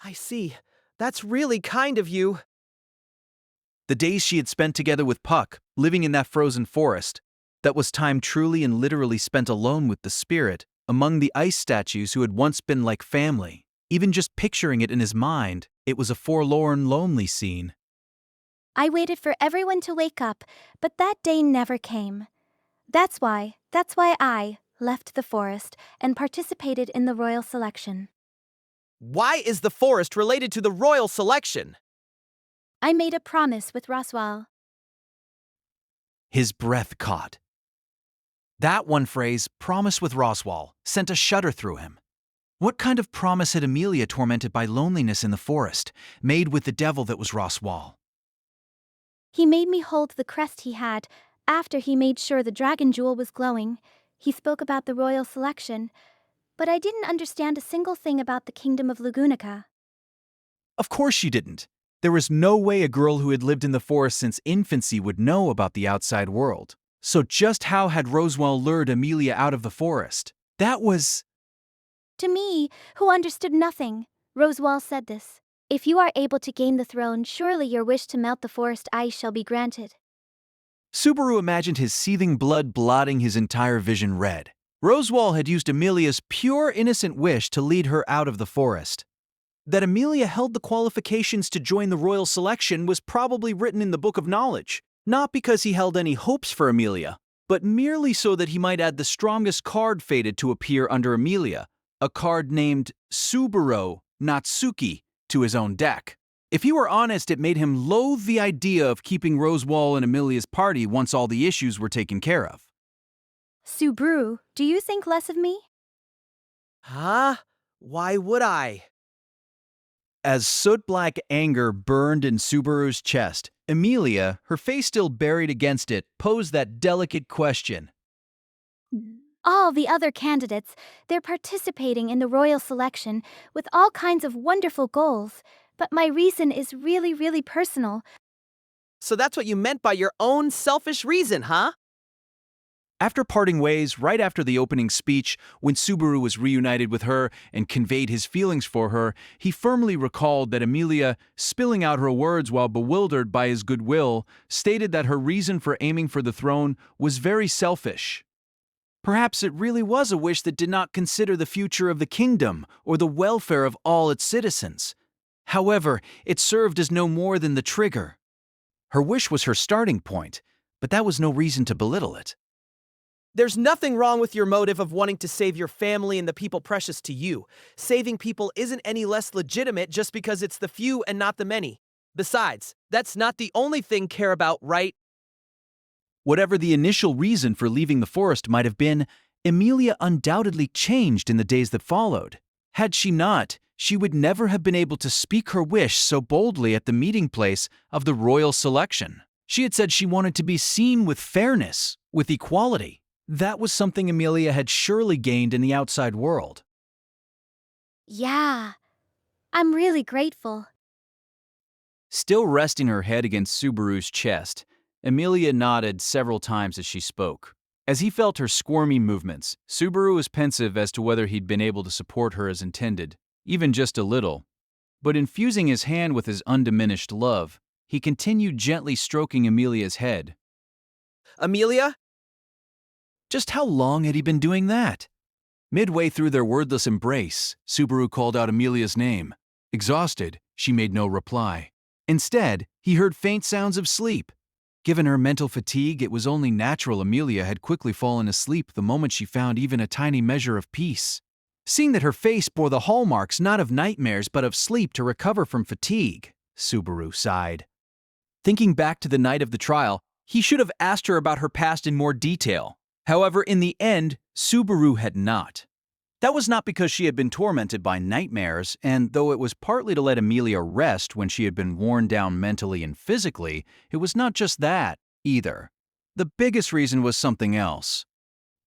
I see. That's really kind of you. The days she had spent together with Puck, living in that frozen forest, that was time truly and literally spent alone with the spirit, among the ice statues who had once been like family. Even just picturing it in his mind, it was a forlorn, lonely scene. I waited for everyone to wake up, but that day never came. That's why I left the forest and participated in the royal selection. Why is the forest related to the royal selection? I made a promise with Roswal. His breath caught. That one phrase, promise with Roswal, sent a shudder through him. What kind of promise had Amelia, tormented by loneliness in the forest, made with the devil that was Roswal? He made me hold the crest he had after he made sure the dragon jewel was glowing. He spoke about the royal selection, but I didn't understand a single thing about the kingdom of Lugunica. Of course she didn't. There was no way a girl who had lived in the forest since infancy would know about the outside world. So just how had Roswell lured Amelia out of the forest? That was... To me, who understood nothing, Roswal said this. If you are able to gain the throne, surely your wish to melt the forest ice shall be granted. Subaru imagined his seething blood blotting his entire vision red. Roswell had used Amelia's pure innocent wish to lead her out of the forest. That Amelia held the qualifications to join the royal selection was probably written in the Book of Knowledge, not because he held any hopes for Amelia, but merely so that he might add the strongest card fated to appear under Amelia, a card named Subaru Natsuki, to his own deck. If he were honest, it made him loathe the idea of keeping Roswell in Amelia's party once all the issues were taken care of. Subaru, do you think less of me? Huh? Why would I? As soot-black anger burned in Subaru's chest, Amelia, her face still buried against it, posed that delicate question. All the other candidates, they're participating in the royal selection with all kinds of wonderful goals, but my reason is really, really personal. So that's what you meant by your own selfish reason, huh? After parting ways, right after the opening speech, when Subaru was reunited with her and conveyed his feelings for her, he firmly recalled that Amelia, spilling out her words while bewildered by his goodwill, stated that her reason for aiming for the throne was very selfish. Perhaps it really was a wish that did not consider the future of the kingdom or the welfare of all its citizens. However, it served as no more than the trigger. Her wish was her starting point, but that was no reason to belittle it. There's nothing wrong with your motive of wanting to save your family and the people precious to you. Saving people isn't any less legitimate just because it's the few and not the many. Besides, that's not the only thing care about, right? Whatever the initial reason for leaving the forest might have been, Amelia undoubtedly changed in the days that followed. Had she not, she would never have been able to speak her wish so boldly at the meeting place of the royal selection. She had said she wanted to be seen with fairness, with equality. That was something Amelia had surely gained in the outside world. Yeah, I'm really grateful. Still resting her head against Subaru's chest, Amelia nodded several times as she spoke. As he felt her squirmy movements, Subaru was pensive as to whether he'd been able to support her as intended, even just a little. But infusing his hand with his undiminished love, he continued gently stroking Amelia's head. Amelia? Just how long had he been doing that? Midway through their wordless embrace, Subaru called out Amelia's name. Exhausted, she made no reply. Instead, he heard faint sounds of sleep. Given her mental fatigue, it was only natural Amelia had quickly fallen asleep the moment she found even a tiny measure of peace. Seeing that her face bore the hallmarks not of nightmares but of sleep to recover from fatigue, Subaru sighed. Thinking back to the night of the trial, he should have asked her about her past in more detail. However, in the end, Subaru had not. That was not because she had been tormented by nightmares, and though it was partly to let Amelia rest when she had been worn down mentally and physically, it was not just that, either. The biggest reason was something else.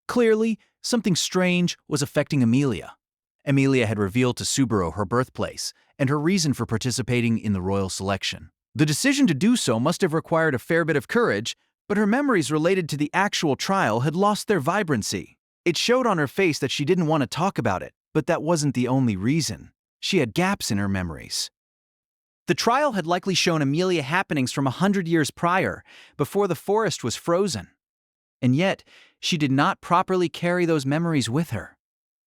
Clearly, something strange was affecting Amelia. Amelia had revealed to Subaru her birthplace and her reason for participating in the royal selection. The decision to do so must have required a fair bit of courage, but her memories related to the actual trial had lost their vibrancy. It showed on her face that she didn't want to talk about it, but that wasn't the only reason. She had gaps in her memories. The trial had likely shown Amelia happenings from 100 years prior, before the forest was frozen. And yet, she did not properly carry those memories with her.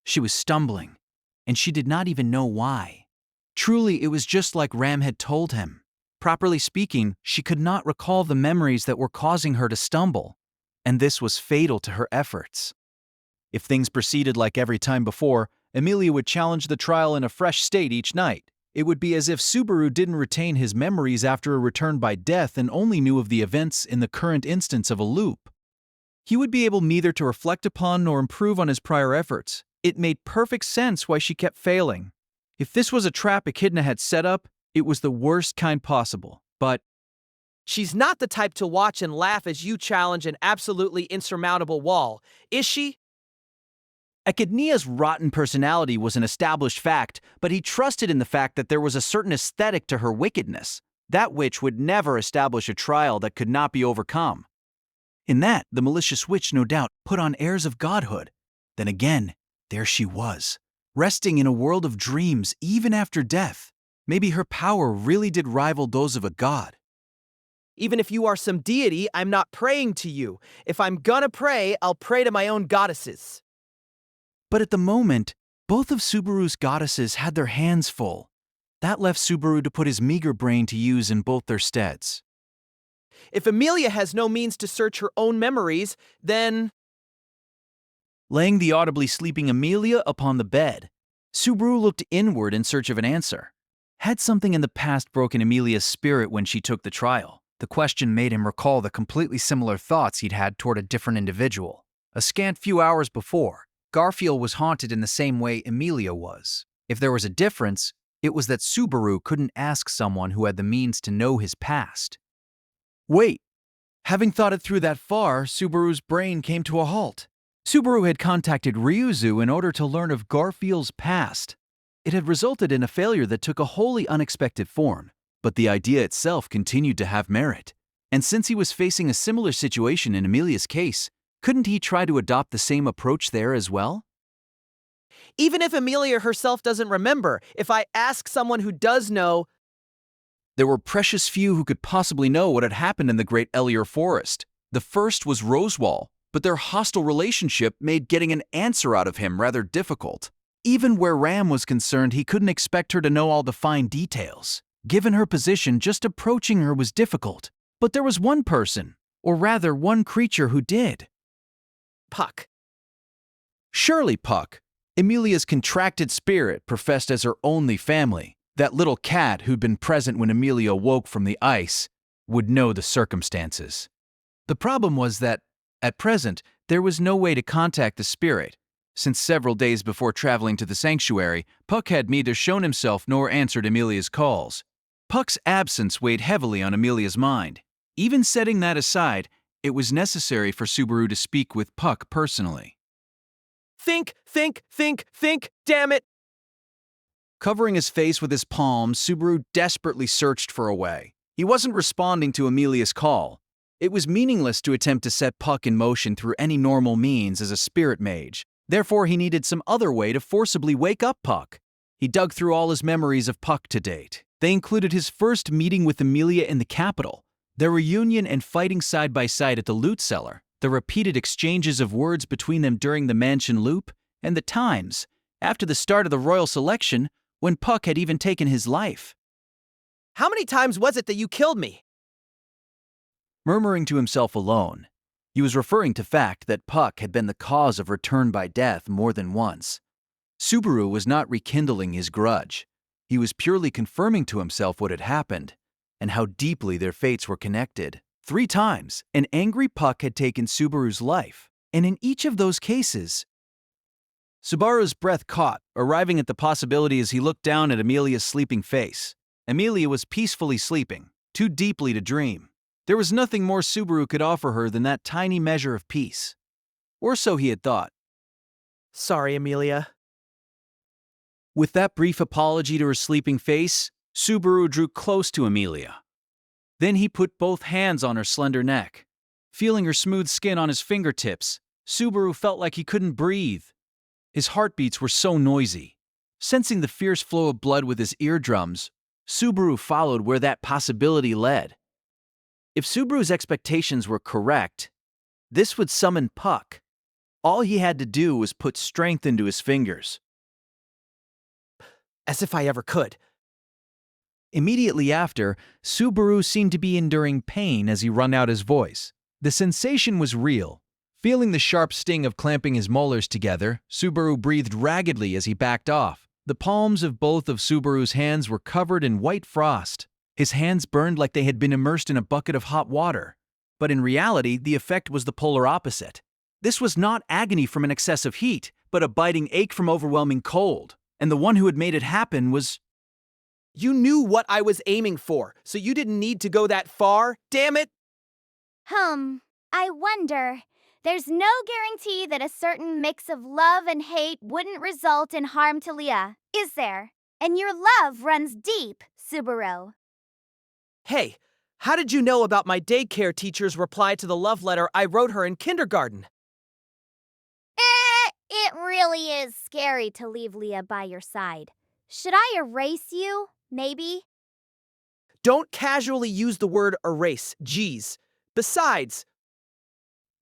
She was stumbling, and she did not even know why. Truly, it was just like Ram had told him. Properly speaking, she could not recall the memories that were causing her to stumble, and this was fatal to her efforts. If things proceeded like every time before, Amelia would challenge the trial in a fresh state each night. It would be as if Subaru didn't retain his memories after a return by death and only knew of the events in the current instance of a loop. He would be able neither to reflect upon nor improve on his prior efforts. It made perfect sense why she kept failing. If this was a trap Echidna had set up, it was the worst kind possible. But She's not the type to watch and laugh as you challenge an absolutely insurmountable wall, is she? Echidna's rotten personality was an established fact, but he trusted in the fact that there was a certain aesthetic to her wickedness, that which would never establish a trial that could not be overcome. In that, the malicious witch no doubt put on airs of godhood. Then again, there she was, resting in a world of dreams even after death. Maybe her power really did rival those of a god. Even if you are some deity, I'm not praying to you. If I'm gonna pray, I'll pray to my own goddesses. But at the moment, both of Subaru's goddesses had their hands full. That left Subaru to put his meager brain to use in both their steads. If Amelia has no means to search her own memories, then… Laying the audibly sleeping Amelia upon the bed, Subaru looked inward in search of an answer. Had something in the past broken Amelia's spirit when she took the trial? The question made him recall the completely similar thoughts he'd had toward a different individual. A scant few hours before, Garfield was haunted in the same way Amelia was. If there was a difference, it was that Subaru couldn't ask someone who had the means to know his past. Wait! Having thought it through that far, Subaru's brain came to a halt. Subaru had contacted Ryuzu in order to learn of Garfield's past. It had resulted in a failure that took a wholly unexpected form, but the idea itself continued to have merit. And since he was facing a similar situation in Amelia's case, couldn't he try to adopt the same approach there as well? Even if Amelia herself doesn't remember, if I ask someone who does know… There were precious few who could possibly know what had happened in the Great Elior Forest. The first was Rosewall, but their hostile relationship made getting an answer out of him rather difficult. Even where Ram was concerned, he couldn't expect her to know all the fine details. Given her position, just approaching her was difficult. But there was one person, or rather one creature who did. Puck. Surely Puck, Amelia's contracted spirit professed as her only family, that little cat who'd been present when Amelia woke from the ice, would know the circumstances. The problem was that, at present, there was no way to contact the spirit, since several days before traveling to the sanctuary, Puck had neither shown himself nor answered Amelia's calls. Puck's absence weighed heavily on Amelia's mind. Even setting that aside, it was necessary for Subaru to speak with Puck personally. Think, damn it! Covering his face with his palms, Subaru desperately searched for a way. He wasn't responding to Amelia's call. It was meaningless to attempt to set Puck in motion through any normal means as a spirit mage. Therefore, he needed some other way to forcibly wake up Puck. He dug through all his memories of Puck to date. They included his first meeting with Amelia in the capital, their reunion and fighting side by side at the loot cellar, the repeated exchanges of words between them during the mansion loop, and the times, after the start of the royal selection, when Puck had even taken his life. How many times was it that you killed me? Murmuring to himself alone, he was referring to fact that Puck had been the cause of return by death more than once. Subaru was not rekindling his grudge. He was purely confirming to himself what had happened, and how deeply their fates were connected. 3 times, an angry Puck had taken Subaru's life, and in each of those cases, Subaru's breath caught, arriving at the possibility as he looked down at Amelia's sleeping face. Amelia was peacefully sleeping, too deeply to dream. There was nothing more Subaru could offer her than that tiny measure of peace. Or so he had thought. Sorry, Amelia. With that brief apology to her sleeping face, Subaru drew close to Amelia. Then he put both hands on her slender neck. Feeling her smooth skin on his fingertips, Subaru felt like he couldn't breathe. His heartbeats were so noisy. Sensing the fierce flow of blood with his eardrums, Subaru followed where that possibility led. If Subaru's expectations were correct, this would summon Puck. All he had to do was put strength into his fingers. As if I ever could. Immediately after, Subaru seemed to be enduring pain as he wrung out his voice. The sensation was real. Feeling the sharp sting of clamping his molars together, Subaru breathed raggedly as he backed off. The palms of both of Subaru's hands were covered in white frost. His hands burned like they had been immersed in a bucket of hot water. But in reality, the effect was the polar opposite. This was not agony from an excess of heat, but a biting ache from overwhelming cold. And the one who had made it happen was... You knew what I was aiming for, so you didn't need to go that far. Damn it! I wonder. There's no guarantee that a certain mix of love and hate wouldn't result in harm to Leah, is there? And your love runs deep, Subaru. Hey, how did you know about my daycare teacher's reply to the love letter I wrote her in kindergarten? It really is scary to leave Leah by your side. Should I erase you, maybe? Don't casually use the word erase, geez. Besides,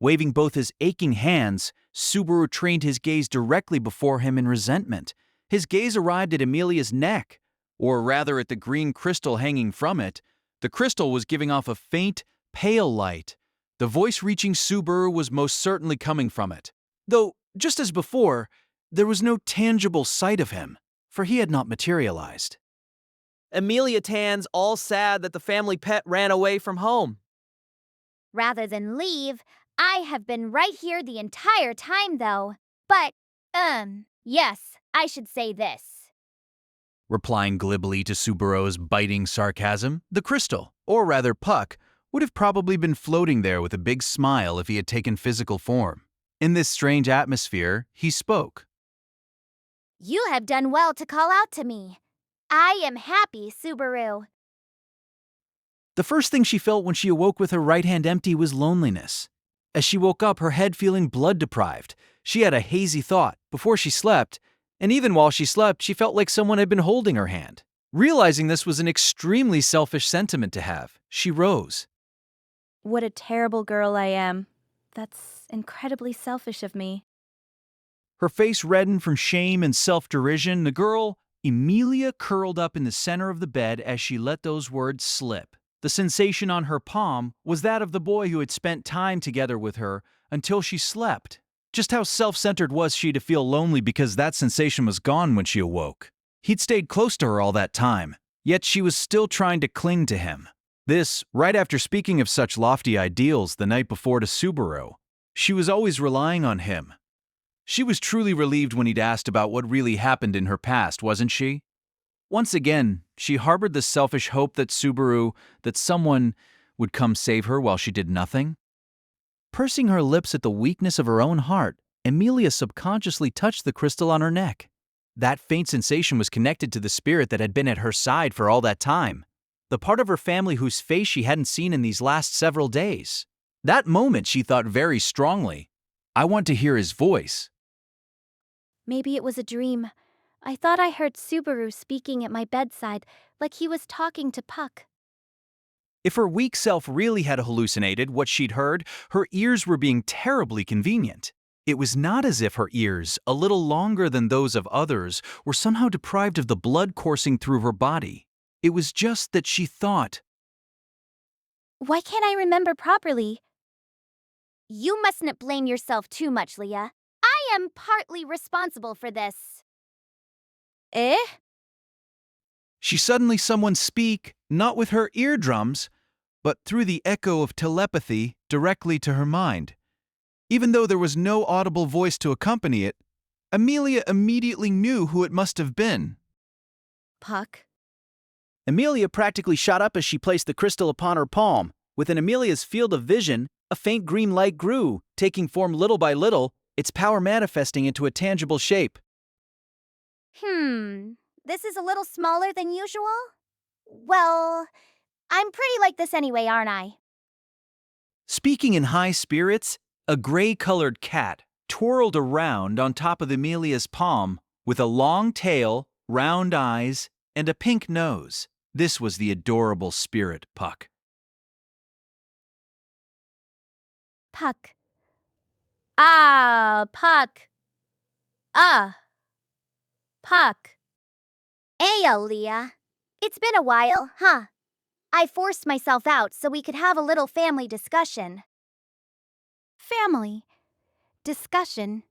Waving both his aching hands, Subaru trained his gaze directly before him in resentment. His gaze arrived at Amelia's neck, or rather at the green crystal hanging from it. The crystal was giving off a faint, pale light. The voice reaching Subaru was most certainly coming from it. Though, just as before, there was no tangible sight of him, for he had not materialized. Amelia Tan's all sad that the family pet ran away from home. Rather than leave, I have been right here the entire time, though. But, yes, I should say this. Replying glibly to Subaru's biting sarcasm, the crystal, or rather Puck, would have probably been floating there with a big smile if he had taken physical form. In this strange atmosphere, he spoke. You have done well to call out to me. I am happy, Subaru. The first thing she felt when she awoke with her right hand empty was loneliness. As she woke up, her head feeling blood-deprived, she had a hazy thought before she slept, and even while she slept, she felt like someone had been holding her hand. Realizing this was an extremely selfish sentiment to have, she rose. What a terrible girl I am. That's incredibly selfish of me. Her face reddened from shame and self-derision. The girl, Amelia, curled up in the center of the bed as she let those words slip. The sensation on her palm was that of the boy who had spent time together with her until she slept. Just how self-centered was she to feel lonely because that sensation was gone when she awoke? He'd stayed close to her all that time, yet she was still trying to cling to him. This, right after speaking of such lofty ideals the night before to Subaru. She was always relying on him. She was truly relieved when he'd asked about what really happened in her past, wasn't she? Once again, she harbored the selfish hope that someone would come save her while she did nothing. Pursing her lips at the weakness of her own heart, Amelia subconsciously touched the crystal on her neck. That faint sensation was connected to the spirit that had been at her side for all that time, the part of her family whose face she hadn't seen in these last several days. That moment she thought very strongly, I want to hear his voice. Maybe it was a dream. I thought I heard Subaru speaking at my bedside, like he was talking to Puck. If her weak self really had hallucinated what she'd heard, her ears were being terribly convenient. It was not as if her ears, a little longer than those of others, were somehow deprived of the blood coursing through her body. It was just that she thought, Why can't I remember properly? You mustn't blame yourself too much, Leah. I am partly responsible for this. Eh? she suddenly someone speak, not with her eardrums, but through the echo of telepathy directly to her mind. Even though there was no audible voice to accompany it, Amelia immediately knew who it must have been. Puck? Amelia practically shot up as she placed the crystal upon her palm. Within Amelia's field of vision, a faint green light grew, taking form little by little, its power manifesting into a tangible shape. This is a little smaller than usual? Well, I'm pretty like this anyway, aren't I? Speaking in high spirits, a gray-colored cat twirled around on top of Amelia's palm with a long tail, round eyes, and a pink nose. This was the adorable spirit, Puck. Puck. Ah, Puck. Ah. Puck. Ayo, Leah. It's been a while, huh? I forced myself out so we could have a little family discussion. Family. Discussion.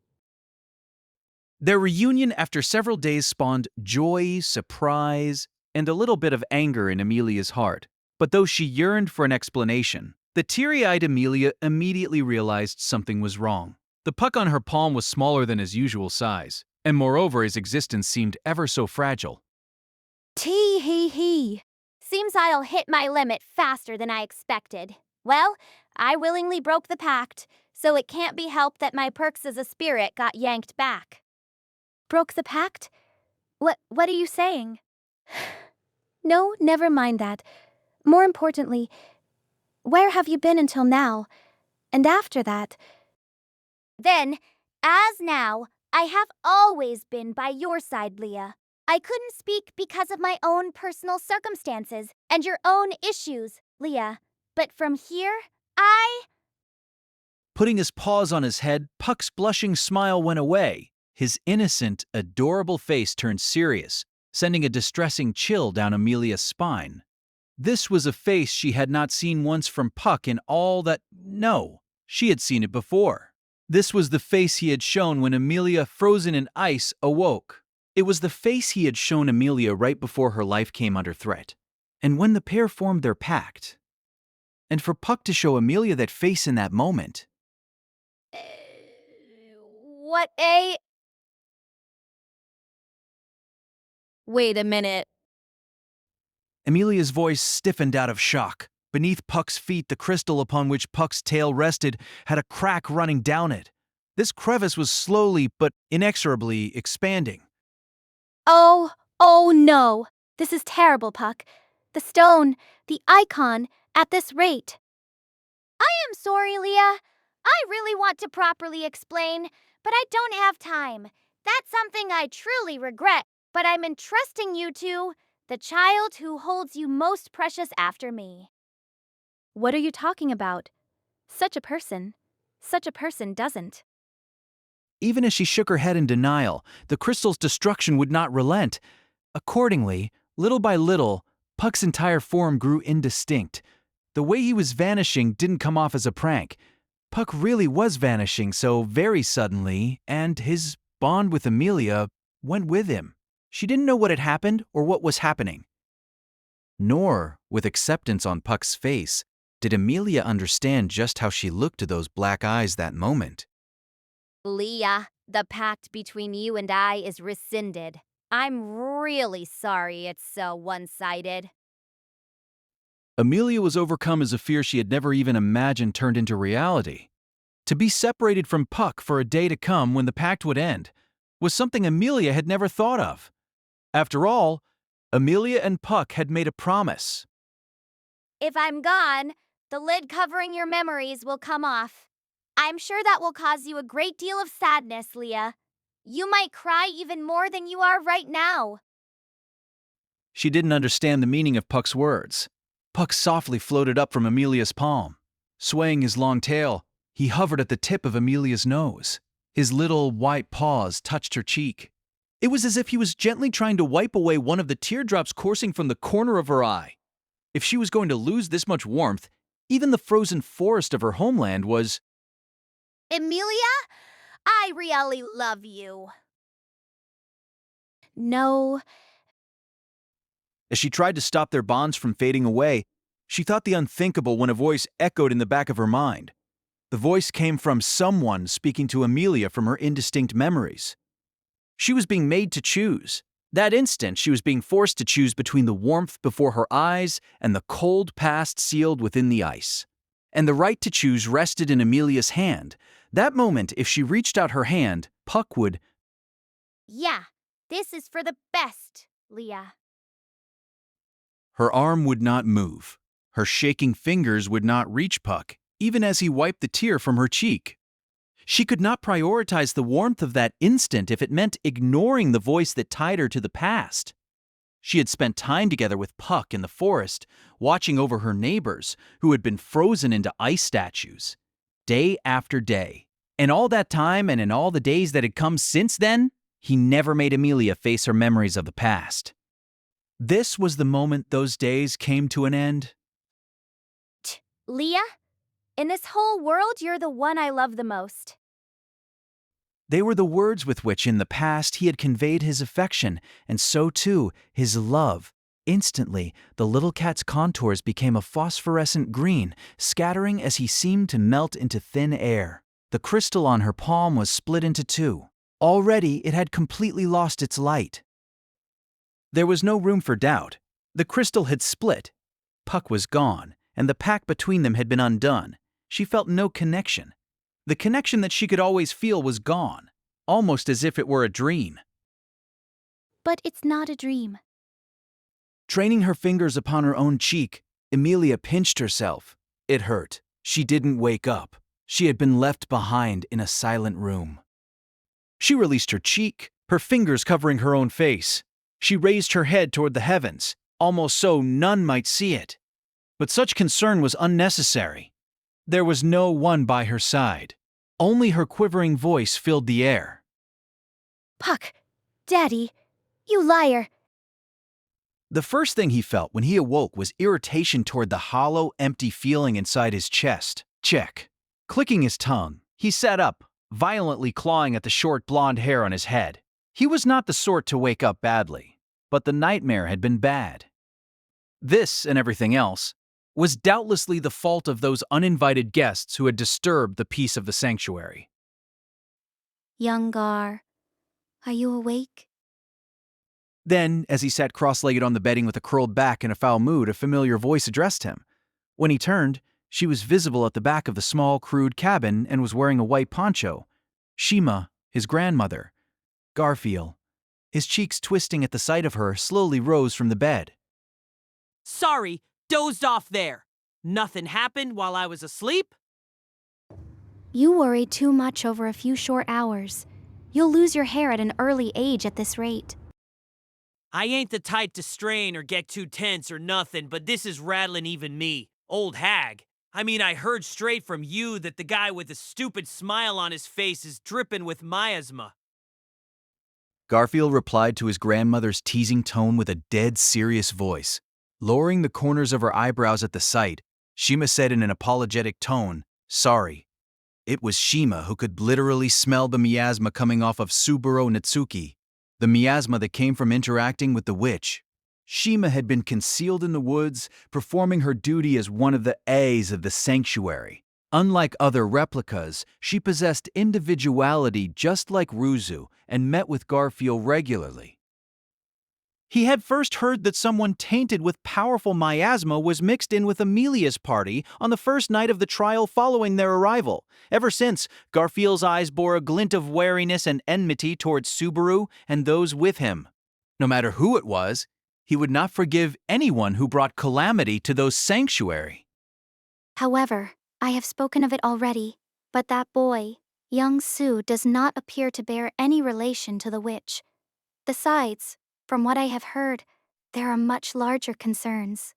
Their reunion after several days spawned joy, surprise, and a little bit of anger in Amelia's heart. But though she yearned for an explanation, the teary-eyed Amelia immediately realized something was wrong. The puck on her palm was smaller than his usual size, and moreover his existence seemed ever so fragile. Tee-hee-hee. Seems I'll hit my limit faster than I expected. Well, I willingly broke the pact, so it can't be helped that my perks as a spirit got yanked back. Broke the pact? What are you saying? No, never mind that. More importantly, where have you been until now? And after that? Then, as now, I have always been by your side, Leah. I couldn't speak because of my own personal circumstances and your own issues, Leah. But from here, Putting his paws on his head, Puck's blushing smile went away. His innocent, adorable face turned serious, sending a distressing chill down Amelia's spine. This was a face she had not seen once from Puck in all that— No, she had seen it before. This was the face he had shown when Amelia, frozen in ice, awoke. It was the face he had shown Amelia right before her life came under threat, and when the pair formed their pact. And for Puck to show Amelia that face in that moment— what a... Wait a minute. Amelia's voice stiffened out of shock. Beneath Puck's feet, the crystal upon which Puck's tail rested had a crack running down it. This crevice was slowly but inexorably expanding. Oh no. This is terrible, Puck. The stone, the icon, at this rate. I am sorry, Leah. I really want to properly explain, but I don't have time. That's something I truly regret, but I'm entrusting you to the child who holds you most precious after me. What are you talking about? Such a person doesn't. Even as she shook her head in denial, the crystal's destruction would not relent. Accordingly, little by little, Puck's entire form grew indistinct. The way he was vanishing didn't come off as a prank. Puck really was vanishing so very suddenly, and his bond with Amelia went with him. She didn't know what had happened or what was happening. Nor, with acceptance on Puck's face, did Amelia understand just how she looked to those black eyes that moment. Leah, the pact between you and I is rescinded. I'm really sorry it's so one-sided. Amelia was overcome as a fear she had never even imagined turned into reality. To be separated from Puck for a day to come when the pact would end was something Amelia had never thought of. After all, Amelia and Puck had made a promise. If I'm gone, the lid covering your memories will come off. I'm sure that will cause you a great deal of sadness, Leah. You might cry even more than you are right now. She didn't understand the meaning of Puck's words. Puck softly floated up from Amelia's palm. Swaying his long tail, he hovered at the tip of Amelia's nose. His little white paws touched her cheek. It was as if he was gently trying to wipe away one of the teardrops coursing from the corner of her eye. If she was going to lose this much warmth, even the frozen forest of her homeland was— Amelia, I really love you. No. As she tried to stop their bonds from fading away, she thought the unthinkable when a voice echoed in the back of her mind. The voice came from someone speaking to Amelia from her indistinct memories. She was being made to choose. That instant, she was being forced to choose between the warmth before her eyes and the cold past sealed within the ice. And the right to choose rested in Amelia's hand. That moment, if she reached out her hand, Puck would— Yeah, this is for the best, Leah. Her arm would not move. Her shaking fingers would not reach Puck, even as he wiped the tear from her cheek. She could not prioritize the warmth of that instant if it meant ignoring the voice that tied her to the past. She had spent time together with Puck in the forest, watching over her neighbors, who had been frozen into ice statues, day after day. And all that time and in all the days that had come since then, he never made Amelia face her memories of the past. This was the moment those days came to an end. Leah, in this whole world, you're the one I love the most. They were the words with which in the past he had conveyed his affection, and so too his love. Instantly, the little cat's contours became a phosphorescent green, scattering as he seemed to melt into thin air. The crystal on her palm was split into two. Already it had completely lost its light. There was no room for doubt. The crystal had split. Puck was gone, and the pact between them had been undone. She felt no connection. The connection that she could always feel was gone, almost as if it were a dream. But it's not a dream. Training her fingers upon her own cheek, Amelia pinched herself. It hurt. She didn't wake up. She had been left behind in a silent room. She released her cheek, her fingers covering her own face. She raised her head toward the heavens, almost so none might see it. But such concern was unnecessary. There was no one by her side. Only her quivering voice filled the air. Puck, Daddy, you liar. The first thing he felt when he awoke was irritation toward the hollow, empty feeling inside his chest. Check. Clicking his tongue, he sat up, violently clawing at the short blonde hair on his head. He was not the sort to wake up badly, but the nightmare had been bad. This, and everything else, was doubtlessly the fault of those uninvited guests who had disturbed the peace of the sanctuary. Young Gar, are you awake? Then, as he sat cross-legged on the bedding with a curled back in a foul mood, a familiar voice addressed him. When he turned, she was visible at the back of the small, crude cabin and was wearing a white poncho. Shima, his grandmother. Garfield, his cheeks twisting at the sight of her, slowly rose from the bed. Sorry, dozed off there. Nothing happened while I was asleep? You worry too much over a few short hours. You'll lose your hair at an early age at this rate. I ain't the type to strain or get too tense or nothing, but this is rattling even me. Old hag. I mean, I heard straight from you that the guy with the stupid smile on his face is dripping with miasma. Garfield replied to his grandmother's teasing tone with a dead serious voice. Lowering the corners of her eyebrows at the sight, Shima said in an apologetic tone, "Sorry." It was Shima who could literally smell the miasma coming off of Suburo Natsuki, the miasma that came from interacting with the witch. Shima had been concealed in the woods, performing her duty as one of the A's of the sanctuary. Unlike other replicas, she possessed individuality just like Ruzu and met with Garfield regularly. He had first heard that someone tainted with powerful miasma was mixed in with Amelia's party on the first night of the trial following their arrival. Ever since, Garfield's eyes bore a glint of wariness and enmity towards Subaru and those with him. No matter who it was, he would not forgive anyone who brought calamity to those sanctuary. However, I have spoken of it already, but that boy, young Su, does not appear to bear any relation to the witch. Besides, from what I have heard, there are much larger concerns.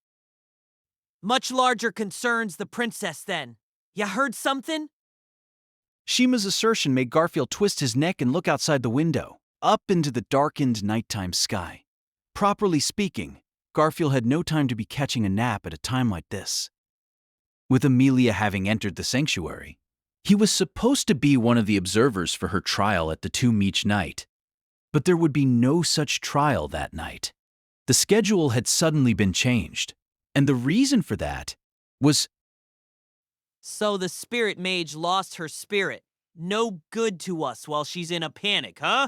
Much larger concerns the princess then. Ya heard something? Shima's assertion made Garfield twist his neck and look outside the window, up into the darkened nighttime sky. Properly speaking, Garfield had no time to be catching a nap at a time like this. With Amelia having entered the sanctuary, he was supposed to be one of the observers for her trial at the tomb each night. But there would be no such trial that night. The schedule had suddenly been changed, and the reason for that was... So the spirit mage lost her spirit. No good to us while she's in a panic, huh?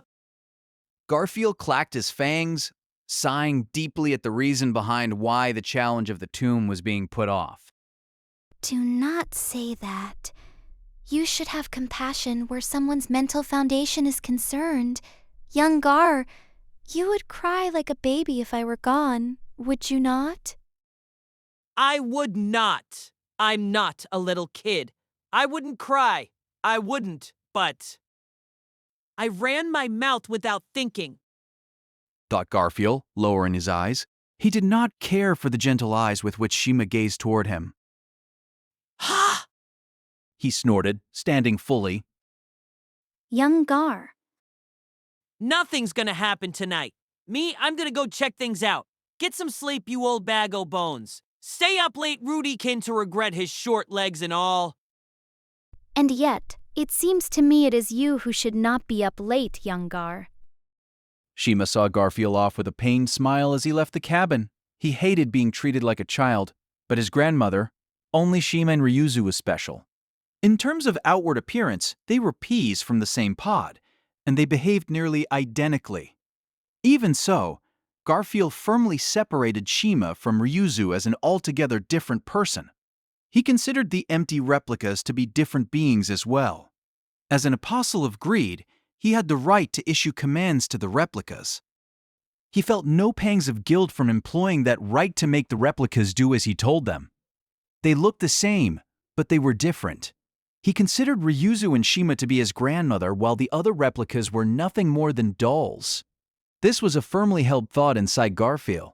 Garfield clacked his fangs, sighing deeply at the reason behind why the challenge of the tomb was being put off. Do not say that. You should have compassion where someone's mental foundation is concerned. Young Gar, you would cry like a baby if I were gone, would you not? I would not. I'm not a little kid. I wouldn't cry. I wouldn't. but I ran my mouth without thinking. thought Garfield, lowering his eyes. He did not care for the gentle eyes with which Shima gazed toward him. Ha! He snorted, standing fully. Young Gar. Nothing's gonna happen tonight. Me, I'm gonna go check things out. Get some sleep, you old bag o' bones. Stay up late, Rudykin, to regret his short legs and all. And yet, it seems to me it is you who should not be up late, young Gar. Shima saw Garfield off with a pained smile as he left the cabin. He hated being treated like a child, but his grandmother, only Shima and Ryuzu was special. In terms of outward appearance, they were peas from the same pod, and they behaved nearly identically. Even so, Garfield firmly separated Shima from Ryuzu as an altogether different person. He considered the empty replicas to be different beings as well. As an apostle of greed, he had the right to issue commands to the replicas. He felt no pangs of guilt from employing that right to make the replicas do as he told them. They looked the same, but they were different. He considered Ryuzu and Shima to be his grandmother, while the other replicas were nothing more than dolls. This was a firmly held thought inside Garfield.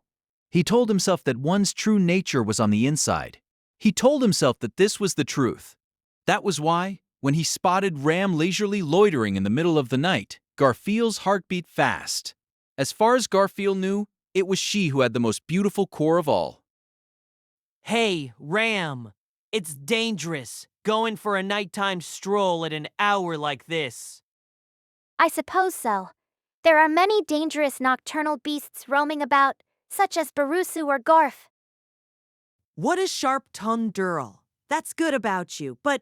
He told himself that one's true nature was on the inside. He told himself that this was the truth. That was why, when he spotted Ram leisurely loitering in the middle of the night, Garfield's heart beat fast. As far as Garfield knew, it was she who had the most beautiful core of all. Hey, Ram. It's dangerous, going for a nighttime stroll at an hour like this. I suppose so. There are many dangerous nocturnal beasts roaming about, such as Barusu or Garf. What a sharp-tongued girl. That's good about you, but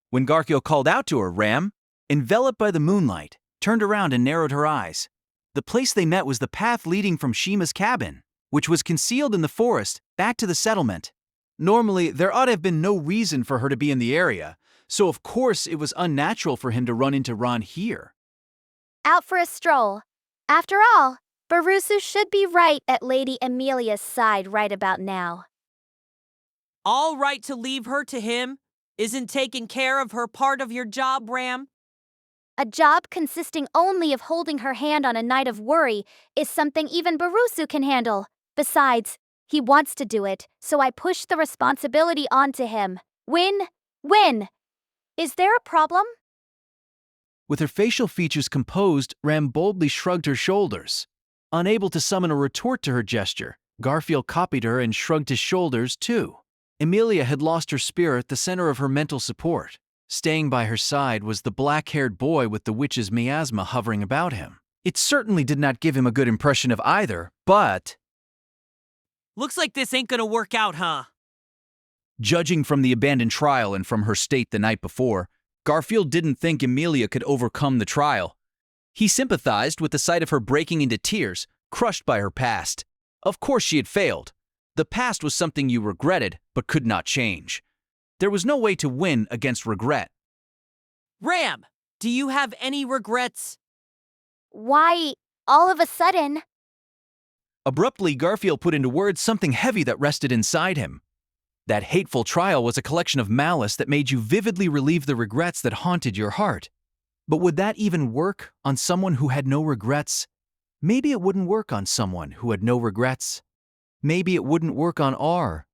When Garfield called out to her, Ram, enveloped by the moonlight, turned around and narrowed her eyes. The place they met was the path leading from Shima's cabin, which was concealed in the forest, back to the settlement. Normally, there ought to have been no reason for her to be in the area, so of course it was unnatural for him to run into Ron here. Out for a stroll. After all, Barusu should be right at Lady Amelia's side right about now. all right to leave her to him? Isn't taking care of her part of your job, Ram? A job consisting only of holding her hand on a night of worry is something even Barusu can handle. Besides, he wants to do it, so I push the responsibility onto him. Win. Is there a problem? With her facial features composed, Ram boldly shrugged her shoulders. Unable to summon a retort to her gesture, Garfield copied her and shrugged his shoulders too. Amelia had lost her spirit, the center of her mental support. Staying by her side was the black-haired boy with the witch's miasma hovering about him. It certainly did not give him a good impression of either, but Looks like this ain't gonna work out, huh? judging from the abandoned trial and from her state the night before, Garfield didn't think Amelia could overcome the trial. He sympathized with the sight of her breaking into tears, crushed by her past. Of course she had failed. The past was something you regretted, but could not change. There was no way to win against regret. Ram, do you have any regrets? Why, all of a sudden? Abruptly, Garfield put into words something heavy that rested inside him. That hateful trial was a collection of malice that made you vividly relieve the regrets that haunted your heart. But would that even work on someone who had no regrets? Maybe it wouldn't work on someone who had no regrets. Maybe it wouldn't work on R.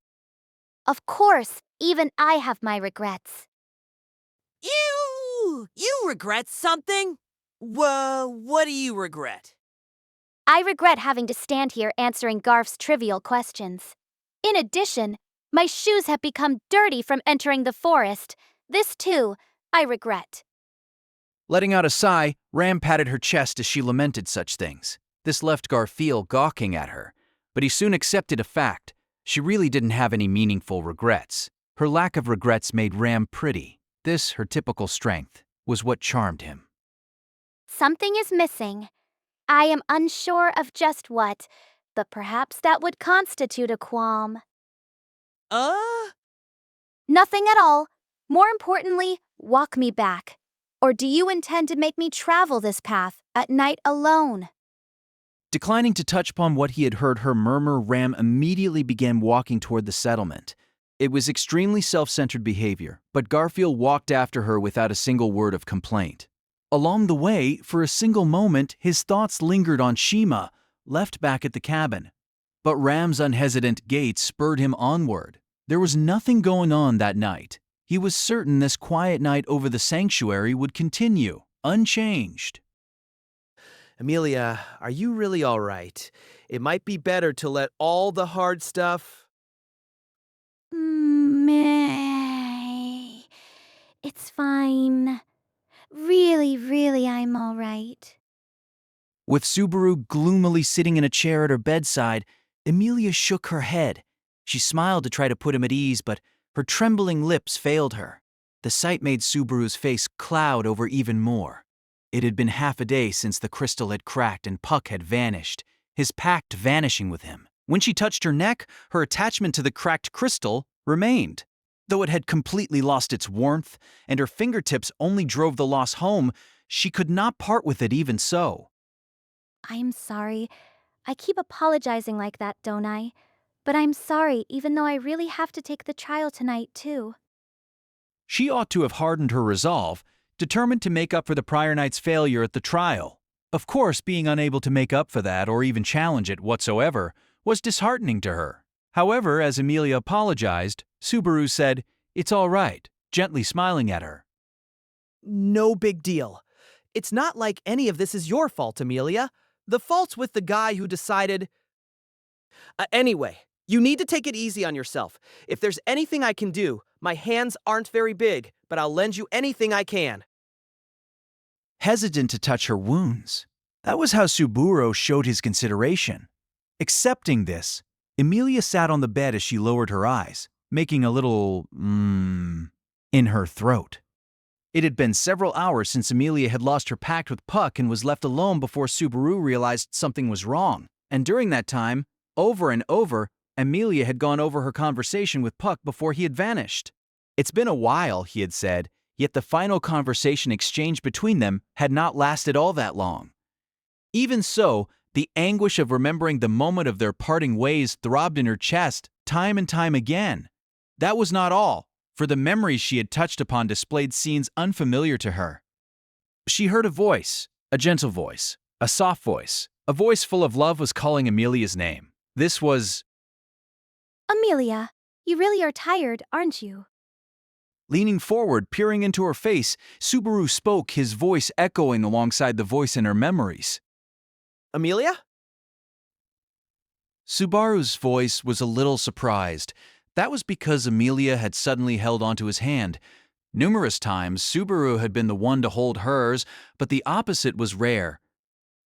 Of course, even I have my regrets. You regret something? What do you regret? I regret having to stand here answering Garf's trivial questions. In addition, my shoes have become dirty from entering the forest. This too, I regret. Letting out a sigh, Ram patted her chest as she lamented such things. This left Garfield gawking at her, but he soon accepted a fact. She really didn't have any meaningful regrets. Her lack of regrets made Ram pretty. This, her typical strength, was what charmed him. Something is missing. I am unsure of just what, but perhaps that would constitute a qualm. Nothing at all. More importantly, walk me back. Or do you intend to make me travel this path at night alone? Declining to touch upon what he had heard her murmur, Ram immediately began walking toward the settlement. It was extremely self-centered behavior, but Garfield walked after her without a single word of complaint. Along the way, for a single moment, his thoughts lingered on Shima, left back at the cabin. But Ram's unhesitant gait spurred him onward. There was nothing going on that night. He was certain this quiet night over the sanctuary would continue, unchanged. Amelia, are you really all right? It might be better to let all the hard stuff... Meh. It's fine. Really, I'm all right. With Subaru gloomily sitting in a chair at her bedside, Amelia shook her head. She smiled to try to put him at ease, but her trembling lips failed her. The sight made Subaru's face cloud over even more. It had been half a day since the crystal had cracked and Puck had vanished, his pact vanishing with him. When she touched her neck, her attachment to the cracked crystal remained. Though it had completely lost its warmth, and her fingertips only drove the loss home, she could not part with it even so. I'm sorry. I keep apologizing like that, don't I? But I'm sorry, even though I really have to take the trial tonight, too. She ought to have hardened her resolve, determined to make up for the prior night's failure at the trial. Of course, being unable to make up for that or even challenge it whatsoever was disheartening to her. However, as Amelia apologized, Subaru said, "It's all right," gently smiling at her. No big deal. It's not like any of this is your fault, Amelia. The fault's with the guy who decided... Anyway, you need to take it easy on yourself. If there's anything I can do, my hands aren't very big, but I'll lend you anything I can. Hesitant to touch her wounds. That was how Subaru showed his consideration. Accepting this, Amelia sat on the bed as she lowered her eyes, making a little in her throat. It had been several hours since Amelia had lost her pact with Puck and was left alone before Subaru realized something was wrong. And during that time, over and over, Amelia had gone over her conversation with Puck before he had vanished. It's been a while, he had said, yet the final conversation exchanged between them had not lasted all that long. Even so, the anguish of remembering the moment of their parting ways throbbed in her chest time and time again. That was not all, for the memories she had touched upon displayed scenes unfamiliar to her. She heard a voice, a gentle voice, a soft voice. A voice full of love was calling Amelia's name. This was... Amelia, you really are tired, aren't you? Leaning forward, peering into her face, Subaru spoke, his voice echoing alongside the voice in her memories. Amelia? Subaru's voice was a little surprised. That was because Amelia had suddenly held onto his hand. Numerous times, Subaru had been the one to hold hers, but the opposite was rare.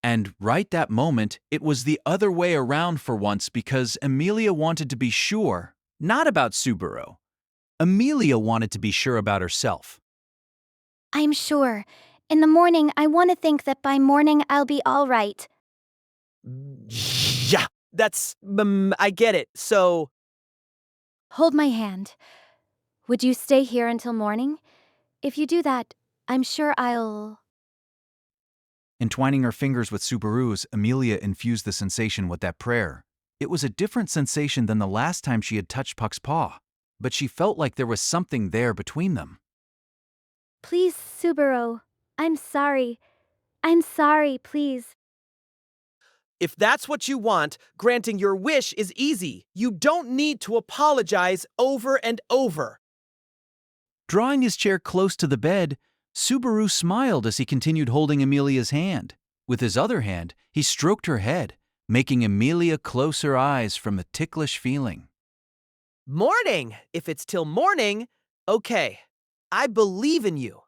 And right that moment, it was the other way around for once because Amelia wanted to be sure, not about Subaru. Amelia wanted to be sure about herself. I'm sure. In the morning, I want to think that by morning I'll be all right. Yeah, that's... I get it. So... Hold my hand. Would you stay here until morning? If you do that, I'm sure I'll... Entwining her fingers with Subaru's, Amelia infused the sensation with that prayer. It was a different sensation than the last time she had touched Puck's paw, but she felt like there was something there between them. Please, Subaru. I'm sorry. I'm sorry, please. If that's what you want, granting your wish is easy. You don't need to apologize over and over. Drawing his chair close to the bed, Subaru smiled as he continued holding Amelia's hand. With his other hand, he stroked her head, making Amelia close her eyes from a ticklish feeling. Morning! If it's till morning, okay. I believe in you.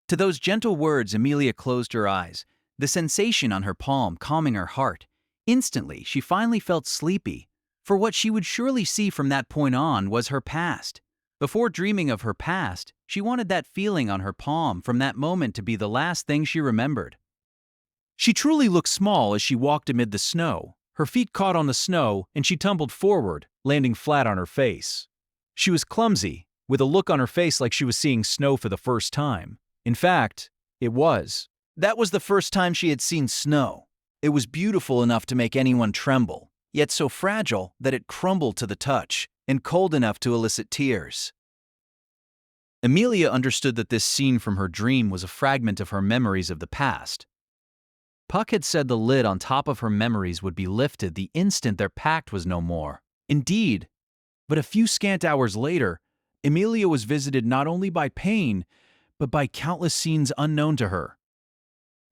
To those gentle words, Amelia closed her eyes, the sensation on her palm calming her heart. Instantly, she finally felt sleepy, for what she would surely see from that point on was her past. Before dreaming of her past, she wanted that feeling on her palm from that moment to be the last thing she remembered. She truly looked small as she walked amid the snow. Her feet caught on the snow, and she tumbled forward, landing flat on her face. She was clumsy, with a look on her face like she was seeing snow for the first time. In fact, it was. That was the first time she had seen snow. It was beautiful enough to make anyone tremble, yet so fragile that it crumbled to the touch. and cold enough to elicit tears. Amelia understood that this scene from her dream was a fragment of her memories of the past. Puck had said the lid on top of her memories would be lifted the instant their pact was no more. Indeed, but a few scant hours later, Amelia was visited not only by pain, but by countless scenes unknown to her.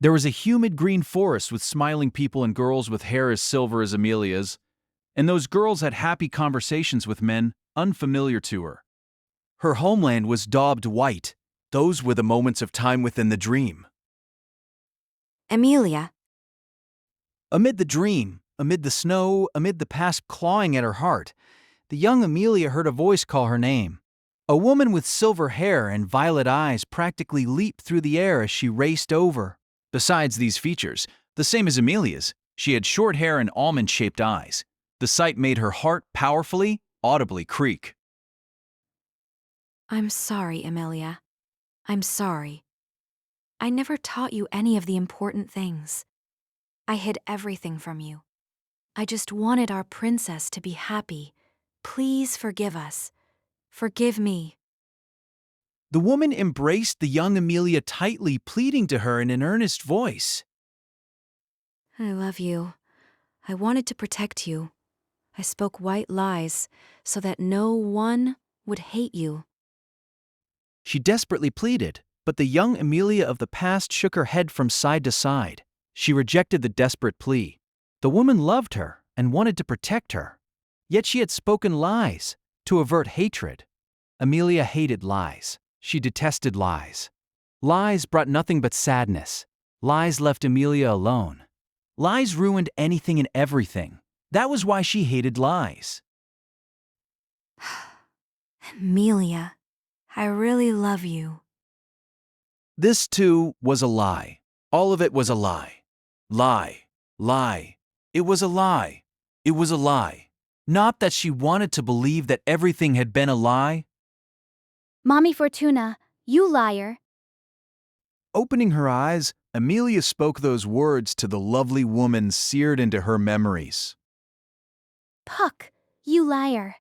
There was a humid green forest with smiling people and girls with hair as silver as Amelia's, and those girls had happy conversations with men unfamiliar to her. Her homeland was daubed white. Those were the moments of time within the dream. Amelia, Amid the dream, amid the snow, amid the past clawing at her heart, the young Amelia heard a voice call her name. A woman with silver hair and violet eyes practically leaped through the air as she raced over. Besides these features, the same as Amelia's, she had short hair and almond-shaped eyes. The sight made her heart powerfully, audibly creak. I'm sorry, Amelia. I'm sorry. I never taught you any of the important things. I hid everything from you. I just wanted our princess to be happy. Please forgive us. Forgive me. The woman embraced the young Amelia tightly, pleading to her in an earnest voice. I love you. I wanted to protect you. I spoke white lies so that no one would hate you. She desperately pleaded, but the young Amelia of the past shook her head from side to side. She rejected the desperate plea. The woman loved her and wanted to protect her. Yet she had spoken lies to avert hatred. Amelia hated lies. She detested lies. Lies brought nothing but sadness. Lies left Amelia alone. Lies ruined anything and everything. That was why she hated lies. Amelia, I really love you. This, too, was a lie. All of it was a lie. Lie. Lie. It was a lie. It was a lie. Not that she wanted to believe that everything had been a lie. Mommy Fortuna, you liar. Opening her eyes, Amelia spoke those words to the lovely woman seared into her memories. Puck, you liar.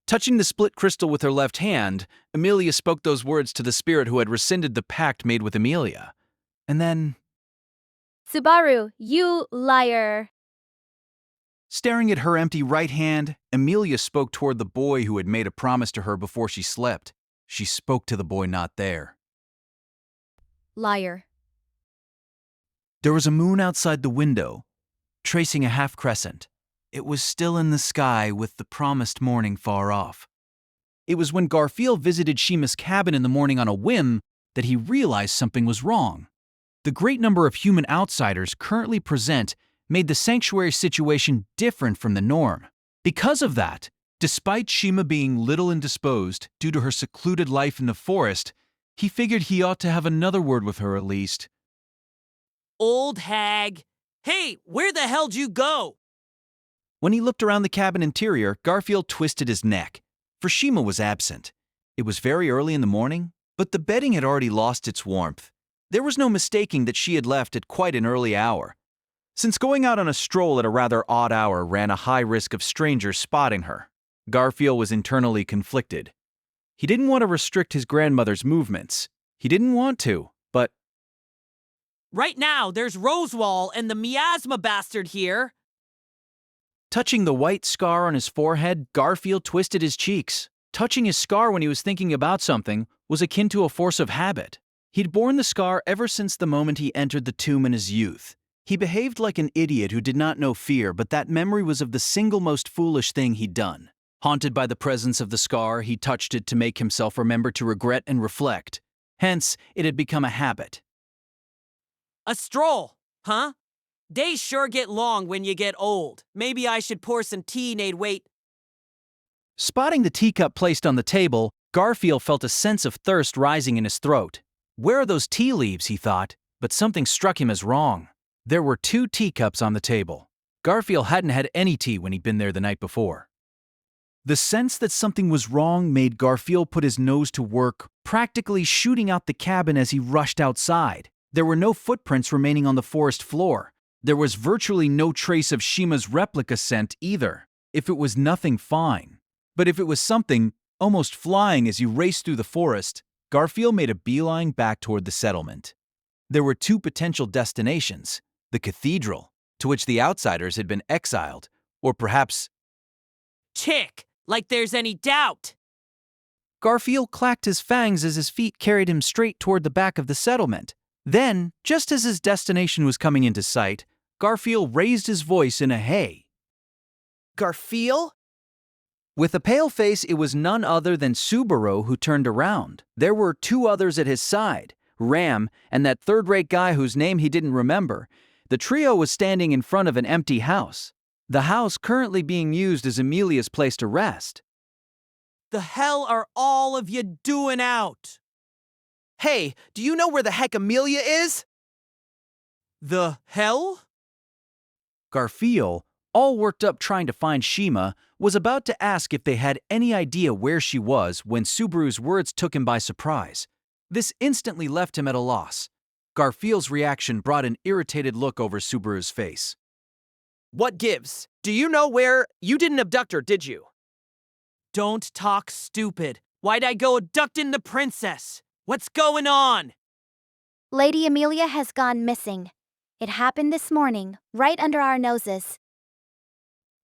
Touching the split crystal with her left hand, Amelia spoke those words to the spirit who had rescinded the pact made with Amelia. And then, Subaru, you liar. staring at her empty right hand, Amelia spoke toward the boy who had made a promise to her before she slept. She spoke to the boy not there. Liar. There was a moon outside the window, tracing a half crescent. It was still in the sky with the promised morning far off. It was when Garfield visited Shima's cabin in the morning on a whim that he realized something was wrong. The great number of human outsiders currently present made the sanctuary situation different from the norm. Because of that, despite Shima being little indisposed due to her secluded life in the forest, he figured he ought to have another word with her at least. Old hag. Hey, where the hell'd you go? When he looked around the cabin interior, Garfield twisted his neck, for Shima was absent. It was very early in the morning, but the bedding had already lost its warmth. There was no mistaking that she had left at quite an early hour. Since going out on a stroll at a rather odd hour ran a high risk of strangers spotting her, Garfield was internally conflicted. He didn't want to restrict his grandmother's movements. He didn't want to, but Right now, there's Rosewall and the miasma bastard here. touching the white scar on his forehead, Garfield twisted his cheeks. Touching his scar when he was thinking about something was akin to a force of habit. He'd borne the scar ever since the moment he entered the tomb in his youth. He behaved like an idiot who did not know fear, but that memory was of the single most foolish thing he'd done. Haunted by the presence of the scar, he touched it to make himself remember to regret and reflect. Hence, it had become a habit. A stroll, huh? Days sure get long when you get old. Maybe I should pour some tea, Nate. Wait. Spotting the teacup placed on the table, Garfield felt a sense of thirst rising in his throat. Where are those tea leaves, he thought, but something struck him as wrong. There were 2 teacups on the table. Garfield hadn't had any tea when he'd been there the night before. The sense that something was wrong made Garfield put his nose to work, practically shooting out the cabin as he rushed outside. There were no footprints remaining on the forest floor. There was virtually no trace of Shima's replica scent either. If it was nothing, fine. But if it was something, almost flying as you raced through the forest, Garfield made a beeline back toward the settlement. There were two potential destinations: the cathedral, to which the outsiders had been exiled, or perhaps... Chick, like there's any doubt. Garfield clacked his fangs as his feet carried him straight toward the back of the settlement. Then, just as his destination was coming into sight, Garfield raised his voice in a hey. Garfield? With a pale face, it was none other than Subaru who turned around. There were two others at his side, Ram and that third-rate guy whose name he didn't remember. The trio was standing in front of an empty house, the house currently being used as Amelia's place to rest. The hell are all of you doing out? Hey, do you know where the heck Amelia is? The hell? Garfield, all worked up trying to find Shima, was about to ask if they had any idea where she was when Subaru's words took him by surprise. This instantly left him at a loss. Garfield's reaction brought an irritated look over Subaru's face. What gives? Do you know where? You didn't abduct her, did you? Don't talk stupid. Why'd I go abducting the princess? What's going on? Lady Amelia has gone missing. It happened this morning, right under our noses.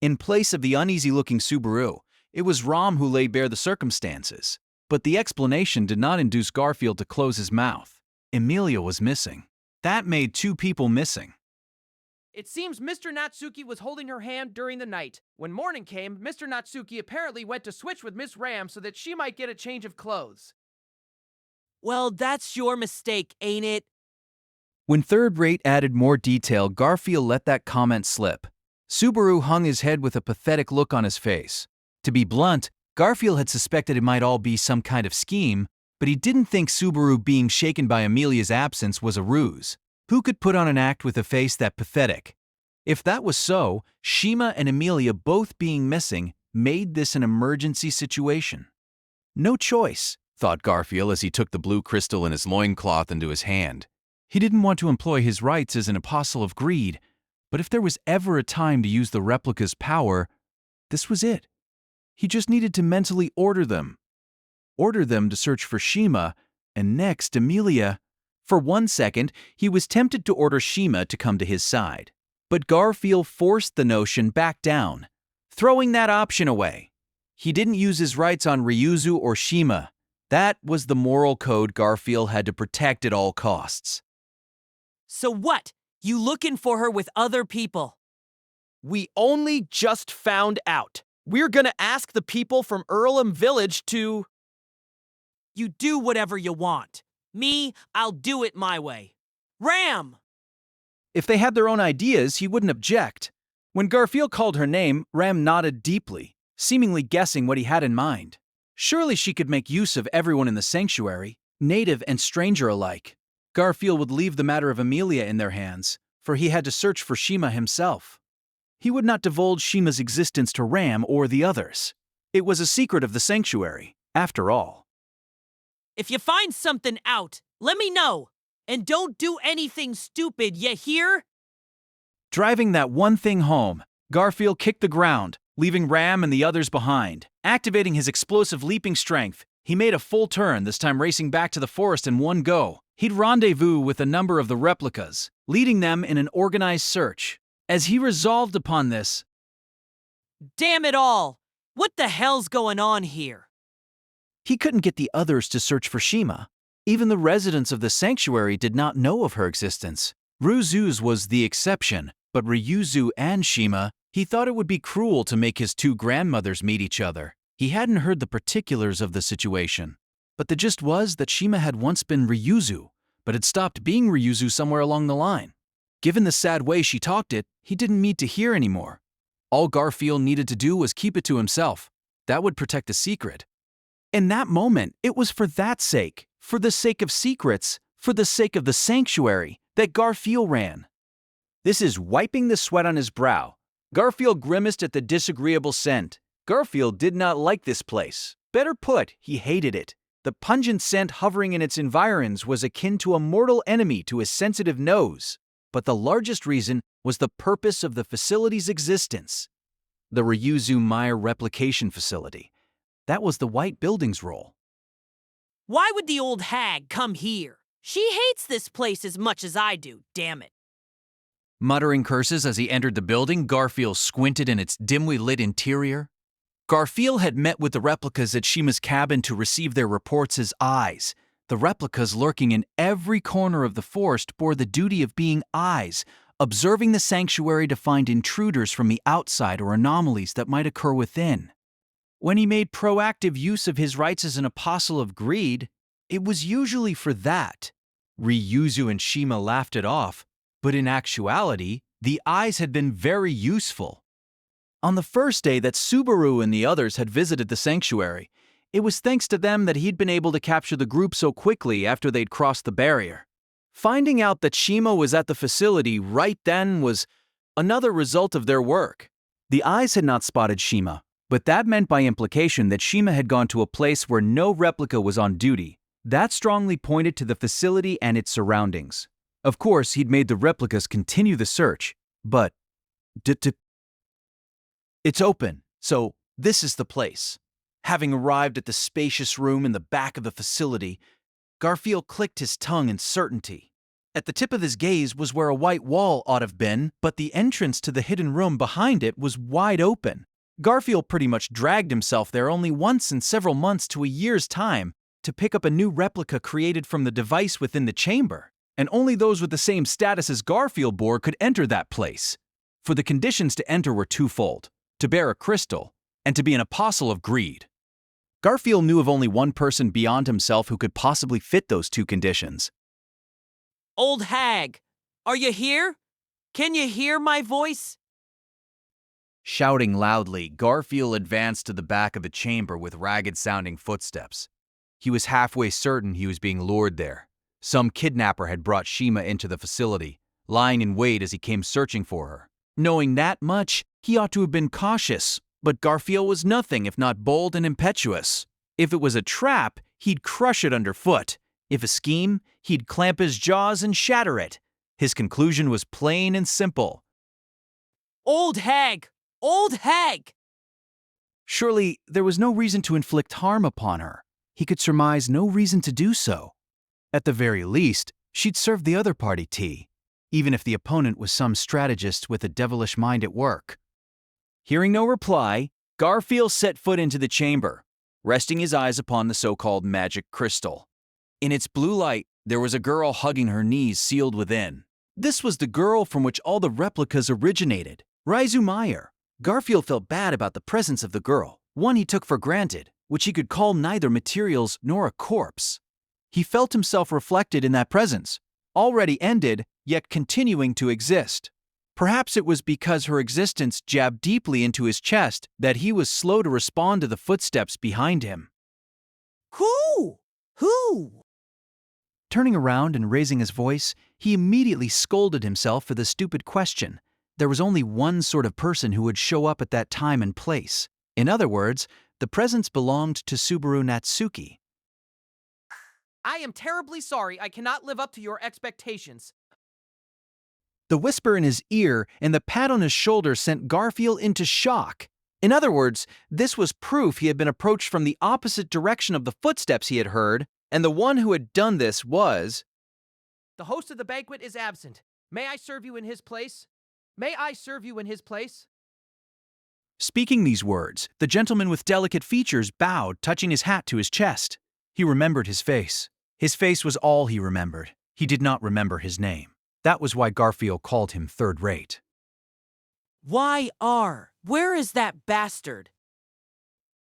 In place of the uneasy-looking Subaru, it was Ram who laid bare the circumstances. But the explanation did not induce Garfield to close his mouth. Amelia was missing. That made two people missing. It seems Mr. Natsuki was holding her hand during the night. When morning came, Mr. Natsuki apparently went to switch with Miss Ram so that she might get a change of clothes. Well, that's your mistake, ain't it? When Third Rate added more detail, Garfield let that comment slip. Subaru hung his head with a pathetic look on his face. To be blunt, Garfield had suspected it might all be some kind of scheme, but he didn't think Subaru being shaken by Amelia's absence was a ruse. Who could put on an act with a face that pathetic? If that was so, Shima and Amelia both being missing made this an emergency situation. No choice, thought Garfield as he took the blue crystal in his loincloth into his hand. He didn't want to employ his rights as an apostle of greed, but if there was ever a time to use the replica's power, this was it. He just needed to mentally order them. Order them to search for Shima, and next Amelia. For 1 second, he was tempted to order Shima to come to his side. But Garfield forced the notion back down, throwing that option away. He didn't use his rights on Ryuzu or Shima. That was the moral code Garfield had to protect at all costs. So what? You looking for her with other people? We only just found out. We're gonna ask the people from Earlham Village to... You do whatever you want. Me, I'll do it my way. Ram! If they had their own ideas, he wouldn't object. When Garfield called her name, Ram nodded deeply, seemingly guessing what he had in mind. Surely she could make use of everyone in the sanctuary, native and stranger alike. Garfield would leave the matter of Amelia in their hands, for he had to search for Shima himself. He would not divulge Shima's existence to Ram or the others. It was a secret of the sanctuary, after all. If you find something out, let me know. And don't do anything stupid, you hear? Driving that one thing home, Garfield kicked the ground, leaving Ram and the others behind. Activating his explosive leaping strength, he made a full turn, this time racing back to the forest in one go. He'd rendezvous with a number of the replicas, leading them in an organized search. As he resolved upon this, Damn it all! What the hell's going on here? he couldn't get the others to search for Shima. Even the residents of the sanctuary did not know of her existence. Ryuzu's was the exception, but Ryuzu and Shima, he thought it would be cruel to make his two grandmothers meet each other. He hadn't heard the particulars of the situation. But the gist was that Shima had once been Ryuzu, but had stopped being Ryuzu somewhere along the line. Given the sad way she talked it, he didn't need to hear anymore. All Garfield needed to do was keep it to himself. That would protect the secret. In that moment, it was for that sake, for the sake of secrets, for the sake of the sanctuary, that Garfield ran. This is wiping the sweat on his brow. Garfield grimaced at the disagreeable scent. Garfield did not like this place. Better put, he hated it. The pungent scent hovering in its environs was akin to a mortal enemy to his sensitive nose. But the largest reason was the purpose of the facility's existence. the Ryuzu Meyer Replication Facility. That was the white building's role. Why would the old hag come here? She hates this place as much as I do, damn it. Muttering curses as he entered the building, Garfield squinted in its dimly lit interior. Garfield had met with the replicas at Shima's cabin to receive their reports as eyes. The replicas lurking in every corner of the forest bore the duty of being eyes, observing the sanctuary to find intruders from the outside or anomalies that might occur within. When he made proactive use of his rights as an apostle of greed, it was usually for that. Ryuzu and Shima laughed it off, but in actuality, the eyes had been very useful. On the first day that Subaru and the others had visited the sanctuary, it was thanks to them that he'd been able to capture the group so quickly after they'd crossed the barrier. Finding out that Shima was at the facility right then was another result of their work. The eyes had not spotted Shima, but that meant by implication that Shima had gone to a place where no replica was on duty. That strongly pointed to the facility and its surroundings. Of course, he'd made the replicas continue the search, but it's open, so this is the place. Having arrived at the spacious room in the back of the facility, Garfield clicked his tongue in certainty. At the tip of his gaze was where a white wall ought to have been, but the entrance to the hidden room behind it was wide open. Garfield pretty much dragged himself there only once in several months to a year's time to pick up a new replica created from the device within the chamber, and only those with the same status as Garfield bore could enter that place. For the conditions to enter were twofold: to bear a crystal, and to be an apostle of greed. Garfield knew of only one person beyond himself who could possibly fit those two conditions. Old hag, are you here? Can you hear my voice? Shouting loudly, Garfield advanced to the back of the chamber with ragged-sounding footsteps. He was halfway certain he was being lured there. Some kidnapper had brought Shima into the facility, lying in wait as he came searching for her. Knowing that much, he ought to have been cautious, but Garfield was nothing if not bold and impetuous. If it was a trap, he'd crush it underfoot. If a scheme, he'd clamp his jaws and shatter it. His conclusion was plain and simple. Old hag! Old hag! Surely there was no reason to inflict harm upon her. He could surmise no reason to do so. At the very least, she'd serve the other party tea, even if the opponent was some strategist with a devilish mind at work. Hearing no reply, Garfield set foot into the chamber, resting his eyes upon the so-called magic crystal. In its blue light, there was a girl hugging her knees sealed within. This was the girl from which all the replicas originated, Ryuzu Meyer. Garfield felt bad about the presence of the girl, one he took for granted, which he could call neither materials nor a corpse. He felt himself reflected in that presence, already ended, yet continuing to exist. Perhaps it was because her existence jabbed deeply into his chest that he was slow to respond to the footsteps behind him. Who? Turning around and raising his voice, he immediately scolded himself for the stupid question. There was only one sort of person who would show up at that time and place. In other words, the presence belonged to Subaru Natsuki. I am terribly sorry I cannot live up to your expectations. The whisper in his ear and the pat on his shoulder sent Garfield into shock. In other words, this was proof he had been approached from the opposite direction of the footsteps he had heard, and the one who had done this was... The host of the banquet is absent. May I serve you in his place? May I serve you in his place? Speaking these words, the gentleman with delicate features bowed, touching his hat to his chest. He remembered his face. His face was all he remembered. He did not remember his name. That was why Garfield called him third-rate. Where is that bastard?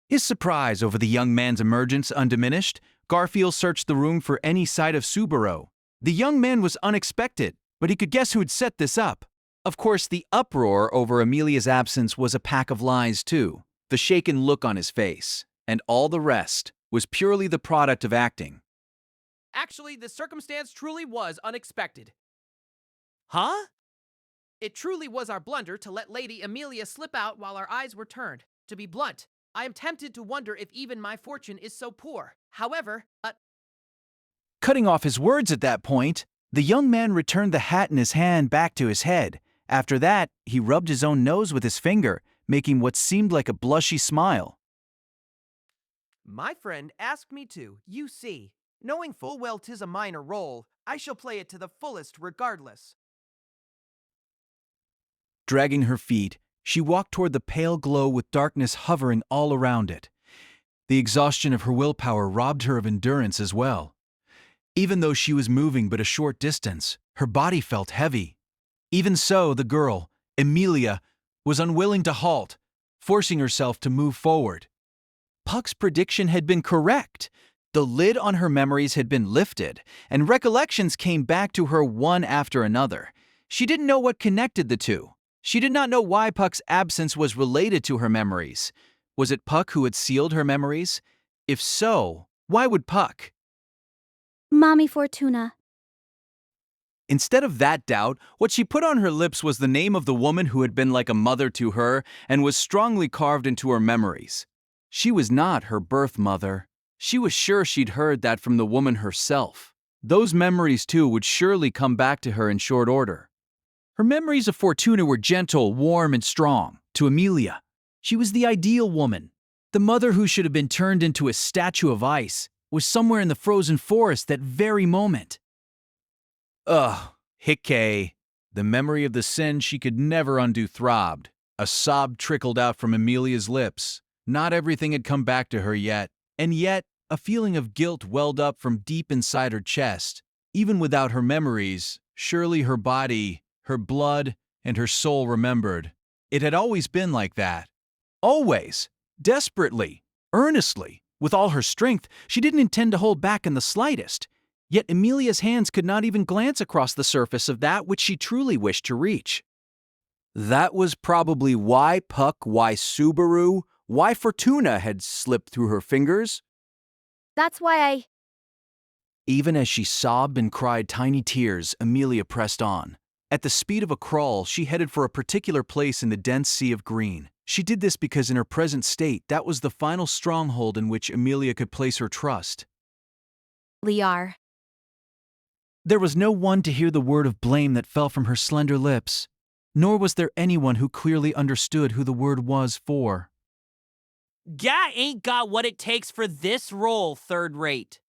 His surprise over the young man's emergence undiminished, Garfield searched the room for any sight of Subaru. The young man was unexpected, but he could guess who had set this up. Of course, the uproar over Amelia's absence was a pack of lies, too. The shaken look on his face, and all the rest, was purely the product of acting. Actually, the circumstance truly was unexpected. Huh? It truly was our blunder to let Lady Amelia slip out while our eyes were turned. To be blunt, I am tempted to wonder if even my fortune is so poor. However, Cutting off his words at that point, the young man returned the hat in his hand back to his head. After that, he rubbed his own nose with his finger, making what seemed like a blushy smile. My friend asked me to, you see. Knowing full well 'tis a minor role, I shall play it to the fullest regardless. Dragging her feet, she walked toward the pale glow with darkness hovering all around it. The exhaustion of her willpower robbed her of endurance as well. Even though she was moving but a short distance, her body felt heavy. Even so, the girl, Emilia, was unwilling to halt, forcing herself to move forward. Puck's prediction had been correct. The lid on her memories had been lifted, and recollections came back to her one after another. She didn't know what connected the two. She did not know why Puck's absence was related to her memories. Was it Puck who had sealed her memories? If so, why would Puck? Mommy Fortuna. Instead of that doubt, what she put on her lips was the name of the woman who had been like a mother to her and was strongly carved into her memories. She was not her birth mother. She was sure she'd heard that from the woman herself. Those memories, too, would surely come back to her in short order. Her memories of Fortuna were gentle, warm, and strong. To Emilia, she was the ideal woman. The mother who should have been turned into a statue of ice was somewhere in the frozen forest that very moment. Ugh, Hickey. The memory of the sin she could never undo throbbed. A sob trickled out from Emilia's lips. Not everything had come back to her yet, and yet a feeling of guilt welled up from deep inside her chest. Even without her memories, surely her body, her blood, and her soul remembered. It had always been like that. Always. Desperately. Earnestly. With all her strength, she didn't intend to hold back in the slightest. Yet Emilia's hands could not even glance across the surface of that which she truly wished to reach. That was probably why Puck, why Subaru, why Fortuna had slipped through her fingers. That's why Even as she sobbed and cried tiny tears, Emilia pressed on. At the speed of a crawl, she headed for a particular place in the dense sea of green. She did this because in her present state, that was the final stronghold in which Emilia could place her trust. Liar. There was no one to hear the word of blame that fell from her slender lips, nor was there anyone who clearly understood who the word was for. Guy ain't got what it takes for this role, third rate.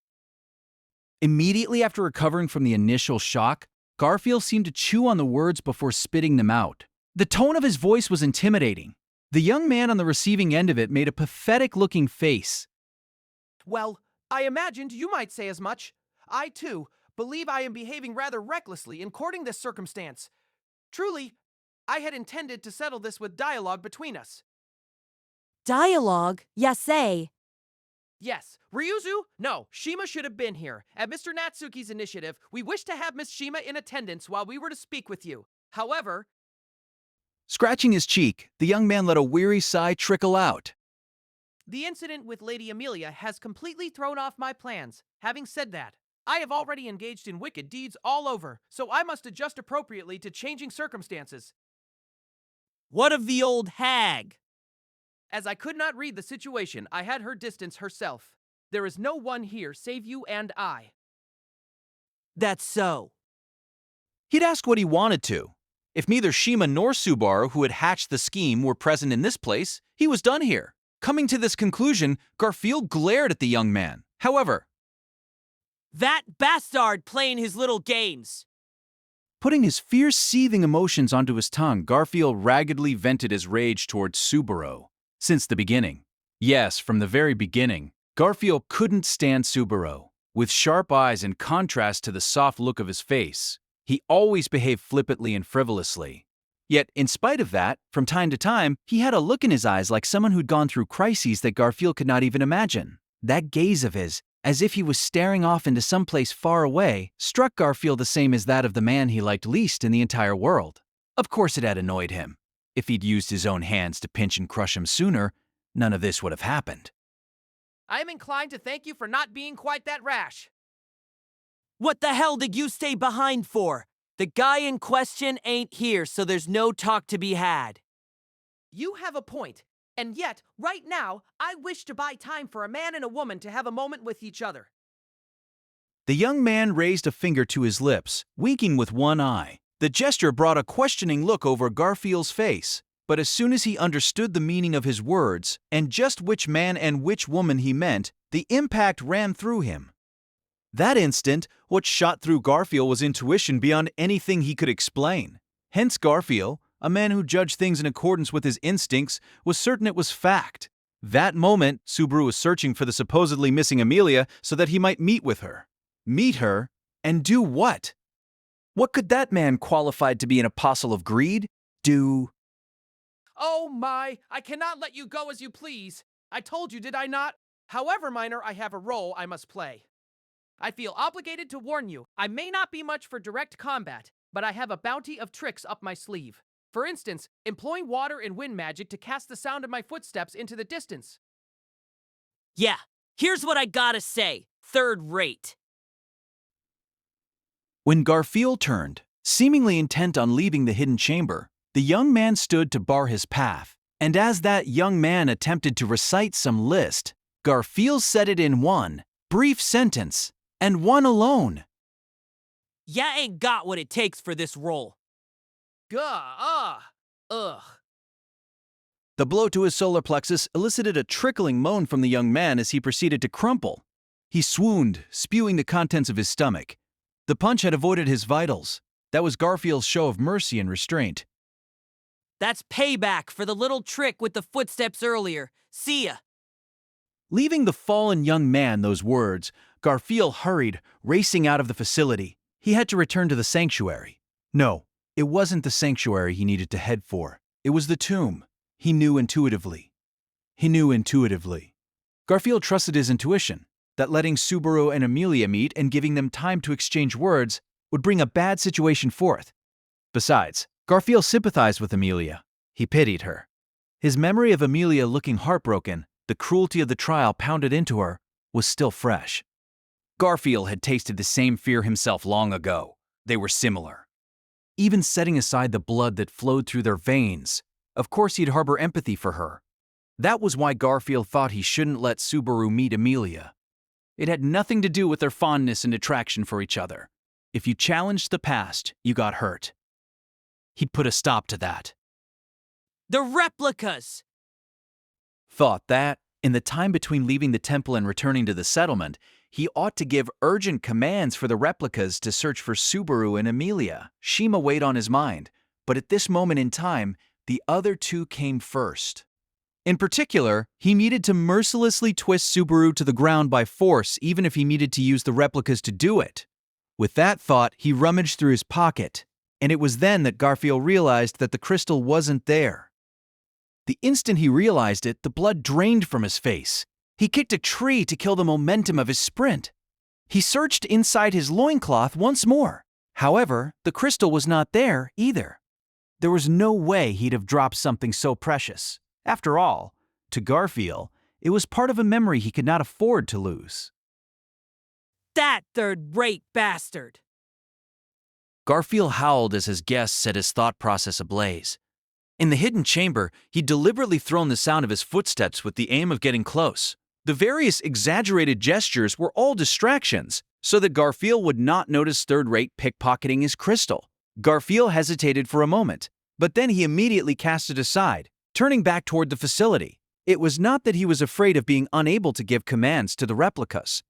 Immediately after recovering from the initial shock, Garfield seemed to chew on the words before spitting them out. The tone of his voice was intimidating. The young man on the receiving end of it made a pathetic-looking face. Well, I imagined you might say as much. I, too, believe I am behaving rather recklessly in courting this circumstance. Truly, I had intended to settle this with dialogue between us. Dialogue? Yasei. Yes, Ryuzu? No, Shima should have been here. At Mr. Natsuki's initiative, we wish to have Miss Shima in attendance while we were to speak with you. However, Scratching his cheek, the young man let a weary sigh trickle out. the incident with Lady Amelia has completely thrown off my plans. Having said that, I have already engaged in wicked deeds all over, so I must adjust appropriately to changing circumstances. What of the old hag? As I could not read the situation, I had her distance herself. There is no one here save you and I. That's so. He'd asked what he wanted to. If neither Shima nor Subaru, who had hatched the scheme, were present in this place, he was done here. Coming to this conclusion, Garfield glared at the young man. However, That bastard playing his little games. putting his fierce, seething emotions onto his tongue, Garfield raggedly vented his rage towards Subaru. Since the beginning. Yes, from the very beginning, Garfield couldn't stand Subaru. With sharp eyes in contrast to the soft look of his face, he always behaved flippantly and frivolously. Yet, in spite of that, from time to time, he had a look in his eyes like someone who'd gone through crises that Garfield could not even imagine. That gaze of his, as if he was staring off into some place far away, struck Garfield the same as that of the man he liked least in the entire world. Of course it had annoyed him. If he'd used his own hands to pinch and crush him sooner, none of this would have happened. I am inclined to thank you for not being quite that rash. What the hell did you stay behind for? The guy in question ain't here, so there's no talk to be had. You have a point, and yet, right now, I wish to buy time for a man and a woman to have a moment with each other. The young man raised a finger to his lips, winking with one eye. The gesture brought a questioning look over Garfield's face. But as soon as he understood the meaning of his words and just which man and which woman he meant, the impact ran through him. That instant, what shot through Garfield was intuition beyond anything he could explain. Hence Garfield, a man who judged things in accordance with his instincts, was certain it was fact. That moment, Subaru was searching for the supposedly missing Amelia so that he might meet with her. Meet her? And do what? What could that man qualified to be an apostle of greed do? Oh my, I cannot let you go as you please. I told you, did I not? However minor, I have a role I must play. I feel obligated to warn you, I may not be much for direct combat, but I have a bounty of tricks up my sleeve. For instance, employing water and wind magic to cast the sound of my footsteps into the distance. Yeah, here's what I gotta say. Third rate. When Garfield turned, seemingly intent on leaving the hidden chamber, the young man stood to bar his path, and as that young man attempted to recite some list, Garfield said it in one brief sentence, and one alone. Ya ain't got what it takes for this role. Ugh. The blow to his solar plexus elicited a trickling moan from the young man as he proceeded to crumple. He swooned, spewing the contents of his stomach. The punch had avoided his vitals. That was Garfield's show of mercy and restraint. That's payback for the little trick with the footsteps earlier. See ya. Leaving the fallen young man those words, Garfield hurried, racing out of the facility. He had to return to the sanctuary. No, it wasn't the sanctuary he needed to head for. It was the tomb. He knew intuitively. Garfield trusted his intuition, that letting Subaru and Amelia meet and giving them time to exchange words would bring a bad situation forth. Besides, Garfield sympathized with Amelia. He pitied her. His memory of Amelia looking heartbroken, the cruelty of the trial pounded into her, was still fresh. Garfield had tasted the same fear himself long ago. They were similar. Even setting aside the blood that flowed through their veins, of course he'd harbor empathy for her. That was why Garfield thought he shouldn't let Subaru meet Amelia. It had nothing to do with their fondness and attraction for each other. If you challenged the past, you got hurt. He'd put a stop to that. The replicas! Thought that, in the time between leaving the temple and returning to the settlement, he ought to give urgent commands for the replicas to search for Subaru and Amelia. Shima weighed on his mind, but at this moment in time, the other two came first. In particular, he needed to mercilessly twist Subaru to the ground by force even if he needed to use the replicas to do it. With that thought, he rummaged through his pocket, and it was then that Garfield realized that the crystal wasn't there. The instant he realized it, the blood drained from his face. He kicked a tree to kill the momentum of his sprint. He searched inside his loincloth once more. However, the crystal was not there either. There was no way he'd have dropped something so precious. After all, to Garfield, it was part of a memory he could not afford to lose. That third-rate bastard! Garfield howled as his guest set his thought process ablaze. In the hidden chamber, he'd deliberately thrown the sound of his footsteps with the aim of getting close. The various exaggerated gestures were all distractions, so that Garfield would not notice third-rate pickpocketing his crystal. Garfield hesitated for a moment, but then he immediately cast it aside, turning back toward the facility. It was not that he was afraid of being unable to give commands to the replicas.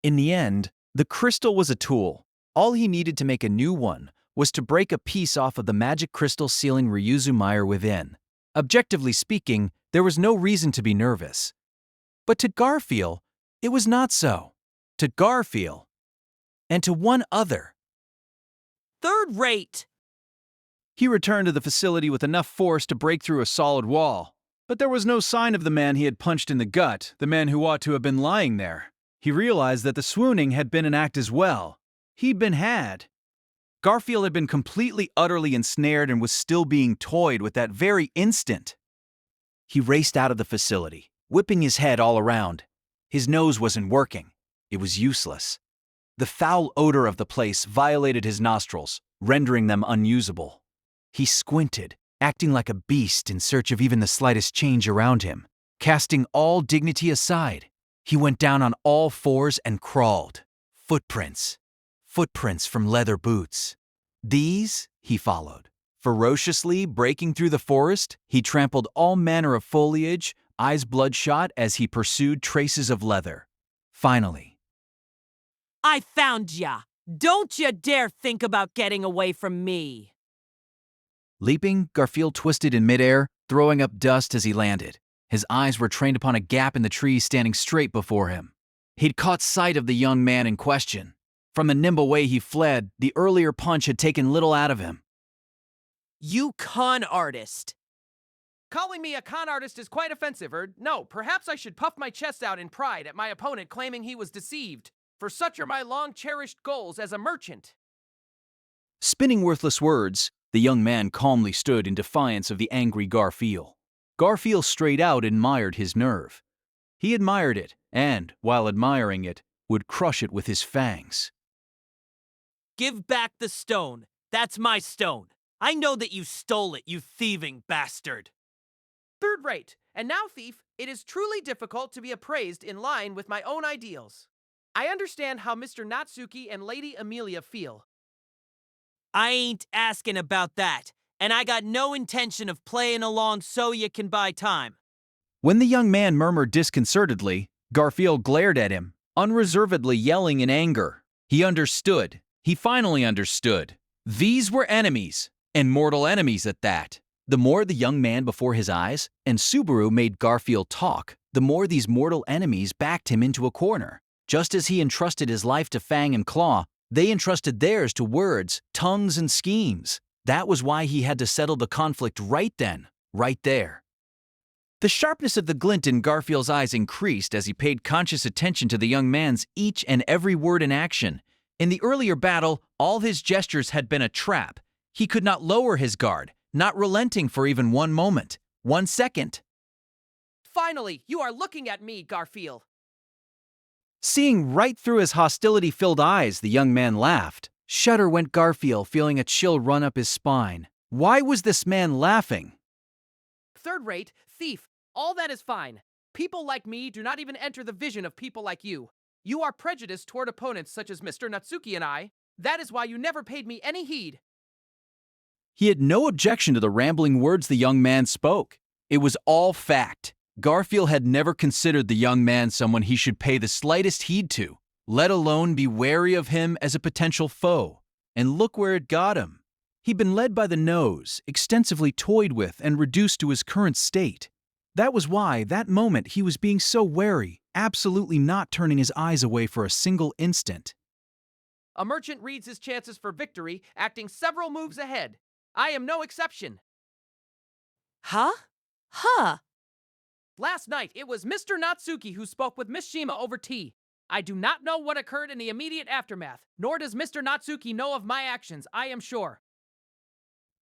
In the end, the crystal was a tool. All he needed to make a new one was to break a piece off of the magic crystal sealing Ryuzu Meyer within. Objectively speaking, there was no reason to be nervous. But to Garfield, it was not so. To Garfield, and to one other. Third rate! He returned to the facility with enough force to break through a solid wall. But there was no sign of the man he had punched in the gut, the man who ought to have been lying there. He realized that the swooning had been an act as well. He'd been had. Garfield had been completely, utterly ensnared and was still being toyed with that very instant. He raced out of the facility, whipping his head all around. His nose wasn't working. It was useless. The foul odor of the place violated his nostrils, rendering them unusable. He squinted, acting like a beast in search of even the slightest change around him. Casting all dignity aside, he went down on all fours and crawled. Footprints. Footprints from leather boots. These he followed. Ferociously breaking through the forest, he trampled all manner of foliage, eyes bloodshot as he pursued traces of leather. Finally, I found ya! Don't you dare think about getting away from me! leaping, Garfield twisted in midair, throwing up dust as he landed. His eyes were trained upon a gap in the tree standing straight before him. He'd caught sight of the young man in question. From the nimble way he fled, the earlier punch had taken little out of him. You con artist! Calling me a con artist is quite offensive, Erd. No, perhaps I should puff my chest out in pride at my opponent claiming he was deceived, for such are my long-cherished goals as a merchant. Spinning worthless words, the young man calmly stood in defiance of the angry Garfield. Garfield straight out admired his nerve. He admired it, and, while admiring it, would crush it with his fangs. Give back the stone. That's my stone. I know that you stole it, you thieving bastard. Third rate. And now, thief, it is truly difficult to be appraised in line with my own ideals. I understand how Mr. Natsuki and Lady Amelia feel. I ain't asking about that, and I got no intention of playing along so you can buy time. When the young man murmured disconcertedly, Garfield glared at him, unreservedly yelling in anger. He understood. He finally understood. These were enemies, and mortal enemies at that. The more the young man before his eyes and Subaru made Garfield talk, the more these mortal enemies backed him into a corner. Just as he entrusted his life to Fang and Claw, they entrusted theirs to words, tongues, and schemes. That was why he had to settle the conflict right then, right there. The sharpness of the glint in Garfield's eyes increased as he paid conscious attention to the young man's each and every word and action. In the earlier battle, all his gestures had been a trap. He could not lower his guard, not relenting for even 1 moment, 1 second. Finally, you are looking at me, Garfield. Seeing right through his hostility-filled eyes, the young man laughed. Shudder went Garfield, feeling a chill run up his spine. Why was this man laughing? Third rate, thief, all that is fine. People like me do not even enter the vision of people like you. You are prejudiced toward opponents such as Mr. Natsuki and I. That is why you never paid me any heed. He had no objection to the rambling words the young man spoke. It was all fact. Garfield had never considered the young man someone he should pay the slightest heed to, let alone be wary of him as a potential foe. And look where it got him. He'd been led by the nose, extensively toyed with, and reduced to his current state. That was why, that moment, he was being so wary, absolutely not turning his eyes away for a single instant. A merchant reads his chances for victory, acting several moves ahead. I am no exception. Huh? Huh? Last night, it was Mr. Natsuki who spoke with Miss Shima over tea. I do not know what occurred in the immediate aftermath, nor does Mr. Natsuki know of my actions, I am sure.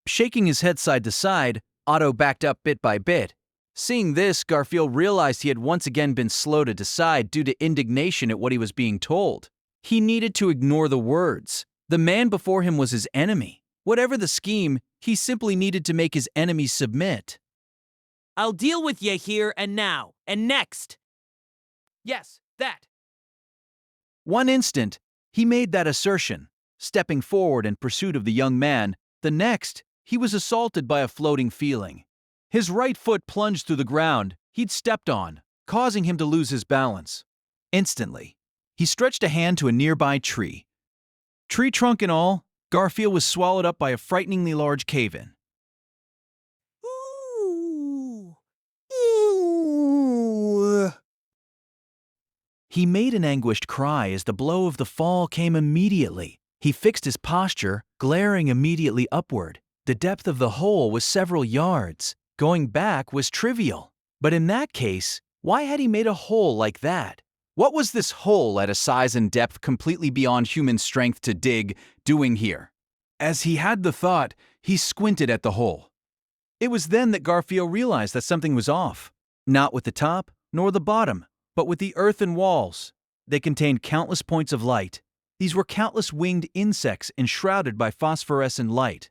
Shaking his head side to side, Otto backed up bit by bit. Seeing this, Garfield realized he had once again been slow to decide due to indignation at what he was being told. He needed to ignore the words. The man before him was his enemy. Whatever the scheme, he simply needed to make his enemy submit. I'll deal with you here and now, and next. Yes, that. One instant, he made that assertion, stepping forward in pursuit of the young man. The next, he was assaulted by a floating feeling. His right foot plunged through the ground he'd stepped on, causing him to lose his balance. Instantly, he stretched a hand to a nearby tree. Tree trunk and all, Garfield was swallowed up by a frighteningly large cave-in. Ooh. He made an anguished cry as the blow of the fall came immediately. He fixed his posture, glaring immediately upward. The depth of the hole was several yards. Going back was trivial. But in that case, why had he made a hole like that? What was this hole at a size and depth completely beyond human strength to dig doing here? As he had the thought, he squinted at the hole. It was then that Garfield realized that something was off. Not with the top, nor the bottom, but with the earthen walls. They contained countless points of light. These were countless winged insects enshrouded by phosphorescent light.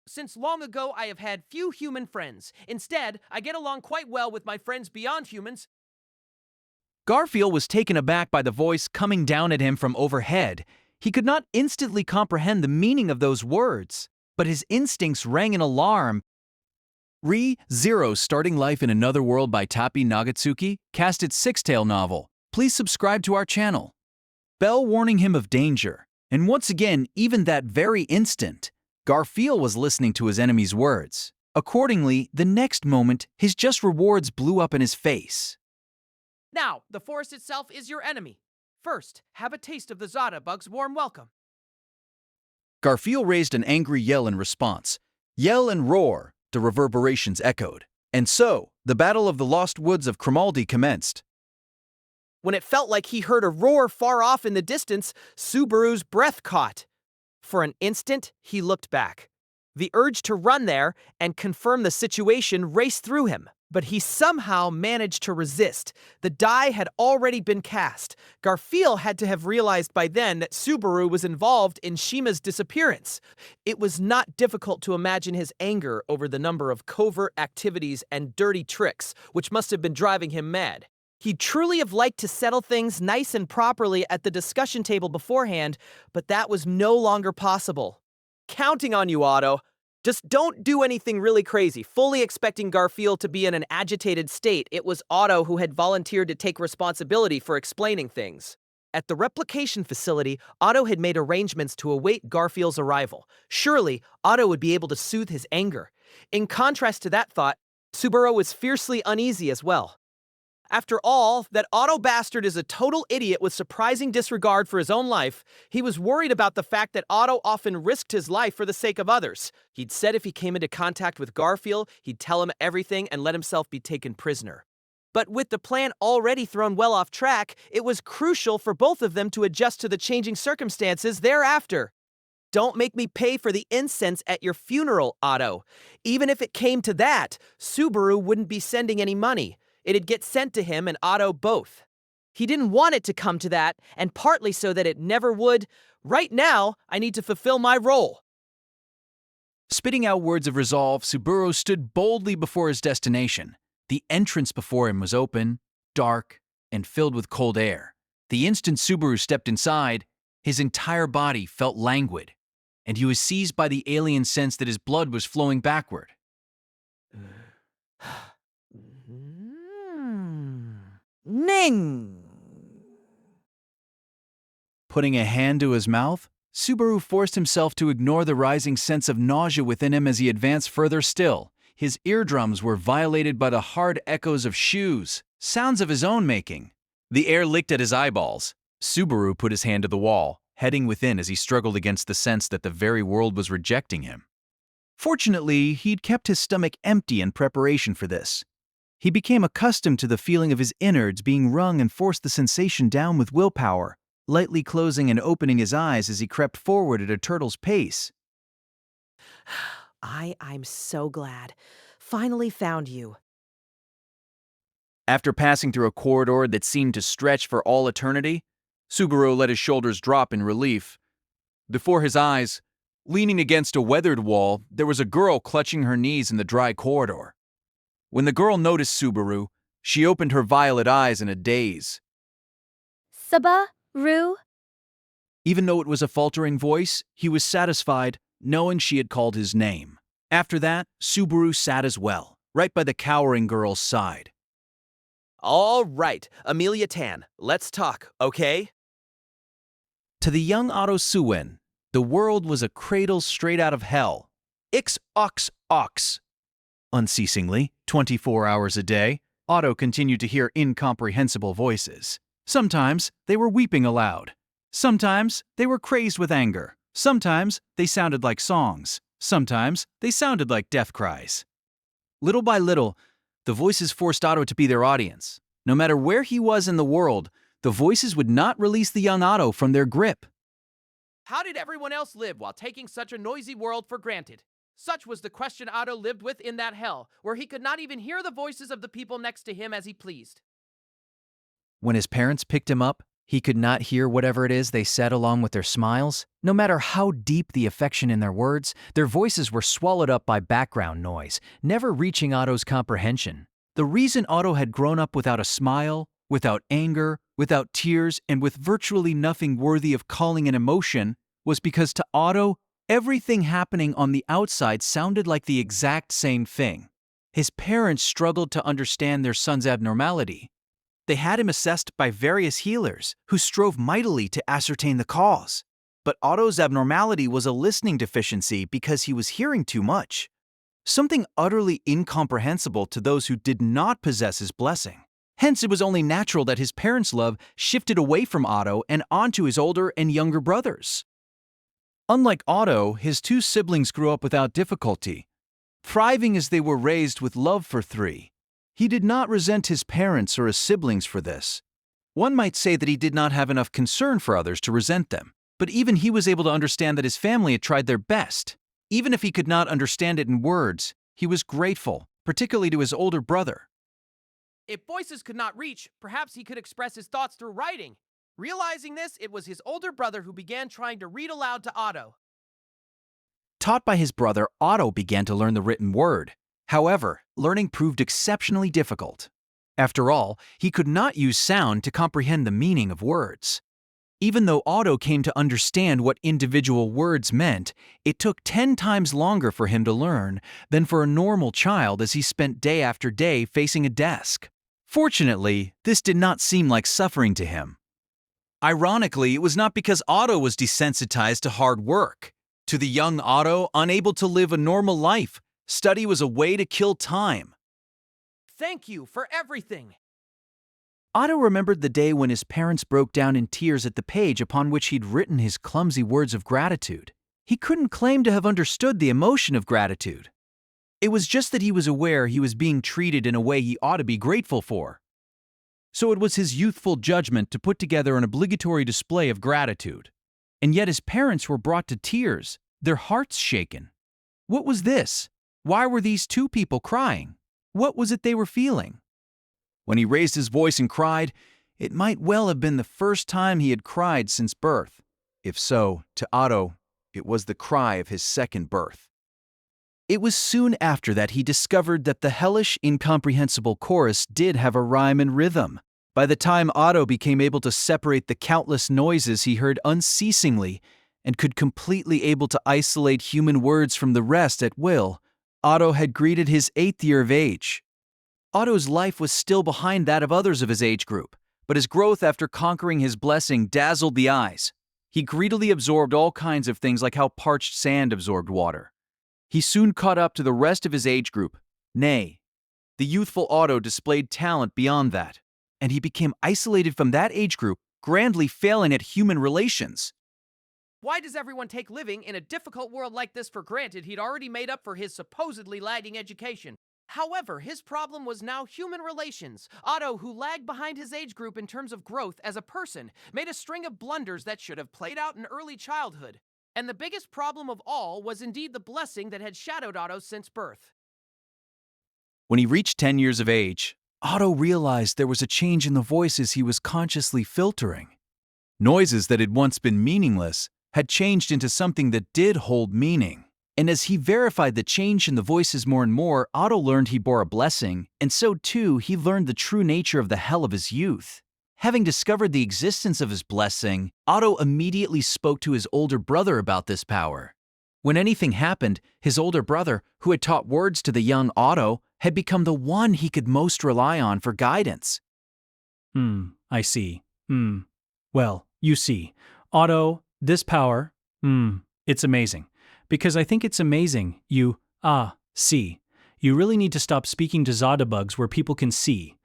Since long ago I have had few human friends. Instead, I get along quite well with my friends beyond humans. Garfield was taken aback by the voice coming down at him from overhead. He could not instantly comprehend the meaning of those words, but his instincts rang an alarm. Re:Zero Starting Life in Another World by Tapi Nagatsuki cast its six-tale novel. Please subscribe to our channel. Bell warning him of danger. And once again, even that very instant, Garfield was listening to his enemy's words. Accordingly, the next moment, his just rewards blew up in his face. Now, the forest itself is your enemy. First, have a taste of the Zada bug's warm welcome. Garfield raised an angry yell in response. Yell and roar, the reverberations echoed. And so, the Battle of the Lost Woods of Cromaldi commenced. When it felt like he heard a roar far off in the distance, Subaru's breath caught. For an instant, he looked back. The urge to run there and confirm the situation raced through him, but he somehow managed to resist. The die had already been cast. Garfield had to have realized by then that Subaru was involved in Shima's disappearance. It was not difficult to imagine his anger over the number of covert activities and dirty tricks, which must have been driving him mad. He'd truly have liked to settle things nice and properly at the discussion table beforehand, but that was no longer possible. Counting on you, Otto. Just don't do anything really crazy. Fully expecting Garfield to be in an agitated state, it was Otto who had volunteered to take responsibility for explaining things. At the replication facility, Otto had made arrangements to await Garfield's arrival. Surely, Otto would be able to soothe his anger. In contrast to that thought, Subaru was fiercely uneasy as well. After all, that Otto bastard is a total idiot with surprising disregard for his own life. He was worried about the fact that Otto often risked his life for the sake of others. He'd said if he came into contact with Garfield, he'd tell him everything and let himself be taken prisoner. But with the plan already thrown well off track, it was crucial for both of them to adjust to the changing circumstances thereafter. Don't make me pay for the incense at your funeral, Otto. Even if it came to that, Subaru wouldn't be sending any money. It'd get sent to him and Otto both. He didn't want it to come to that, and partly so that it never would. Right now, I need to fulfill my role. Spitting out words of resolve, Subaru stood boldly before his destination. The entrance before him was open, dark, and filled with cold air. The instant Subaru stepped inside, his entire body felt languid, and he was seized by the alien sense that his blood was flowing backward. Ning! Putting a hand to his mouth, Subaru forced himself to ignore the rising sense of nausea within him as he advanced further still. His eardrums were violated by the hard echoes of shoes, sounds of his own making. The air licked at his eyeballs. Subaru put his hand to the wall, heading within as he struggled against the sense that the very world was rejecting him. Fortunately, he'd kept his stomach empty in preparation for this. He became accustomed to the feeling of his innards being wrung and forced the sensation down with willpower, lightly closing and opening his eyes as he crept forward at a turtle's pace. I'm so glad. Finally found you. After passing through a corridor that seemed to stretch for all eternity, Subaru let his shoulders drop in relief. Before his eyes, leaning against a weathered wall, there was a girl clutching her knees in the dry corridor. When the girl noticed Subaru, she opened her violet eyes in a daze. Subaru? Even though it was a faltering voice, he was satisfied, knowing she had called his name. After that, Subaru sat as well, right by the cowering girl's side. All right, Amelia Tan, let's talk, okay? To the young Otto Suwen, the world was a cradle straight out of hell. Ix ox ox. Unceasingly, 24 hours a day, Otto continued to hear incomprehensible voices. Sometimes they were weeping aloud. Sometimes they were crazed with anger. Sometimes they sounded like songs. Sometimes they sounded like death cries. Little by little, the voices forced Otto to be their audience. No matter where he was in the world, the voices would not release the young Otto from their grip. How did everyone else live while taking such a noisy world for granted? Such was the question Otto lived with in that hell, where he could not even hear the voices of the people next to him as he pleased. When his parents picked him up, he could not hear whatever it is they said along with their smiles. No matter how deep the affection in their words, their voices were swallowed up by background noise, never reaching Otto's comprehension. The reason Otto had grown up without a smile, without anger, without tears, and with virtually nothing worthy of calling an emotion was because to Otto, Everything happening on the outside sounded like the exact same thing. His parents struggled to understand their son's abnormality. They had him assessed by various healers who strove mightily to ascertain the cause. But Otto's abnormality was a listening deficiency because he was hearing too much. Something utterly incomprehensible to those who did not possess his blessing. Hence, it was only natural that his parents' love shifted away from Otto and onto his older and younger brothers. Unlike Otto, his two siblings grew up without difficulty, thriving as they were raised with love for three. He did not resent his parents or his siblings for this. One might say that he did not have enough concern for others to resent them, but even he was able to understand that his family had tried their best. Even if he could not understand it in words, he was grateful, particularly to his older brother. If voices could not reach, perhaps he could express his thoughts through writing. Realizing this, it was his older brother who began trying to read aloud to Otto. Taught by his brother, Otto began to learn the written word. However, learning proved exceptionally difficult. After all, he could not use sound to comprehend the meaning of words. Even though Otto came to understand what individual words meant, it took 10 times longer for him to learn than for a normal child as he spent day after day facing a desk. Fortunately, this did not seem like suffering to him. Ironically, it was not because Otto was desensitized to hard work. To the young Otto, unable to live a normal life, study was a way to kill time. Thank you for everything. Otto remembered the day when his parents broke down in tears at the page upon which he'd written his clumsy words of gratitude. He couldn't claim to have understood the emotion of gratitude. It was just that he was aware he was being treated in a way he ought to be grateful for. So it was his youthful judgment to put together an obligatory display of gratitude. And yet his parents were brought to tears, their hearts shaken. What was this? Why were these two people crying? What was it they were feeling? When he raised his voice and cried, it might well have been the first time he had cried since birth. If so, to Otto, it was the cry of his second birth. It was soon after that he discovered that the hellish, incomprehensible chorus did have a rhyme and rhythm. By the time Otto became able to separate the countless noises he heard unceasingly and could completely able to isolate human words from the rest at will, Otto had greeted his 8th year of age. Otto's life was still behind that of others of his age group, but his growth after conquering his blessing dazzled the eyes. He greedily absorbed all kinds of things like how parched sand absorbed water. He soon caught up to the rest of his age group. Nay, the youthful Otto displayed talent beyond that, and he became isolated from that age group, grandly failing at human relations. Why does everyone take living in a difficult world like this for granted he'd already made up for his supposedly lagging education? However, his problem was now human relations. Otto, who lagged behind his age group in terms of growth as a person, made a string of blunders that should have played out in early childhood. And the biggest problem of all was indeed the blessing that had shadowed Otto since birth. When he reached 10 years of age, Otto realized there was a change in the voices he was consciously filtering. Noises that had once been meaningless had changed into something that did hold meaning. And as he verified the change in the voices more and more, Otto learned he bore a blessing, and so too he learned the true nature of the hell of his youth. Having discovered the existence of his blessing, Otto immediately spoke to his older brother about this power. When anything happened, his older brother, who had taught words to the young Otto, had become the one he could most rely on for guidance. I see. Well, you see, Otto, this power, it's amazing. Because I think it's amazing, see. You really need to stop speaking to Zodabugs where people can see.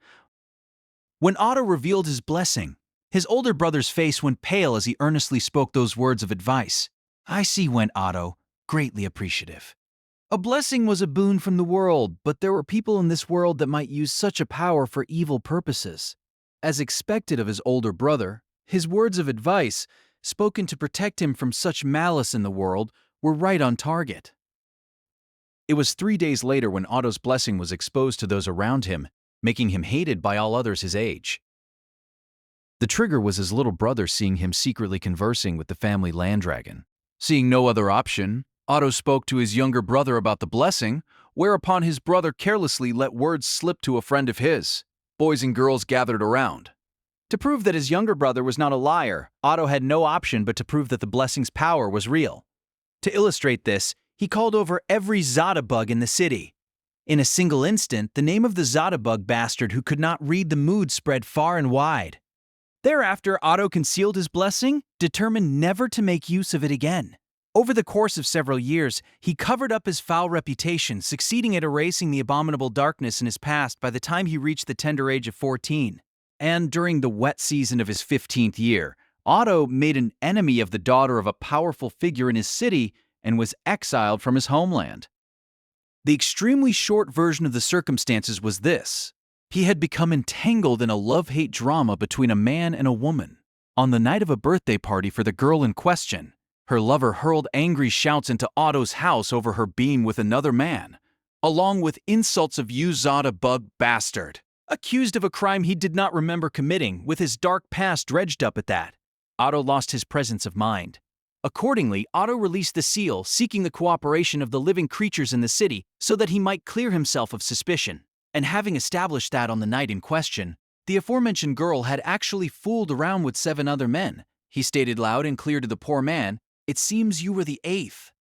When Otto revealed his blessing, his older brother's face went pale as he earnestly spoke those words of advice. I see, went Otto, greatly appreciative. A blessing was a boon from the world, but there were people in this world that might use such a power for evil purposes. As expected of his older brother, his words of advice, spoken to protect him from such malice in the world, were right on target. It was 3 days later when Otto's blessing was exposed to those around him, making him hated by all others his age. The trigger was his little brother seeing him secretly conversing with the family land dragon. Seeing no other option, Otto spoke to his younger brother about the blessing, whereupon his brother carelessly let words slip to a friend of his. Boys and girls gathered around. To prove that his younger brother was not a liar, Otto had no option but to prove that the blessing's power was real. To illustrate this, he called over every Zada bug in the city. In a single instant, the name of the Zada bug bastard who could not read the mood spread far and wide. Thereafter, Otto concealed his blessing, determined never to make use of it again. Over the course of several years, he covered up his foul reputation, succeeding at erasing the abominable darkness in his past by the time he reached the tender age of 14. And during the wet season of his 15th year, Otto made an enemy of the daughter of a powerful figure in his city and was exiled from his homeland. The extremely short version of the circumstances was this. He had become entangled in a love-hate drama between a man and a woman. On the night of a birthday party for the girl in question, her lover hurled angry shouts into Otto's house over her being with another man, along with insults of "you Zada bug bastard," accused of a crime he did not remember committing, with his dark past dredged up at that. Otto lost his presence of mind. Accordingly, Otto released the seal, seeking the cooperation of the living creatures in the city so that he might clear himself of suspicion. And having established that on the night in question, the aforementioned girl had actually fooled around with 7 other men, he stated loud and clear to the poor man, "It seems you were the 8th."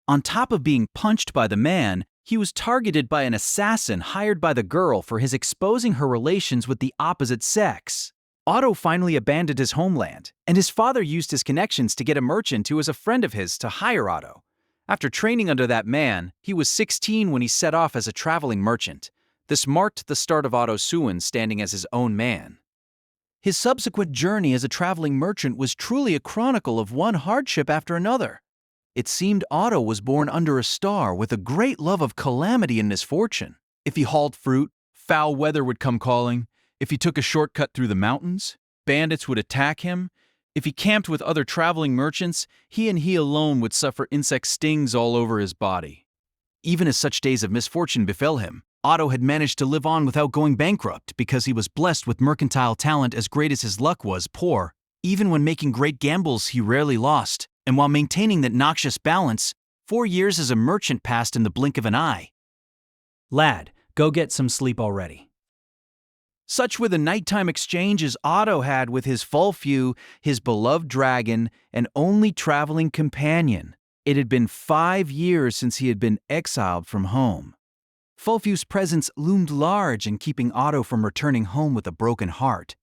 On top of being punched by the man, he was targeted by an assassin hired by the girl for his exposing her relations with the opposite sex. Otto finally abandoned his homeland, and his father used his connections to get a merchant who was a friend of his to hire Otto. After training under that man, he was 16 when he set off as a traveling merchant. This marked the start of Otto Suin standing as his own man. His subsequent journey as a traveling merchant was truly a chronicle of one hardship after another. It seemed Otto was born under a star with a great love of calamity and misfortune. If he hauled fruit, foul weather would come calling. If he took a shortcut through the mountains, bandits would attack him. If he camped with other traveling merchants, he and he alone would suffer insect stings all over his body. Even as such days of misfortune befell him, Otto had managed to live on without going bankrupt because he was blessed with mercantile talent as great as his luck was poor. Even when making great gambles, he rarely lost, and while maintaining that noxious balance, 4 years as a merchant passed in the blink of an eye. Lad, go get some sleep already. Such were the nighttime exchanges Otto had with his Fulfew, his beloved dragon, and only traveling companion. It had been 5 years since he had been exiled from home. Fulfew's presence loomed large in keeping Otto from returning home with a broken heart.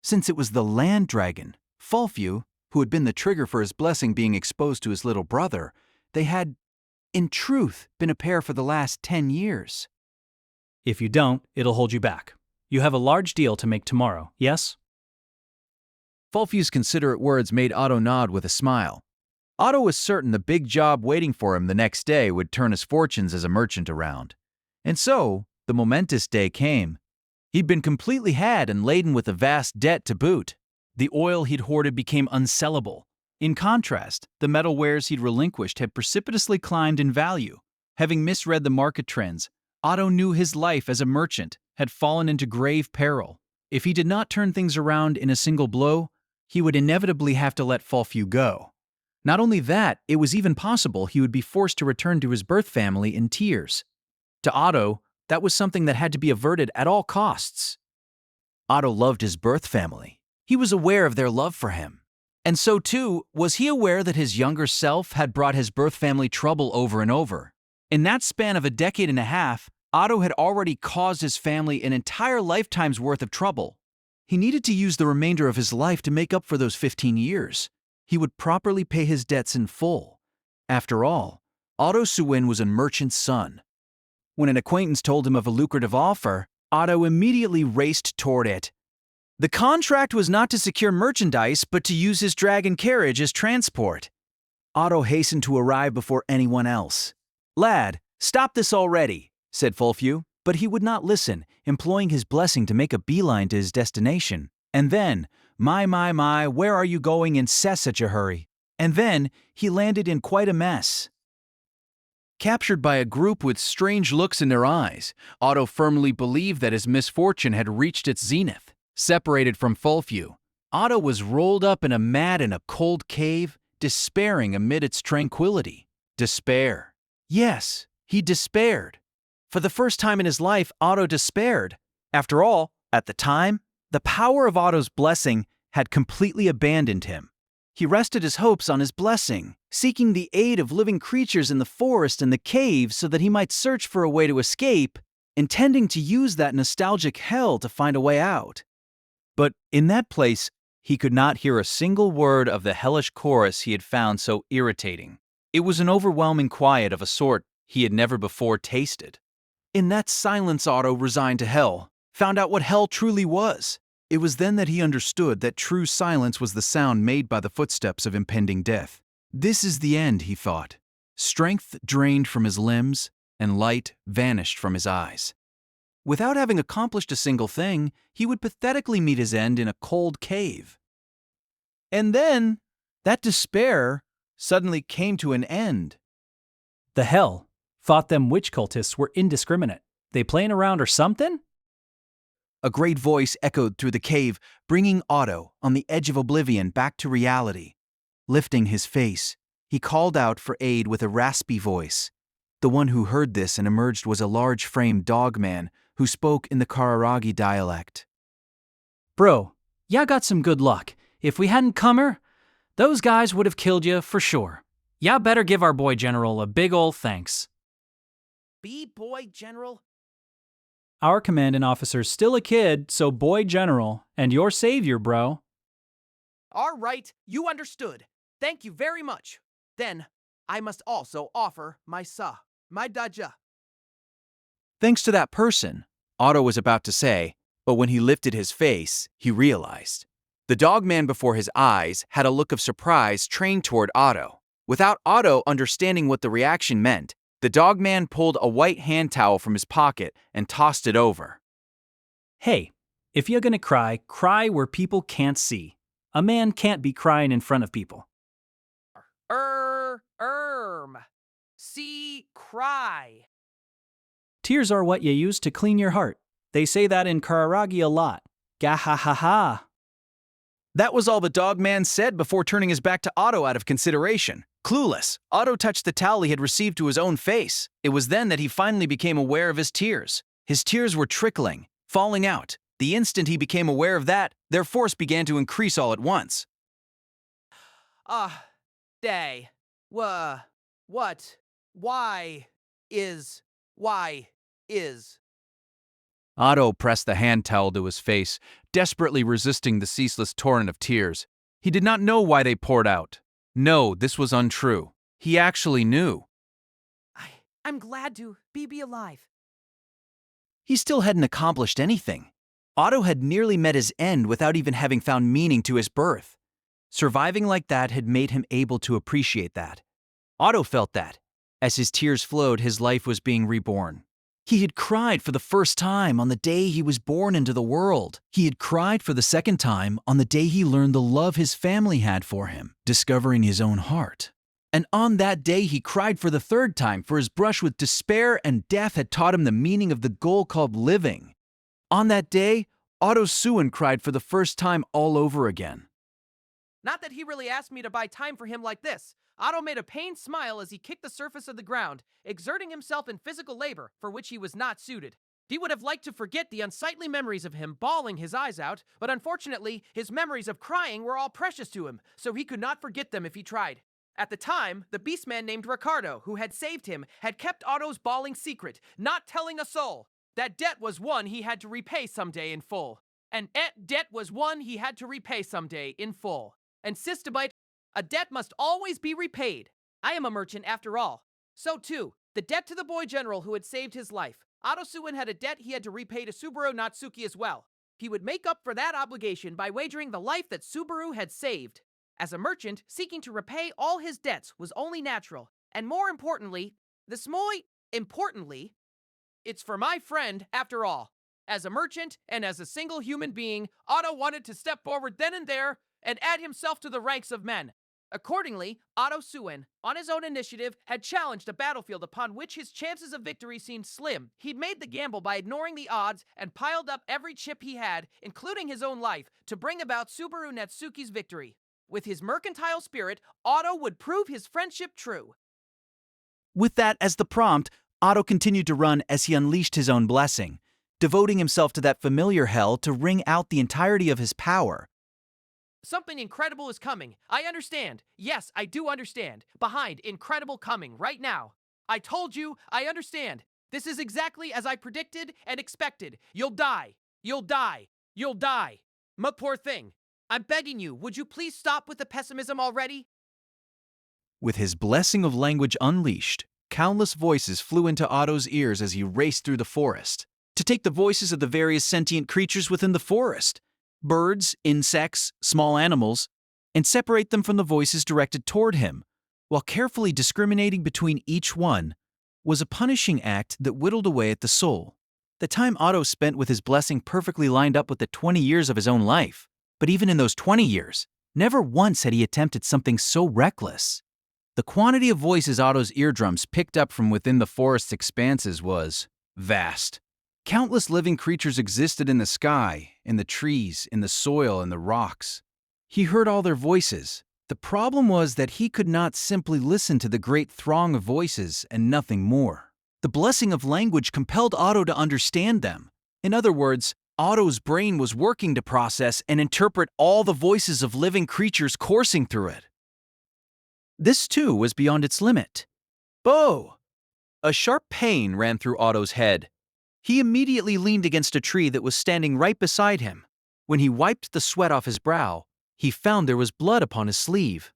Since it was the land dragon, Fulfew, who had been the trigger for his blessing being exposed to his little brother, they had, in truth, been a pair for the last 10 years. If you don't, it'll hold you back. You have a large deal to make tomorrow, yes? Fulfew's considerate words made Otto nod with a smile. Otto was certain the big job waiting for him the next day would turn his fortunes as a merchant around. And so, the momentous day came. He'd been completely had and laden with a vast debt to boot. The oil he'd hoarded became unsellable. In contrast, the metal wares he'd relinquished had precipitously climbed in value. Having misread the market trends, Otto knew his life as a merchant had fallen into grave peril. If he did not turn things around in a single blow, he would inevitably have to let Fulfew go. Not only that, it was even possible he would be forced to return to his birth family in tears. To Otto, that was something that had to be averted at all costs. Otto loved his birth family. He was aware of their love for him. And so too, was he aware that his younger self had brought his birth family trouble over and over. In that span of a decade and a half, Otto had already caused his family an entire lifetime's worth of trouble. He needed to use the remainder of his life to make up for those 15 years. He would properly pay his debts in full. After all, Otto Suin was a merchant's son. When an acquaintance told him of a lucrative offer, Otto immediately raced toward it. The contract was not to secure merchandise, but to use his dragon carriage as transport. Otto hastened to arrive before anyone else. "Lad, stop this already," said Fulfew, but he would not listen, employing his blessing to make a beeline to his destination. And then, my, where are you going in such a hurry? And then, he landed in quite a mess. Captured by a group with strange looks in their eyes, Otto firmly believed that his misfortune had reached its zenith. Separated from Fulfew, Otto was rolled up in a mat in a cold cave, despairing amid its tranquility. Despair. Yes, he despaired. For the first time in his life, Otto despaired. After all, at the time, the power of Otto's blessing had completely abandoned him. He rested his hopes on his blessing, seeking the aid of living creatures in the forest and the cave so that he might search for a way to escape, intending to use that nostalgic hell to find a way out. But in that place, he could not hear a single word of the hellish chorus he had found so irritating. It was an overwhelming quiet of a sort he had never before tasted. In that silence, Otto, resigned to hell, found out what hell truly was. It was then that he understood that true silence was the sound made by the footsteps of impending death. This is the end, he thought. Strength drained from his limbs, and light vanished from his eyes. Without having accomplished a single thing, he would pathetically meet his end in a cold cave. And then, that despair suddenly came to an end. The hell thought them witch cultists were indiscriminate. They playing around or something? A great voice echoed through the cave, bringing Otto, on the edge of oblivion, back to reality. Lifting his face, he called out for aid with a raspy voice. The one who heard this and emerged was a large-framed dog man who spoke in the Kararagi dialect. Bro, ya got some good luck. If we hadn't come here, those guys would have killed you for sure. Ya better give our boy General a big ol' thanks. Boy General? Our commanding officer's still a kid, so boy General, and your savior, bro. All right, you understood. Thank you very much. Then, I must also offer my daja. Thanks to that person, Otto was about to say, but when he lifted his face, he realized. The dogman before his eyes had a look of surprise trained toward Otto. Without Otto understanding what the reaction meant, the dogman pulled a white hand towel from his pocket and tossed it over. Hey, if you're gonna cry, cry where people can't see. A man can't be crying in front of people. See, cry. Tears are what you use to clean your heart. They say that in Kararagi a lot. Gahahaha. That was all the dogman said before turning his back to Otto out of consideration. Clueless, Otto touched the towel he had received to his own face. It was then that he finally became aware of his tears. His tears were trickling, falling out. The instant he became aware of that, their force began to increase all at once. Day. What? Why is? Otto pressed the hand towel to his face, desperately resisting the ceaseless torrent of tears. He did not know why they poured out. No, this was untrue. He actually knew. I'm glad to be alive. He still hadn't accomplished anything. Otto had nearly met his end without even having found meaning to his birth. Surviving like that had made him able to appreciate that. Otto felt that. As his tears flowed, his life was being reborn. He had cried for the first time on the day he was born into the world. He had cried for the second time on the day he learned the love his family had for him, discovering his own heart. And on that day he cried for the third time, for his brush with despair and death had taught him the meaning of the goal called living. On that day, Otto Suin cried for the first time all over again. Not that he really asked me to buy time for him like this. Otto made a pained smile as he kicked the surface of the ground, exerting himself in physical labor for which he was not suited. He would have liked to forget the unsightly memories of him bawling his eyes out, but unfortunately, his memories of crying were all precious to him, so he could not forget them if he tried. At the time, the beastman named Ricardo, who had saved him, had kept Otto's bawling secret, not telling a soul. That debt was one he had to repay someday in full. And debt was one he had to repay someday in full. And Systemite, a debt must always be repaid. I am a merchant after all. So too, the debt to the boy general who had saved his life. Otto Suin had a debt he had to repay to Subaru Natsuki as well. He would make up for that obligation by wagering the life that Subaru had saved. As a merchant, seeking to repay all his debts was only natural. And more importantly, it's for my friend after all. As a merchant and as a single human being, Otto wanted to step forward then and there and add himself to the ranks of men. Accordingly, Otto Suin, on his own initiative, had challenged a battlefield upon which his chances of victory seemed slim. He'd made the gamble by ignoring the odds and piled up every chip he had, including his own life, to bring about Subaru Natsuki's victory. With his mercantile spirit, Otto would prove his friendship true. With that as the prompt, Otto continued to run as he unleashed his own blessing, devoting himself to that familiar hell to wring out the entirety of his power. Something incredible is coming. I understand. Yes, I do understand. Behind, incredible coming, right now. I told you, I understand. This is exactly as I predicted and expected. You'll die. You'll die. You'll die. My poor thing. I'm begging you, would you please stop with the pessimism already? With his blessing of language unleashed, countless voices flew into Otto's ears as he raced through the forest. To take the voices of the various sentient creatures within the forest, birds, insects, small animals, and separate them from the voices directed toward him, while carefully discriminating between each one, was a punishing act that whittled away at the soul. The time Otto spent with his blessing perfectly lined up with the 20 years of his own life. But even in those 20 years, never once had he attempted something so reckless. The quantity of voices Otto's eardrums picked up from within the forest's expanses was vast. Countless living creatures existed in the sky, in the trees, in the soil, and the rocks. He heard all their voices. The problem was that he could not simply listen to the great throng of voices and nothing more. The blessing of language compelled Otto to understand them. In other words, Otto's brain was working to process and interpret all the voices of living creatures coursing through it. This, too, was beyond its limit. Bo! A sharp pain ran through Otto's head. He immediately leaned against a tree that was standing right beside him. When he wiped the sweat off his brow, he found there was blood upon his sleeve.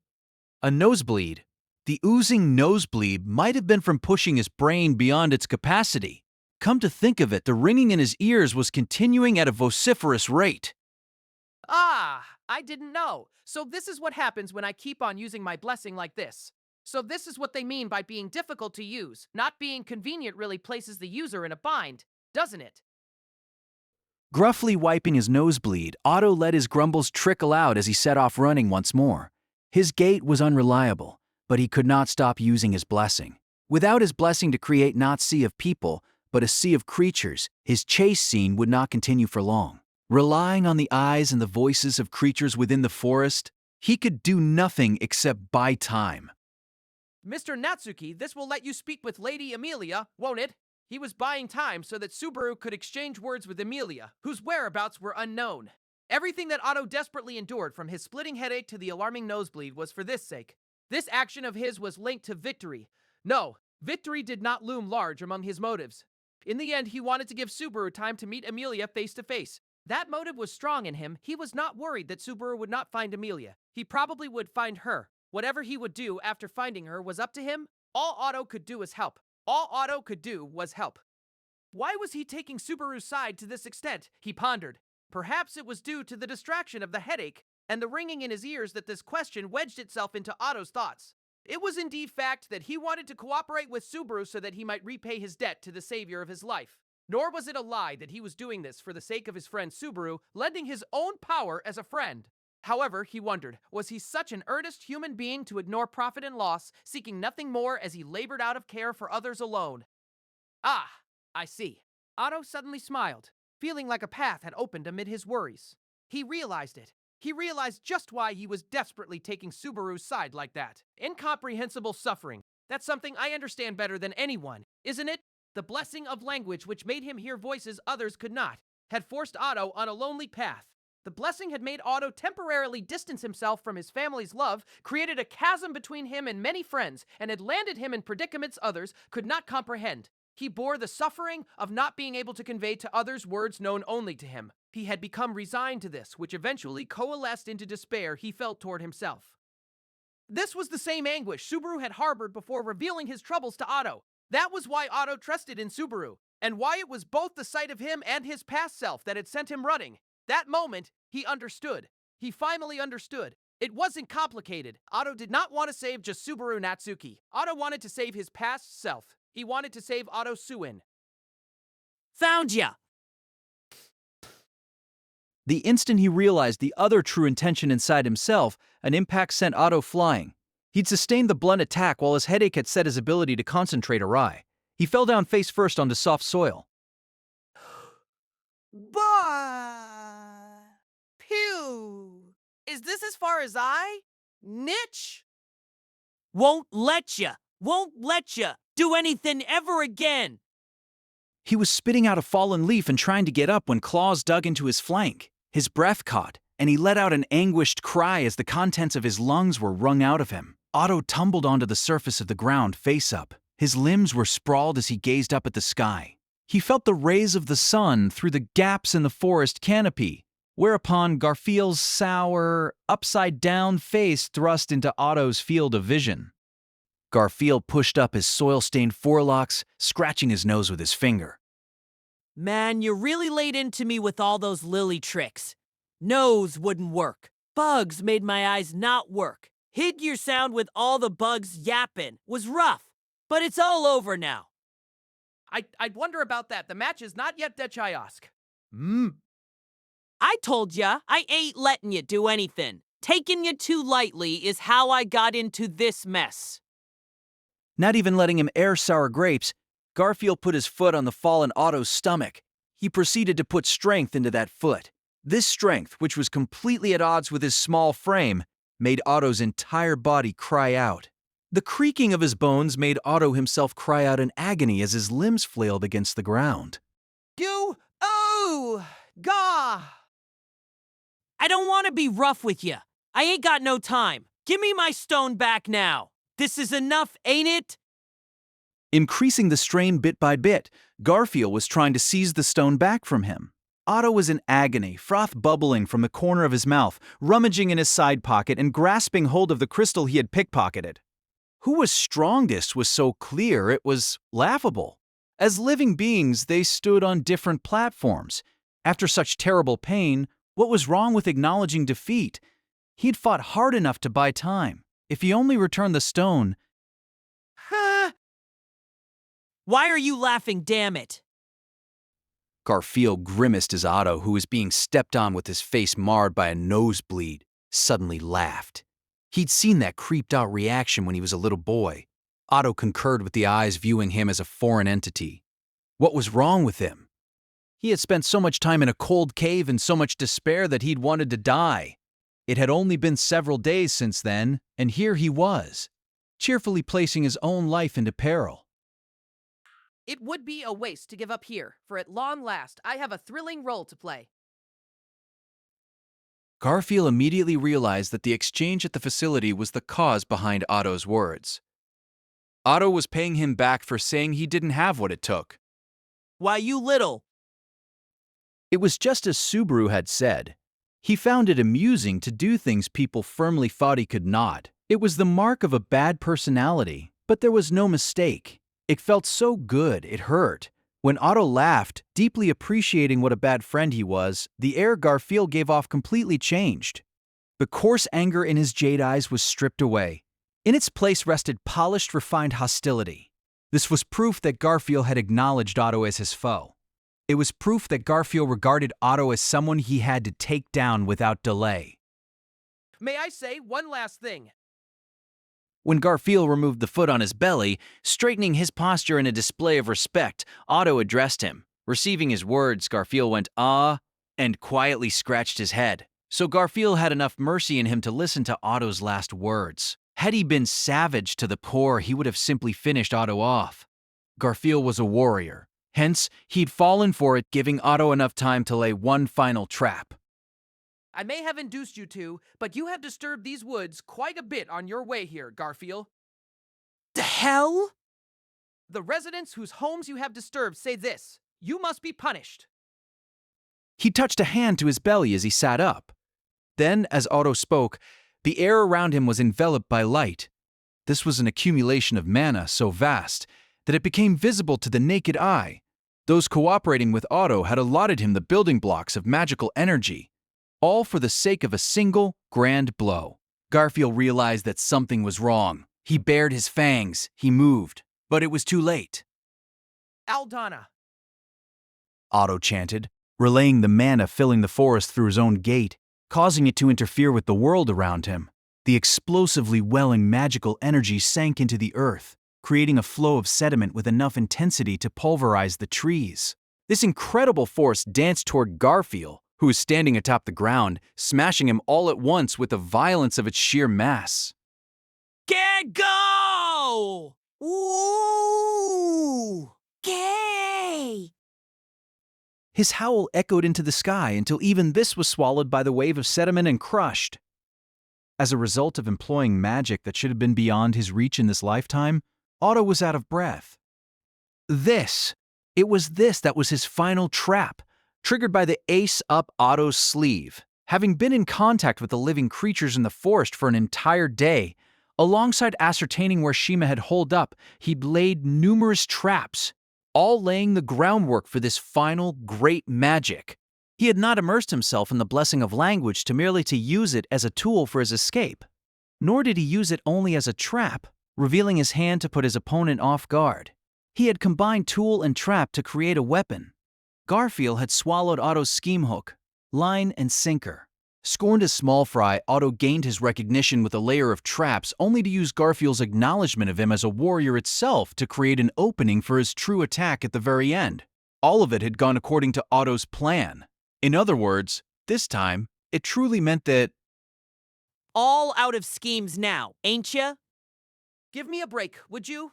A nosebleed. The oozing nosebleed might have been from pushing his brain beyond its capacity. Come to think of it, the ringing in his ears was continuing at a vociferous rate. Ah, I didn't know. So this is what happens when I keep on using my blessing like this. So this is what they mean by being difficult to use. Not being convenient really places the user in a bind, doesn't it? Gruffly wiping his nosebleed, Otto let his grumbles trickle out as he set off running once more. His gait was unreliable, but he could not stop using his blessing. Without his blessing to create not sea of people, but a sea of creatures, his chase scene would not continue for long. Relying on the eyes and the voices of creatures within the forest, he could do nothing except buy time. Mr. Natsuki, this will let you speak with Lady Amelia, won't it? He was buying time so that Subaru could exchange words with Amelia, whose whereabouts were unknown. Everything that Otto desperately endured, from his splitting headache to the alarming nosebleed, was for this sake. This action of his was linked to victory. No, victory did not loom large among his motives. In the end, he wanted to give Subaru time to meet Amelia face to face. That motive was strong in him. He was not worried that Subaru would not find Amelia. He probably would find her. Whatever he would do after finding her was up to him. All Otto could do was help. All Otto could do was help. Why was he taking Subaru's side to this extent? He pondered. Perhaps it was due to the distraction of the headache and the ringing in his ears that this question wedged itself into Otto's thoughts. It was indeed fact that he wanted to cooperate with Subaru so that he might repay his debt to the savior of his life. Nor was it a lie that he was doing this for the sake of his friend Subaru, lending his own power as a friend. However, he wondered, was he such an earnest human being to ignore profit and loss, seeking nothing more as he labored out of care for others alone? Ah, I see. Otto suddenly smiled, feeling like a path had opened amid his worries. He realized it. He realized just why he was desperately taking Subaru's side like that. Incomprehensible suffering. That's something I understand better than anyone, isn't it? The blessing of language, which made him hear voices others could not, had forced Otto on a lonely path. The blessing had made Otto temporarily distance himself from his family's love, created a chasm between him and many friends, and had landed him in predicaments others could not comprehend. He bore the suffering of not being able to convey to others words known only to him. He had become resigned to this, which eventually coalesced into despair he felt toward himself. This was the same anguish Subaru had harbored before revealing his troubles to Otto. That was why Otto trusted in Subaru, and why it was both the sight of him and his past self that had sent him running. That moment, he understood. He finally understood. It wasn't complicated. Otto did not want to save just Subaru Natsuki. Otto wanted to save his past self. He wanted to save Otto Suin. Found ya! The instant he realized the other true intention inside himself, an impact sent Otto flying. He'd sustained the blunt attack while his headache had set his ability to concentrate awry. He fell down face first onto soft soil. Bah! Pew! Is this as far as I? Niche? Won't let ya! Won't let ya! Do anything ever again! He was spitting out a fallen leaf and trying to get up when claws dug into his flank. His breath caught. and he let out an anguished cry as the contents of his lungs were wrung out of him. Otto tumbled onto the surface of the ground face up. His limbs were sprawled as he gazed up at the sky. He felt the rays of the sun through the gaps in the forest canopy, whereupon Garfiel's sour, upside-down face thrust into Otto's field of vision. Garfield pushed up his soil-stained forelocks, scratching his nose with his finger. Man, you really laid into me with all those lily tricks. Nose wouldn't work. Bugs made my eyes not work. Hid your sound with all the bugs yapping was rough, but it's all over now. I'd wonder about that. The match is not yet dead, Chayosk. I told ya, I ain't letting you do anything. Taking you too lightly is how I got into this mess. Not even letting him air sour grapes, Garfield put his foot on the fallen Otto's stomach. He proceeded to put strength into that foot. This strength, which was completely at odds with his small frame, made Otto's entire body cry out. The creaking of his bones made Otto himself cry out in agony as his limbs flailed against the ground. Gah! I don't want to be rough with you. I ain't got no time. Give me my stone back now. This is enough, ain't it? Increasing the strain bit by bit, Garfield was trying to seize the stone back from him. Otto was in agony, froth bubbling from the corner of his mouth, rummaging in his side pocket and grasping hold of the crystal he had pickpocketed. Who was strongest was so clear it was laughable. As living beings, they stood on different platforms. After such terrible pain, what was wrong with acknowledging defeat? He'd fought hard enough to buy time. If he only returned the stone... Why are you laughing, damn it? Garfield grimaced as Otto, who was being stepped on with his face marred by a nosebleed, suddenly laughed. He'd seen that creeped-out reaction when he was a little boy. Otto concurred with the eyes viewing him as a foreign entity. What was wrong with him? He had spent so much time in a cold cave and so much despair that he'd wanted to die. It had only been several days since then, and here he was, cheerfully placing his own life into peril. It would be a waste to give up here, for at long last I have a thrilling role to play. Garfield immediately realized that the exchange at the facility was the cause behind Otto's words. Otto was paying him back for saying he didn't have what it took. Why, you little... It was just as Subaru had said. He found it amusing to do things people firmly thought he could not. It was the mark of a bad personality, but there was no mistake. It felt so good, it hurt. When Otto laughed, deeply appreciating what a bad friend he was, the air Garfield gave off completely changed. The coarse anger in his jade eyes was stripped away. In its place rested polished, refined hostility. This was proof that Garfield had acknowledged Otto as his foe. It was proof that Garfield regarded Otto as someone he had to take down without delay. May I say one last thing? When Garfield removed the foot on his belly, straightening his posture in a display of respect, Otto addressed him. Receiving his words, Garfield went, "Ah," and quietly scratched his head. So Garfield had enough mercy in him to listen to Otto's last words. Had he been savage to the core, he would have simply finished Otto off. Garfield was a warrior. Hence, he'd fallen for it, giving Otto enough time to lay one final trap. I may have induced you to, but you have disturbed these woods quite a bit on your way here, Garfield. The hell? The residents whose homes you have disturbed say this: you must be punished. He touched a hand to his belly as he sat up. Then, as Otto spoke, the air around him was enveloped by light. This was an accumulation of mana so vast that it became visible to the naked eye. Those cooperating with Otto had allotted him the building blocks of magical energy, all for the sake of a single, grand blow. Garfield realized that something was wrong. He bared his fangs, he moved, but it was too late. Aldana. Otto chanted, relaying the mana filling the forest through his own gate, causing it to interfere with the world around him. The explosively welling magical energy sank into the earth, creating a flow of sediment with enough intensity to pulverize the trees. This incredible force danced toward Garfield, who was standing atop the ground, smashing him all at once with the violence of its sheer mass. Get go! Ooh! Gay! His howl echoed into the sky until even this was swallowed by the wave of sediment and crushed. As a result of employing magic that should have been beyond his reach in this lifetime, Otto was out of breath. It was this that was his final trap, triggered by the ace up Otto's sleeve. Having been in contact with the living creatures in the forest for an entire day, alongside ascertaining where Shima had holed up, he'd laid numerous traps, all laying the groundwork for this final great magic. He had not immersed himself in the blessing of language merely to use it as a tool for his escape, nor did he use it only as a trap, revealing his hand to put his opponent off guard. He had combined tool and trap to create a weapon. Garfield had swallowed Otto's scheme hook, line and sinker. Scorned as small fry, Otto gained his recognition with a layer of traps only to use Garfield's acknowledgement of him as a warrior itself to create an opening for his true attack at the very end. All of it had gone according to Otto's plan. In other words, this time, it truly meant that All out of schemes now, ain't ya? Give me a break, would you?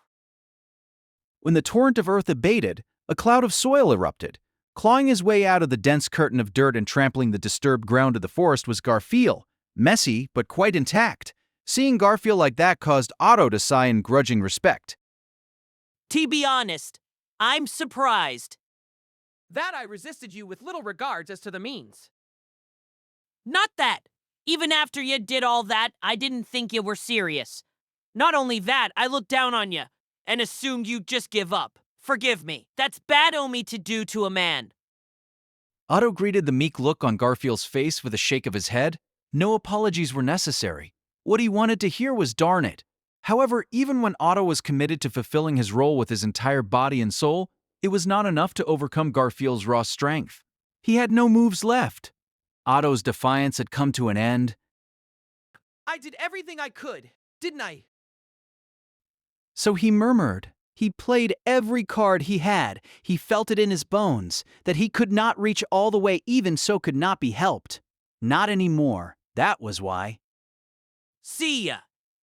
when the torrent of earth abated, a cloud of soil erupted. Clawing his way out of the dense curtain of dirt and trampling the disturbed ground of the forest was Garfield, messy but quite intact. Seeing Garfield like that caused Otto to sigh in grudging respect. To be honest, I'm surprised. That I resisted you with little regards as to the means. Not that. Even after you did all that, I didn't think you were serious. Not only that, I looked down on you and assumed you'd just give up. Forgive me. That's bad o' me to do to a man. Otto greeted the meek look on Garfield's face with a shake of his head. No apologies were necessary. What he wanted to hear was darn it. However, even when Otto was committed to fulfilling his role with his entire body and soul, it was not enough to overcome Garfield's raw strength. He had no moves left. Otto's defiance had come to an end. I did everything I could, didn't I? So he murmured. He played every card he had. He felt it in his bones, that he could not reach all the way, even so could not be helped. Not anymore. That was why. See ya.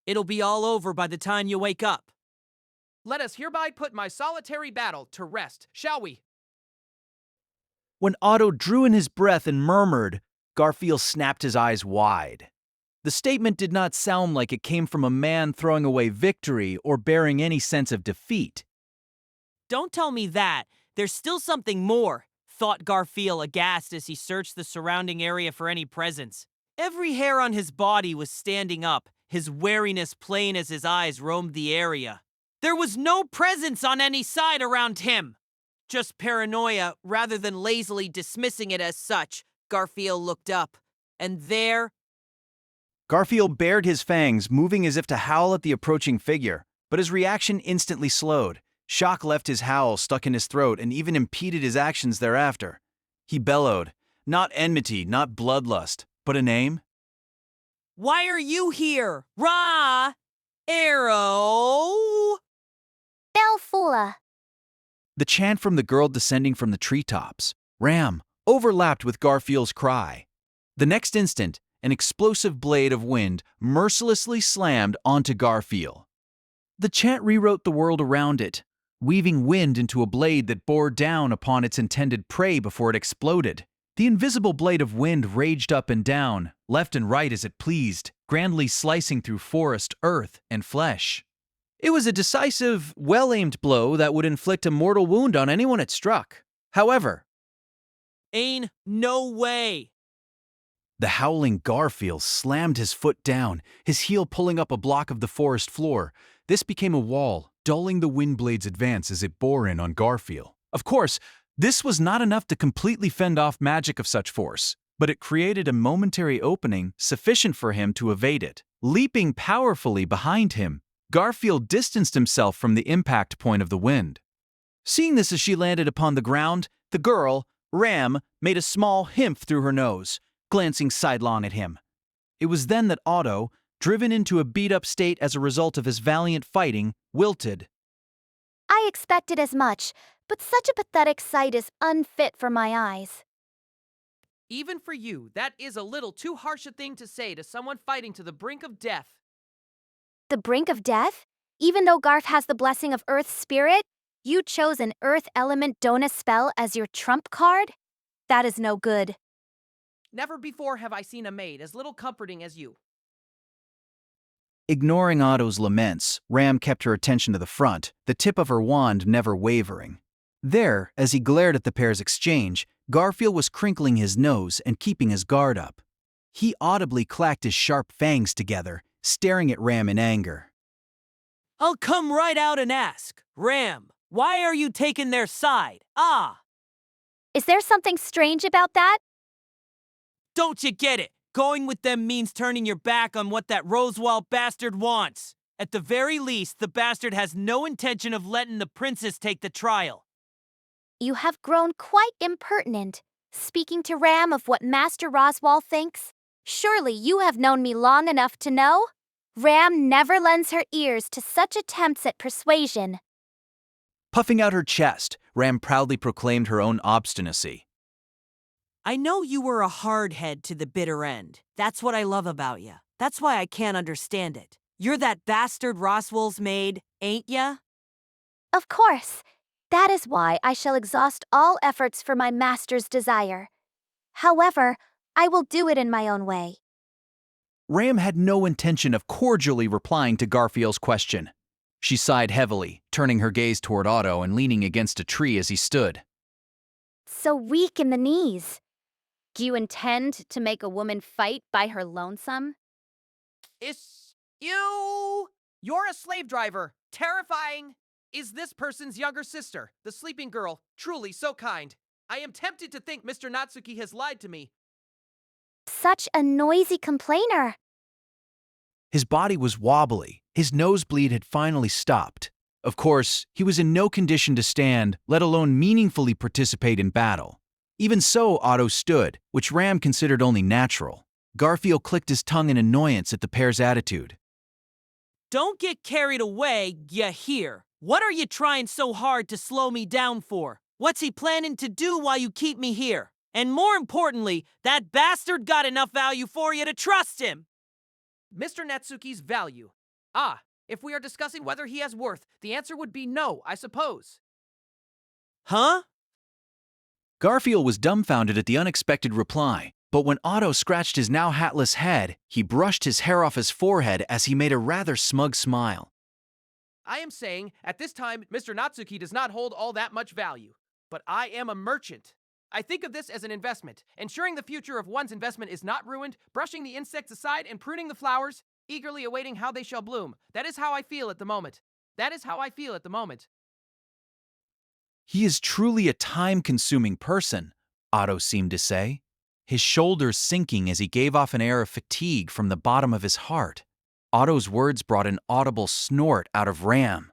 It'll be all over by the time you wake up. Let us hereby put my solitary battle to rest, shall we? When Otto drew in his breath and murmured, Garfield snapped his eyes wide. The statement did not sound like it came from a man throwing away victory or bearing any sense of defeat. Don't tell me that. There's still something more, thought Garfield aghast as he searched the surrounding area for any presence. Every hair on his body was standing up, his wariness plain as his eyes roamed the area. There was no presence on any side around him. Just paranoia, rather than lazily dismissing it as such, Garfield looked up. And there, Garfield bared his fangs, moving as if to howl at the approaching figure, but his reaction instantly slowed. Shock left his howl stuck in his throat and even impeded his actions thereafter. He bellowed, not enmity, not bloodlust, but a name. why are you here? Ra! Arrow! Belfula. The chant from the girl descending from the treetops, Ram, overlapped with Garfield's cry. The next instant, an explosive blade of wind mercilessly slammed onto Garfield. The chant rewrote the world around it, weaving wind into a blade that bore down upon its intended prey before it exploded. The invisible blade of wind raged up and down, left and right as it pleased, grandly slicing through forest, earth, and flesh. It was a decisive, well-aimed blow that would inflict a mortal wound on anyone it struck. However, Ain't no way. the howling Garfield slammed his foot down, his heel pulling up a block of the forest floor. This became a wall, dulling the wind blade's advance as it bore in on Garfield. Of course, this was not enough to completely fend off magic of such force, but it created a momentary opening sufficient for him to evade it. Leaping powerfully behind him, Garfield distanced himself from the impact point of the wind. Seeing this as she landed upon the ground, the girl, Ram, made a small himp through her nose, glancing sidelong at him. It was then that Otto, driven into a beat-up state as a result of his valiant fighting, wilted. I expected as much, but such a pathetic sight is unfit for my eyes. Even for you, that is a little too harsh a thing to say to someone fighting to the brink of death. The brink of death? Even though Garf has the blessing of Earth's spirit, you chose an Earth Element Dona spell as your trump card? That is no good. Never before have I seen a maid as little comforting as you. Ignoring Otto's laments, Ram kept her attention to the front, the tip of her wand never wavering. There, as he glared at the pair's exchange, Garfield was crinkling his nose and keeping his guard up. He audibly clacked his sharp fangs together, staring at Ram in anger. I'll come right out and ask. Ram, why are you taking their side? Is there something strange about that? Don't you get it? Going with them means turning your back on what that Roswell bastard wants. At the very least, the bastard has no intention of letting the princess take the trial. You have grown quite impertinent, speaking to Ram of what Master Roswell thinks. Surely you have known me long enough to know? Ram never lends her ears to such attempts at persuasion. Puffing out her chest, Ram proudly proclaimed her own obstinacy. I know you were a hardhead to the bitter end. That's what I love about you. That's why I can't understand it. You're that bastard Roswell's maid, ain't ya? Of course. That is why I shall exhaust all efforts for my master's desire. However, I will do it in my own way. Ram had no intention of cordially replying to Garfield's question. She sighed heavily, turning her gaze toward Otto and leaning against a tree as he stood. So weak in the knees. Do you intend to make a woman fight by her lonesome? You're a slave driver. Terrifying. Is this person's younger sister, the sleeping girl, truly so kind? I am tempted to think Mr. Natsuki has lied to me. Such a noisy complainer. His body was wobbly. His nosebleed had finally stopped. Of course, he was in no condition to stand, let alone meaningfully participate in battle. Even so, Otto stood, which Ram considered only natural. Garfield clicked his tongue in annoyance at the pair's attitude. Don't get carried away, ya hear. What are you trying so hard to slow me down for? What's he planning to do while you keep me here? And more importantly, that bastard got enough value for you to trust him. Mr. Natsuki's value. If we are discussing whether he has worth, the answer would be no, I suppose. Huh? Garfield was dumbfounded at the unexpected reply, but when Otto scratched his now hatless head, he brushed his hair off his forehead as he made a rather smug smile. I am saying, at this time, Mr. Natsuki does not hold all that much value. But I am a merchant. I think of this as an investment, ensuring the future of one's investment is not ruined, brushing the insects aside and pruning the flowers, eagerly awaiting how they shall bloom. That is how I feel at the moment. He is truly a time-consuming person, Otto seemed to say, his shoulders sinking as he gave off an air of fatigue from the bottom of his heart. Otto's words brought an audible snort out of Ram.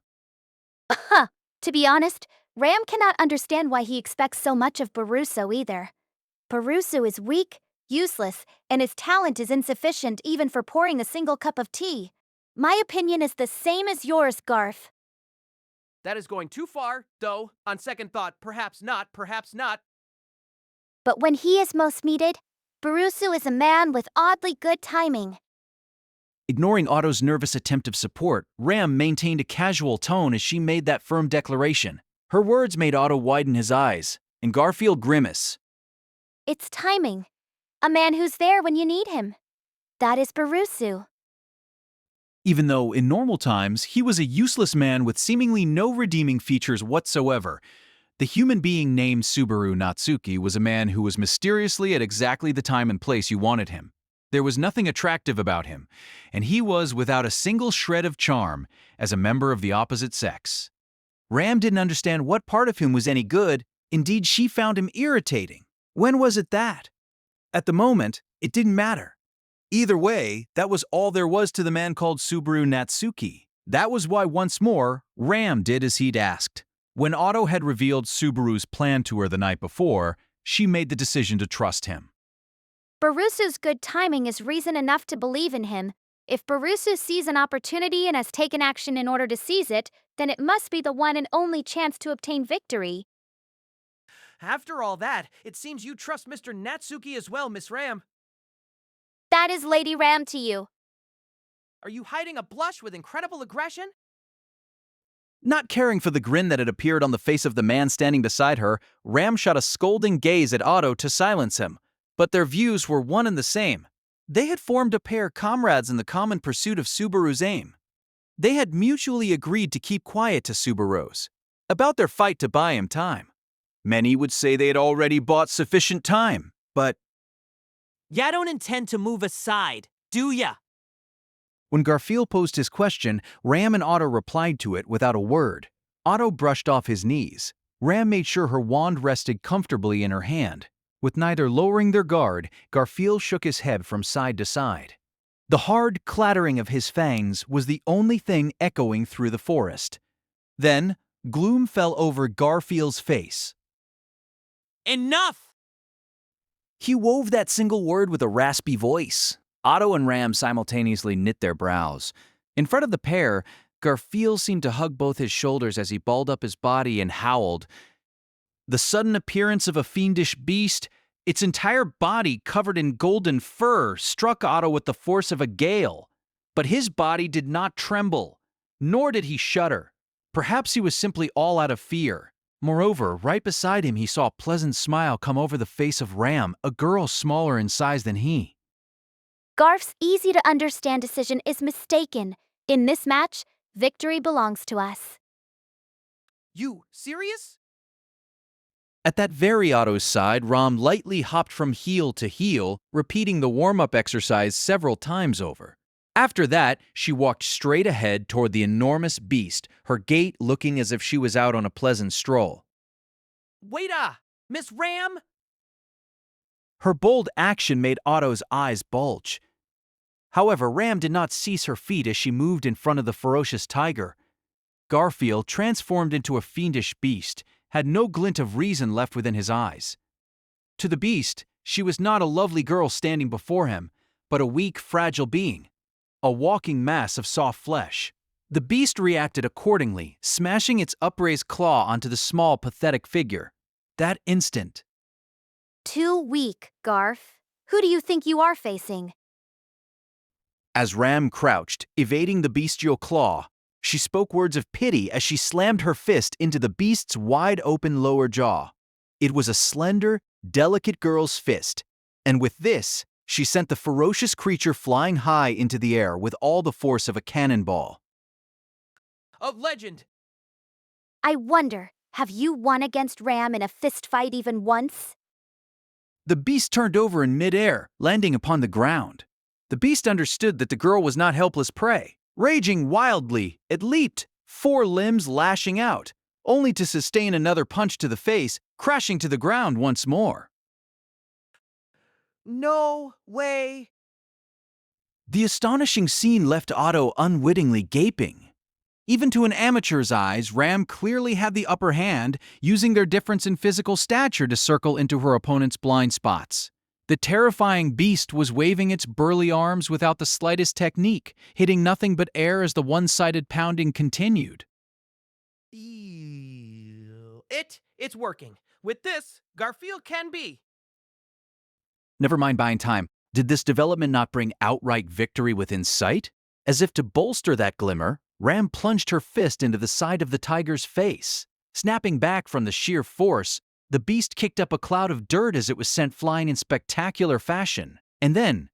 To be honest, Ram cannot understand why he expects so much of Baruso either. Baruso is weak, useless, and his talent is insufficient even for pouring a single cup of tea. My opinion is the same as yours, Garf. That is going too far, though, on second thought, perhaps not. But when he is most needed, Barusu is a man with oddly good timing. Ignoring Otto's nervous attempt of support, Ram maintained a casual tone as she made that firm declaration. Her words made Otto widen his eyes, and Garfield grimace. It's timing. A man who's there when you need him. That is Barusu. Even though, in normal times, he was a useless man with seemingly no redeeming features whatsoever, the human being named Subaru Natsuki was a man who was mysteriously at exactly the time and place you wanted him. There was nothing attractive about him, and he was without a single shred of charm as a member of the opposite sex. Ram didn't understand what part of him was any good. Indeed, she found him irritating. When was it that? At the moment, it didn't matter. Either way, that was all there was to the man called Subaru Natsuki. That was why, once more, Ram did as he'd asked. When Otto had revealed Subaru's plan to her the night before, she made the decision to trust him. Barusu's good timing is reason enough to believe in him. If Barusu sees an opportunity and has taken action in order to seize it, then it must be the one and only chance to obtain victory. After all that, it seems you trust Mr. Natsuki as well, Miss Ram. That is Lady Ram to you. Are you hiding a blush with incredible aggression? Not caring for the grin that had appeared on the face of the man standing beside her, Ram shot a scolding gaze at Otto to silence him. But their views were one and the same. They had formed a pair comrades in the common pursuit of Subaru's aim. They had mutually agreed to keep quiet to Subaru's about their fight to buy him time. Many would say they had already bought sufficient time, but Ya don't intend to move aside, do ya? When Garfield posed his question, Ram and Otto replied to it without a word. Otto brushed off his knees. Ram made sure her wand rested comfortably in her hand. With neither lowering their guard, Garfield shook his head from side to side. The hard clattering of his fangs was the only thing echoing through the forest. Then, gloom fell over Garfield's face. Enough! he wove that single word with a raspy voice. Otto and Ram simultaneously knit their brows. In front of the pair, Garfield seemed to hug both his shoulders as he balled up his body and howled. The sudden appearance of a fiendish beast, its entire body covered in golden fur, struck Otto with the force of a gale. But his body did not tremble, nor did he shudder. Perhaps he was simply all out of fear. Moreover, right beside him he saw a pleasant smile come over the face of Ram, a girl smaller in size than he. Garf's easy-to-understand decision is mistaken. In this match, victory belongs to us. You serious? At that very Otto's side, Ram lightly hopped from heel to heel, repeating the warm-up exercise several times over. After that, she walked straight ahead toward the enormous beast, her gait looking as if she was out on a pleasant stroll. Waita! Miss Ram? Her bold action made Otto's eyes bulge. However, Ram did not cease her feat as she moved in front of the ferocious tiger. Garfield, transformed into a fiendish beast, had no glint of reason left within his eyes. To the beast, she was not a lovely girl standing before him, but a weak, fragile being, a walking mass of soft flesh. The beast reacted accordingly, smashing its upraised claw onto the small, pathetic figure. That instant, Too weak, Garf. Who do you think you are facing? as Ram crouched, evading the bestial claw, she spoke words of pity as she slammed her fist into the beast's wide-open lower jaw. It was a slender, delicate girl's fist, and with this, she sent the ferocious creature flying high into the air with all the force of a cannonball. A legend! I wonder, have you won against Ram in a fistfight even once? The beast turned over in midair, landing upon the ground. The beast understood that the girl was not helpless prey. Raging wildly, it leaped, four limbs lashing out, only to sustain another punch to the face, crashing to the ground once more. No way! The astonishing scene left Otto unwittingly gaping. Even to an amateur's eyes, Ram clearly had the upper hand, using their difference in physical stature to circle into her opponent's blind spots. The terrifying beast was waving its burly arms without the slightest technique, hitting nothing but air as the one-sided pounding continued. It's working. With this, Garfield can be. Never mind buying time. Did this development not bring outright victory within sight? As if to bolster that glimmer, Ram plunged her fist into the side of the tiger's face. Snapping back from the sheer force, the beast kicked up a cloud of dirt as it was sent flying in spectacular fashion. And then,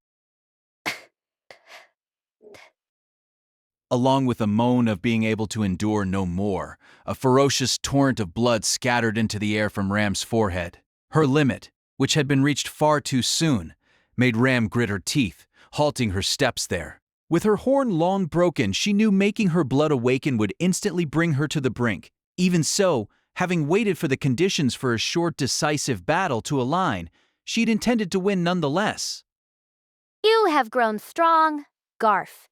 along with a moan of being able to endure no more, a ferocious torrent of blood scattered into the air from Ram's forehead. Her limit, which had been reached far too soon, made Ram grit her teeth, halting her steps there. With her horn long broken, she knew making her blood awaken would instantly bring her to the brink. Even so, having waited for the conditions for a short, decisive battle to align, she'd intended to win nonetheless. You have grown strong, Garf.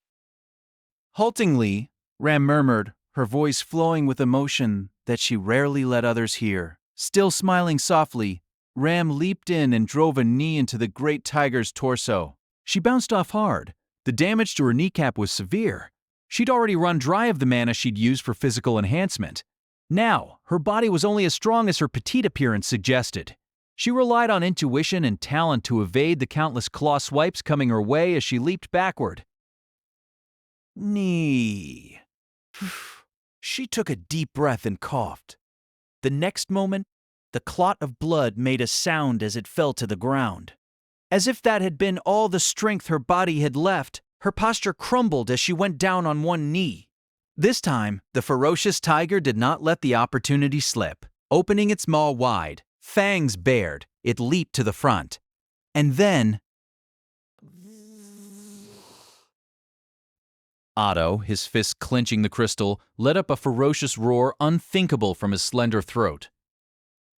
Haltingly, Ram murmured, her voice flowing with emotion that she rarely let others hear. Still smiling softly, Ram leaped in and drove a knee into the great tiger's torso. She bounced off hard. The damage to her kneecap was severe. She'd already run dry of the mana she'd used for physical enhancement. Now, her body was only as strong as her petite appearance suggested. She relied on intuition and talent to evade the countless claw swipes coming her way as she leaped backward. Knee. She took a deep breath and coughed. The next moment, the clot of blood made a sound as it fell to the ground. As if that had been all the strength her body had left, her posture crumbled as she went down on one knee. This time, the ferocious tiger did not let the opportunity slip. Opening its maw wide, fangs bared, it leaped to the front. And then Otto, his fist clenching the crystal, let up a ferocious roar unthinkable from his slender throat.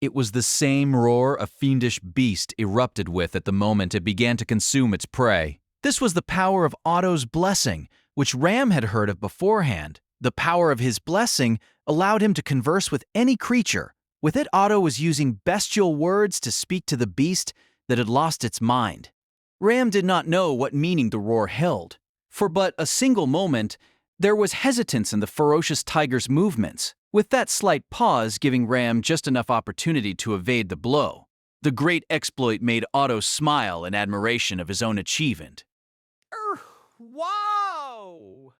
It was the same roar a fiendish beast erupted with at the moment it began to consume its prey. This was the power of Otto's blessing, which Ram had heard of beforehand. The power of his blessing allowed him to converse with any creature. With it, Otto was using bestial words to speak to the beast that had lost its mind. Ram did not know what meaning the roar held. For but a single moment, there was hesitance in the ferocious tiger's movements, with that slight pause giving Ram just enough opportunity to evade the blow. The great exploit made Otto smile in admiration of his own achievement. Wow!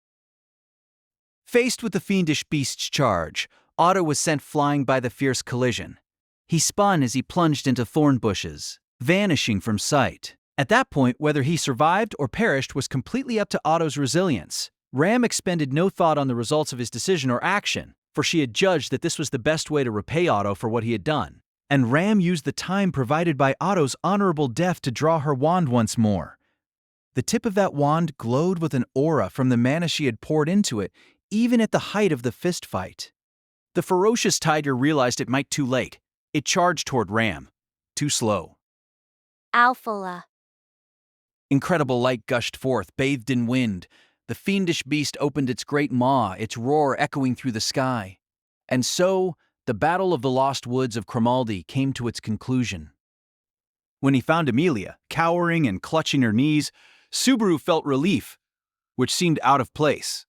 Faced with the fiendish beast's charge, Otto was sent flying by the fierce collision. He spun as he plunged into thorn bushes, vanishing from sight. At that point, whether he survived or perished was completely up to Otto's resilience. Ram expended no thought on the results of his decision or action, for she had judged that this was the best way to repay Otto for what he had done. And Ram used the time provided by Otto's honorable death to draw her wand once more. The tip of that wand glowed with an aura from the mana she had poured into it, even at the height of the fist fight. The ferocious tiger realized it might too late. It charged toward Ram. Too slow. Alphala. Incredible light gushed forth, bathed in wind. The fiendish beast opened its great maw, its roar echoing through the sky. And so, the battle of the lost woods of Cromaldi came to its conclusion. When he found Amelia, cowering and clutching her knees, Subaru felt relief, which seemed out of place.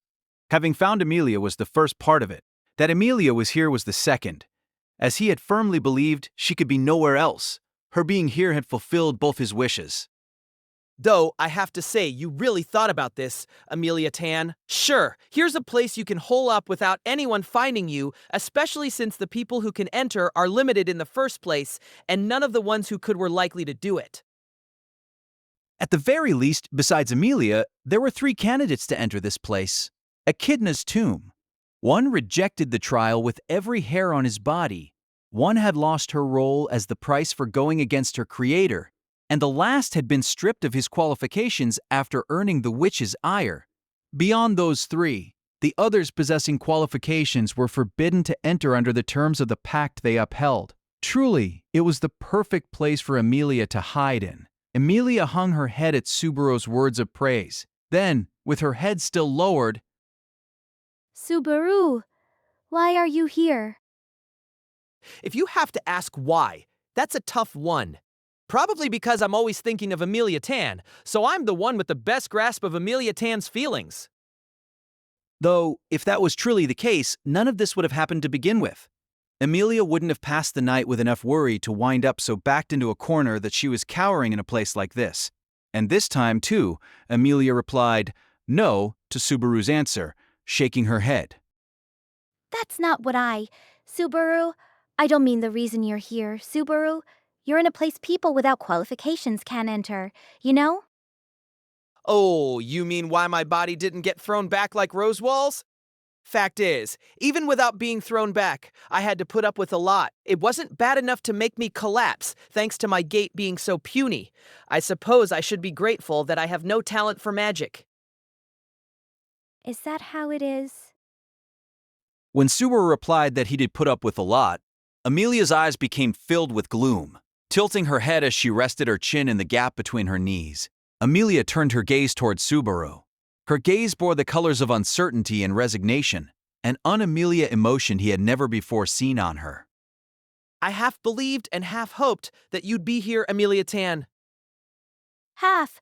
Having found Amelia was the first part of it. That Amelia was here was the second. As he had firmly believed, she could be nowhere else. Her being here had fulfilled both his wishes. Though, I have to say, you really thought about this, Amelia Tan. Sure, here's a place you can hole up without anyone finding you, especially since the people who can enter are limited in the first place, and none of the ones who could were likely to do it. At the very least, besides Amelia, there were 3 candidates to enter this place. Echidna's tomb. One rejected the trial with every hair on his body. One had lost her role as the price for going against her creator, and the last had been stripped of his qualifications after earning the witch's ire. Beyond those 3, the others possessing qualifications were forbidden to enter under the terms of the pact they upheld. Truly, it was the perfect place for Amelia to hide in. Amelia hung her head at Subaru's words of praise. Then, with her head still lowered, Subaru, why are you here? If you have to ask why, that's a tough one. Probably because I'm always thinking of Amelia Tan, so I'm the one with the best grasp of Amelia Tan's feelings. though, if that was truly the case, none of this would have happened to begin with. Amelia wouldn't have passed the night with enough worry to wind up so backed into a corner that she was cowering in a place like this. And this time, too, Amelia replied no to Subaru's answer, shaking her head. That's not what Subaru, I don't mean the reason you're here, Subaru. You're in a place people without qualifications can't enter, you know? Oh, you mean why my body didn't get thrown back like rose walls? Fact is, even without being thrown back, I had to put up with a lot. It wasn't bad enough to make me collapse, thanks to my gait being so puny. I suppose I should be grateful that I have no talent for magic. Is that how it is? When Subaru replied that he did put up with a lot, Amelia's eyes became filled with gloom, tilting her head as she rested her chin in the gap between her knees. Amelia turned her gaze toward Subaru. Her gaze bore the colors of uncertainty and resignation, an un-Amelia emotion he had never before seen on her. I half believed and half hoped that you'd be here, Amelia Tan. Half.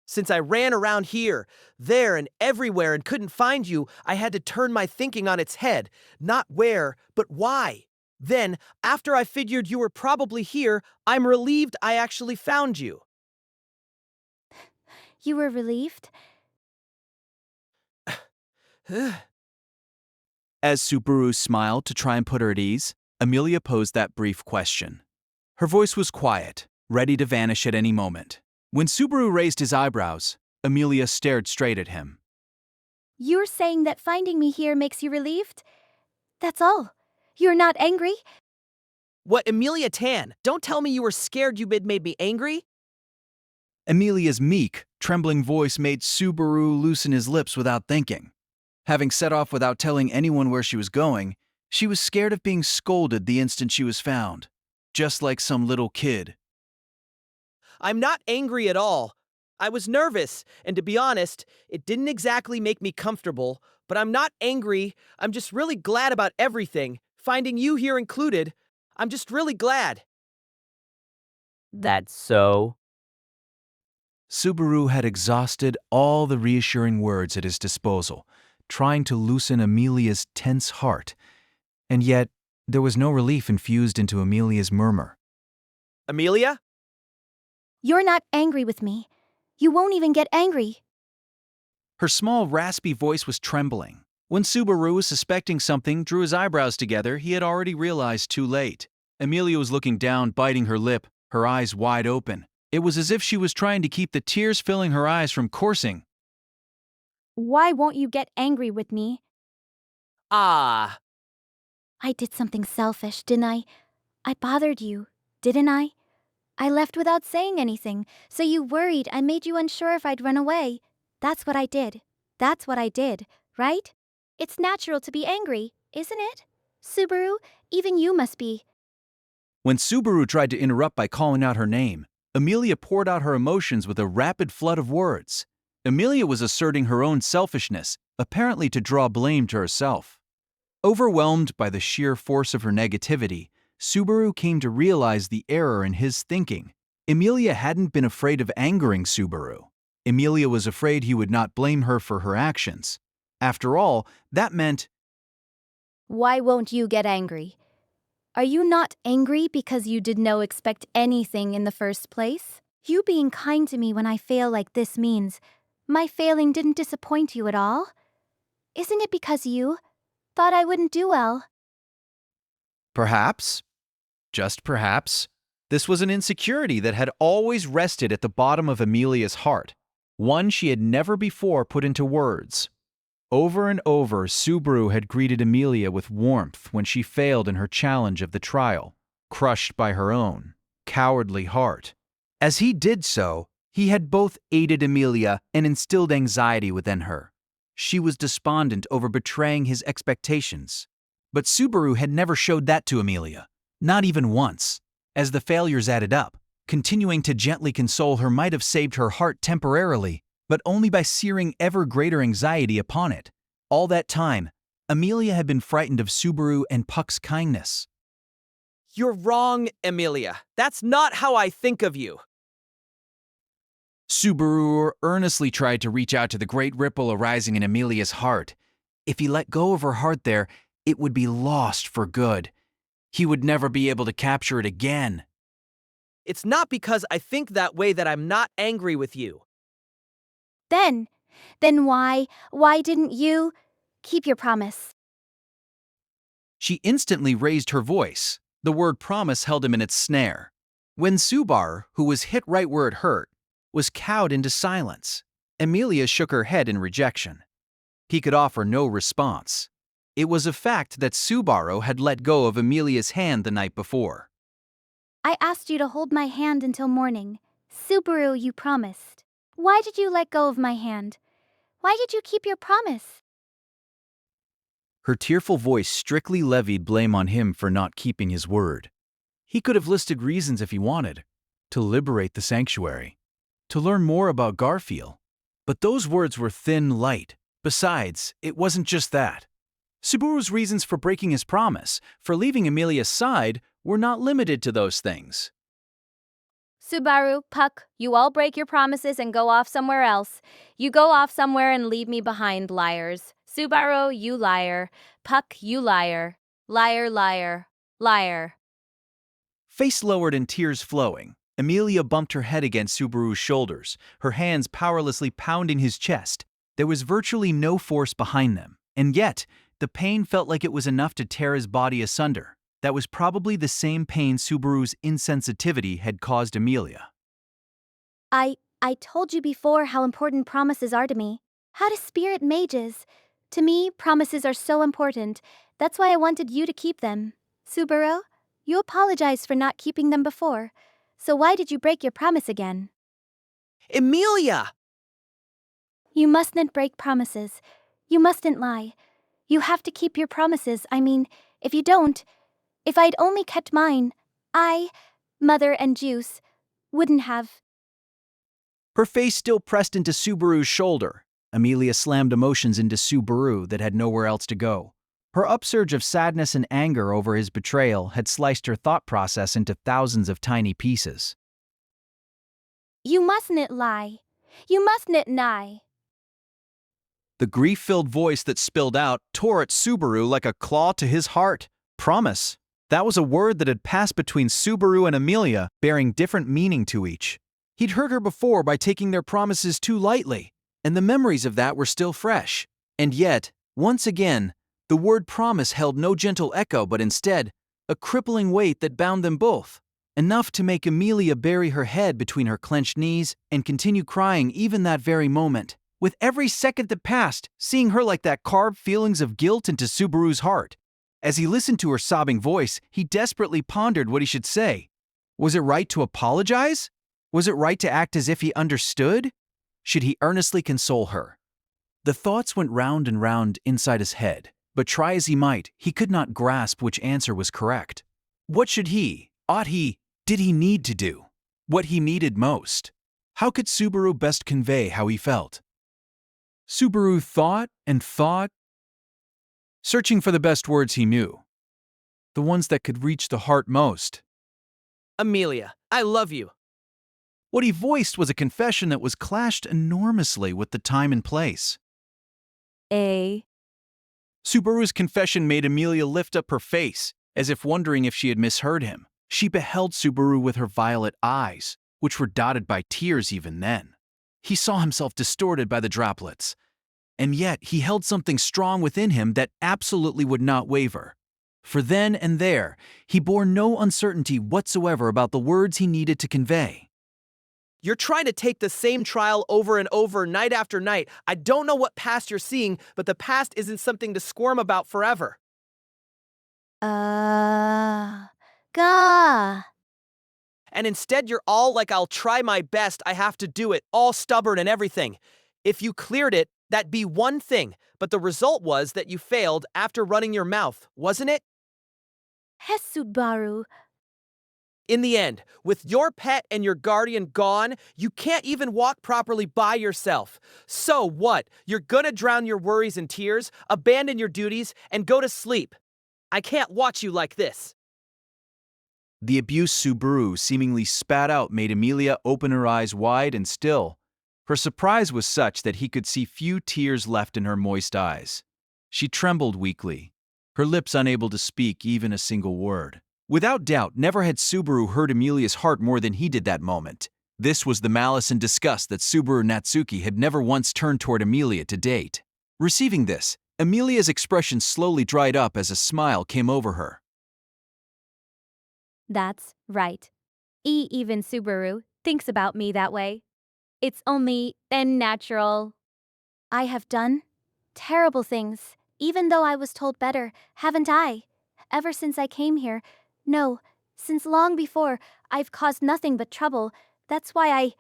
Since I ran around here, there, and everywhere and couldn't find you, I had to turn my thinking on its head. Not where, but why. Then, after I figured you were probably here, I'm relieved I actually found you. You were relieved? As Subaru smiled to try and put her at ease, Amelia posed that brief question. Her voice was quiet, ready to vanish at any moment. When Subaru raised his eyebrows, Amelia stared straight at him. You're saying that finding me here makes you relieved? That's all. You're not angry? What, Amelia Tan? Don't tell me you were scared you made me angry? Amelia's meek, trembling voice made Subaru loosen his lips without thinking. Having set off without telling anyone where she was going, she was scared of being scolded the instant she was found, just like some little kid. I'm not angry at all. I was nervous, and to be honest, it didn't exactly make me comfortable, but I'm not angry. I'm just really glad about everything, finding you here included. I'm just really glad. That's so. Subaru had exhausted all the reassuring words at his disposal, trying to loosen Amelia's tense heart, and yet there was no relief infused into Amelia's murmur. Amelia? You're not angry with me. You won't even get angry. Her small, raspy voice was trembling. When Subaru, suspecting something, drew his eyebrows together, he had already realized too late. Amelia was looking down, biting her lip, her eyes wide open. It was as if she was trying to keep the tears filling her eyes from coursing. Why won't you get angry with me? Ah. I did something selfish, didn't I? I bothered you, didn't I? I left without saying anything, so you worried I made you unsure if I'd run away. That's what I did. That's what I did, right? It's natural to be angry, isn't it? Subaru, even you must be. When Subaru tried to interrupt by calling out her name, Amelia poured out her emotions with a rapid flood of words. Amelia was asserting her own selfishness, apparently to draw blame to herself. Overwhelmed by the sheer force of her negativity, Subaru came to realize the error in his thinking. Amelia hadn't been afraid of angering Subaru. Amelia was afraid he would not blame her for her actions. After all, that meant, Why won't you get angry? Are you not angry because you did no expect anything in the first place? You being kind to me when I fail like this means my failing didn't disappoint you at all? Isn't it because you thought I wouldn't do well? perhaps, just perhaps, this was an insecurity that had always rested at the bottom of Amelia's heart, one she had never before put into words. Over and over, Subaru had greeted Amelia with warmth when she failed in her challenge of the trial, crushed by her own cowardly heart. As he did so, he had both aided Amelia and instilled anxiety within her. She was despondent over betraying his expectations. But Subaru had never showed that to Amelia, not even once. As the failures added up, continuing to gently console her might have saved her heart temporarily, but only by searing ever greater anxiety upon it. All that time, Amelia had been frightened of Subaru and Puck's kindness. You're wrong, Amelia. That's not how I think of you. Subaru earnestly tried to reach out to the great ripple arising in Amelia's heart. If he let go of her heart there, it would be lost for good. He would never be able to capture it again. It's not because I think that way that I'm not angry with you. Then why didn't you keep your promise? She instantly raised her voice. The word promise held him in its snare. When Subaru, who was hit right where it hurt, was cowed into silence, Amelia shook her head in rejection. He could offer no response. It was a fact that Subaru had let go of Amelia's hand the night before. I asked you to hold my hand until morning. Subaru, you promised. Why did you let go of my hand? Why did you keep your promise? Her tearful voice strictly levied blame on him for not keeping his word. He could have listed reasons if he wanted. To liberate the sanctuary. To learn more about Garfield. But those words were thin light. Besides, it wasn't just that. Subaru's reasons for breaking his promise, for leaving Amelia's side, were not limited to those things. Subaru, Puck, you all break your promises and go off somewhere else. You go off somewhere and leave me behind, liars. Subaru, you liar. Puck, you liar. Liar, liar, liar. Face lowered and tears flowing, Amelia bumped her head against Subaru's shoulders, her hands powerlessly pounding his chest. There was virtually no force behind them, and yet, The pain felt like it was enough to tear his body asunder. That was probably the same pain Subaru's insensitivity had caused Amelia. I told you before how important promises are to me. How do spirit mages? To me, promises are so important. That's why I wanted you to keep them. Subaru, you apologized for not keeping them before. So why did you break your promise again? Emilia! You mustn't break promises. You mustn't lie. You have to keep your promises. I mean, if you don't, if I'd only kept mine, Mother and Juice, wouldn't have. Her face still pressed into Subaru's shoulder. Amelia slammed emotions into Subaru that had nowhere else to go. Her upsurge of sadness and anger over his betrayal had sliced her thought process into thousands of tiny pieces. You mustn't lie. You mustn't lie. The grief-filled voice that spilled out tore at Subaru like a claw to his heart. Promise. That was a word that had passed between Subaru and Amelia, bearing different meaning to each. He'd hurt her before by taking their promises too lightly, and the memories of that were still fresh. And yet, once again, the word promise held no gentle echo but instead a crippling weight that bound them both, enough to make Amelia bury her head between her clenched knees and continue crying even that very moment. With every second that passed, seeing her like that carved feelings of guilt into Subaru's heart. As he listened to her sobbing voice, he desperately pondered what he should say. Was it right to apologize? Was it right to act as if he understood? Should he earnestly console her? The thoughts went round and round inside his head, but try as he might, he could not grasp which answer was correct. What should he, ought he, did he need to do? What he needed most? How could Subaru best convey how he felt? Subaru thought and thought, searching for the best words he knew, the ones that could reach the heart most. Amelia, I love you. What he voiced was a confession that was clashed enormously with the time and place. Subaru's confession made Amelia lift up her face, as if wondering if she had misheard him. She beheld Subaru with her violet eyes, which were dotted by tears even then. He saw himself distorted by the droplets. And yet he held something strong within him that absolutely would not waver. For then and there, he bore no uncertainty whatsoever about the words he needed to convey. You're trying to take the same trial over and over, night after night. I don't know what past you're seeing, but the past isn't something to squirm about forever. Gah. And instead you're all like, I'll try my best, I have to do it, all stubborn and everything. If you cleared it, that'd be one thing, but the result was that you failed after running your mouth, wasn't it? Subaru. In the end, with your pet and your guardian gone, you can't even walk properly by yourself. So what? You're gonna drown your worries in tears, abandon your duties, and go to sleep. I can't watch you like this. The abuse Subaru seemingly spat out made Amelia open her eyes wide and still. Her surprise was such that he could see few tears left in her moist eyes. She trembled weakly, her lips unable to speak even a single word. Without doubt, never had Subaru hurt Amelia's heart more than he did that moment. This was the malice and disgust that Subaru Natsuki had never once turned toward Amelia to date. Receiving this, Amelia's expression slowly dried up as a smile came over her. That's right. Even Subaru thinks about me that way. It's only natural. I have done terrible things, even though I was told better, haven't I? Ever since I came here, no, since long before, I've caused nothing but trouble. That's why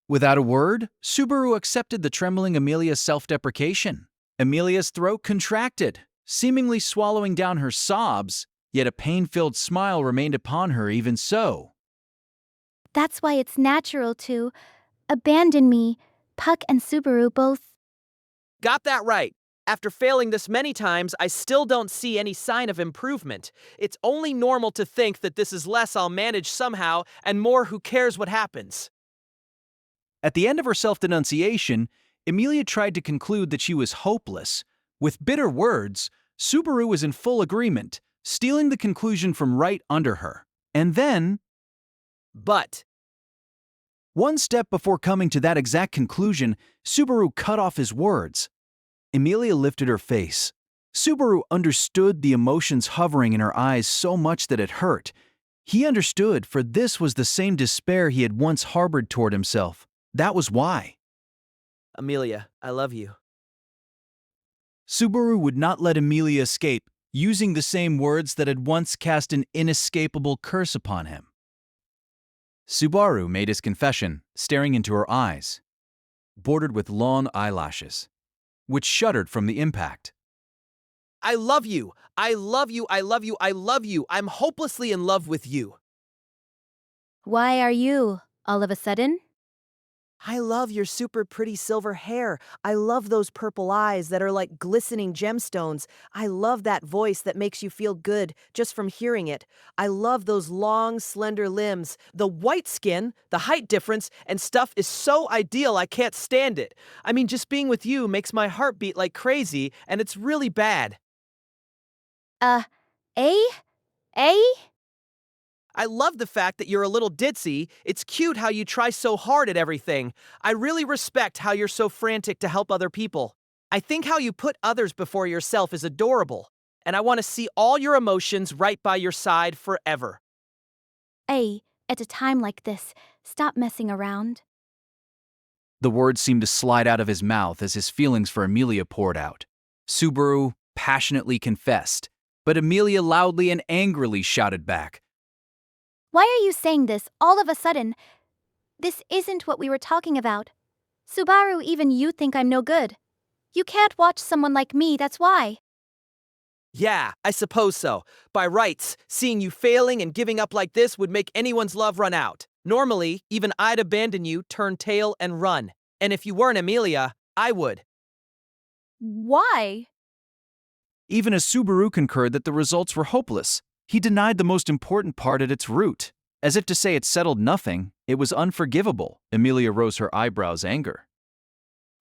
Without a word, Subaru accepted the trembling Amelia's self-deprecation. Amelia's throat contracted, seemingly swallowing down her sobs, yet a pain-filled smile remained upon her even so. That's why it's natural to abandon me. Puck and Subaru both. Got that right. After failing this many times, I still don't see any sign of improvement. It's only normal to think that this is less I'll manage somehow and more who cares what happens. At the end of her self-denunciation, Amelia tried to conclude that she was hopeless. With bitter words, Subaru was in full agreement, stealing the conclusion from right under her. And then, But one step before coming to that exact conclusion, Subaru cut off his words. Amelia lifted her face. Subaru understood the emotions hovering in her eyes so much that it hurt. He understood, for this was the same despair he had once harbored toward himself. That was why. Amelia, I love you. Subaru would not let Amelia escape, using the same words that had once cast an inescapable curse upon him. Subaru made his confession, staring into her eyes, bordered with long eyelashes, which shuddered from the impact. I love you. I love you. I love you. I love you. I'm hopelessly in love with you. Why are you, all of a sudden? I love your super pretty silver hair. I love those purple eyes that are like glistening gemstones. I love that voice that makes you feel good just from hearing it. I love those long, slender limbs. The white skin, the height difference, and stuff is so ideal I can't stand it. I mean, just being with you makes my heart beat like crazy, and it's really bad. I love the fact that you're a little ditzy. It's cute how you try so hard at everything. I really respect how you're so frantic to help other people. I think how you put others before yourself is adorable, and I want to see all your emotions right by your side forever. At a time like this, stop messing around. The words seemed to slide out of his mouth as his feelings for Amelia poured out. Subaru passionately confessed, but Amelia loudly and angrily shouted back, Why are you saying this all of a sudden? This isn't what we were talking about. Subaru, even you think I'm no good. You can't watch someone like me, that's why. Yeah, I suppose so. By rights, seeing you failing and giving up like this would make anyone's love run out. Normally, even I'd abandon you, turn tail, and run. And if you weren't Amelia, I would. Why? Even as Subaru concurred that the results were hopeless, he denied the most important part at its root. As if to say it settled nothing, it was unforgivable. Amelia rose her eyebrows anger.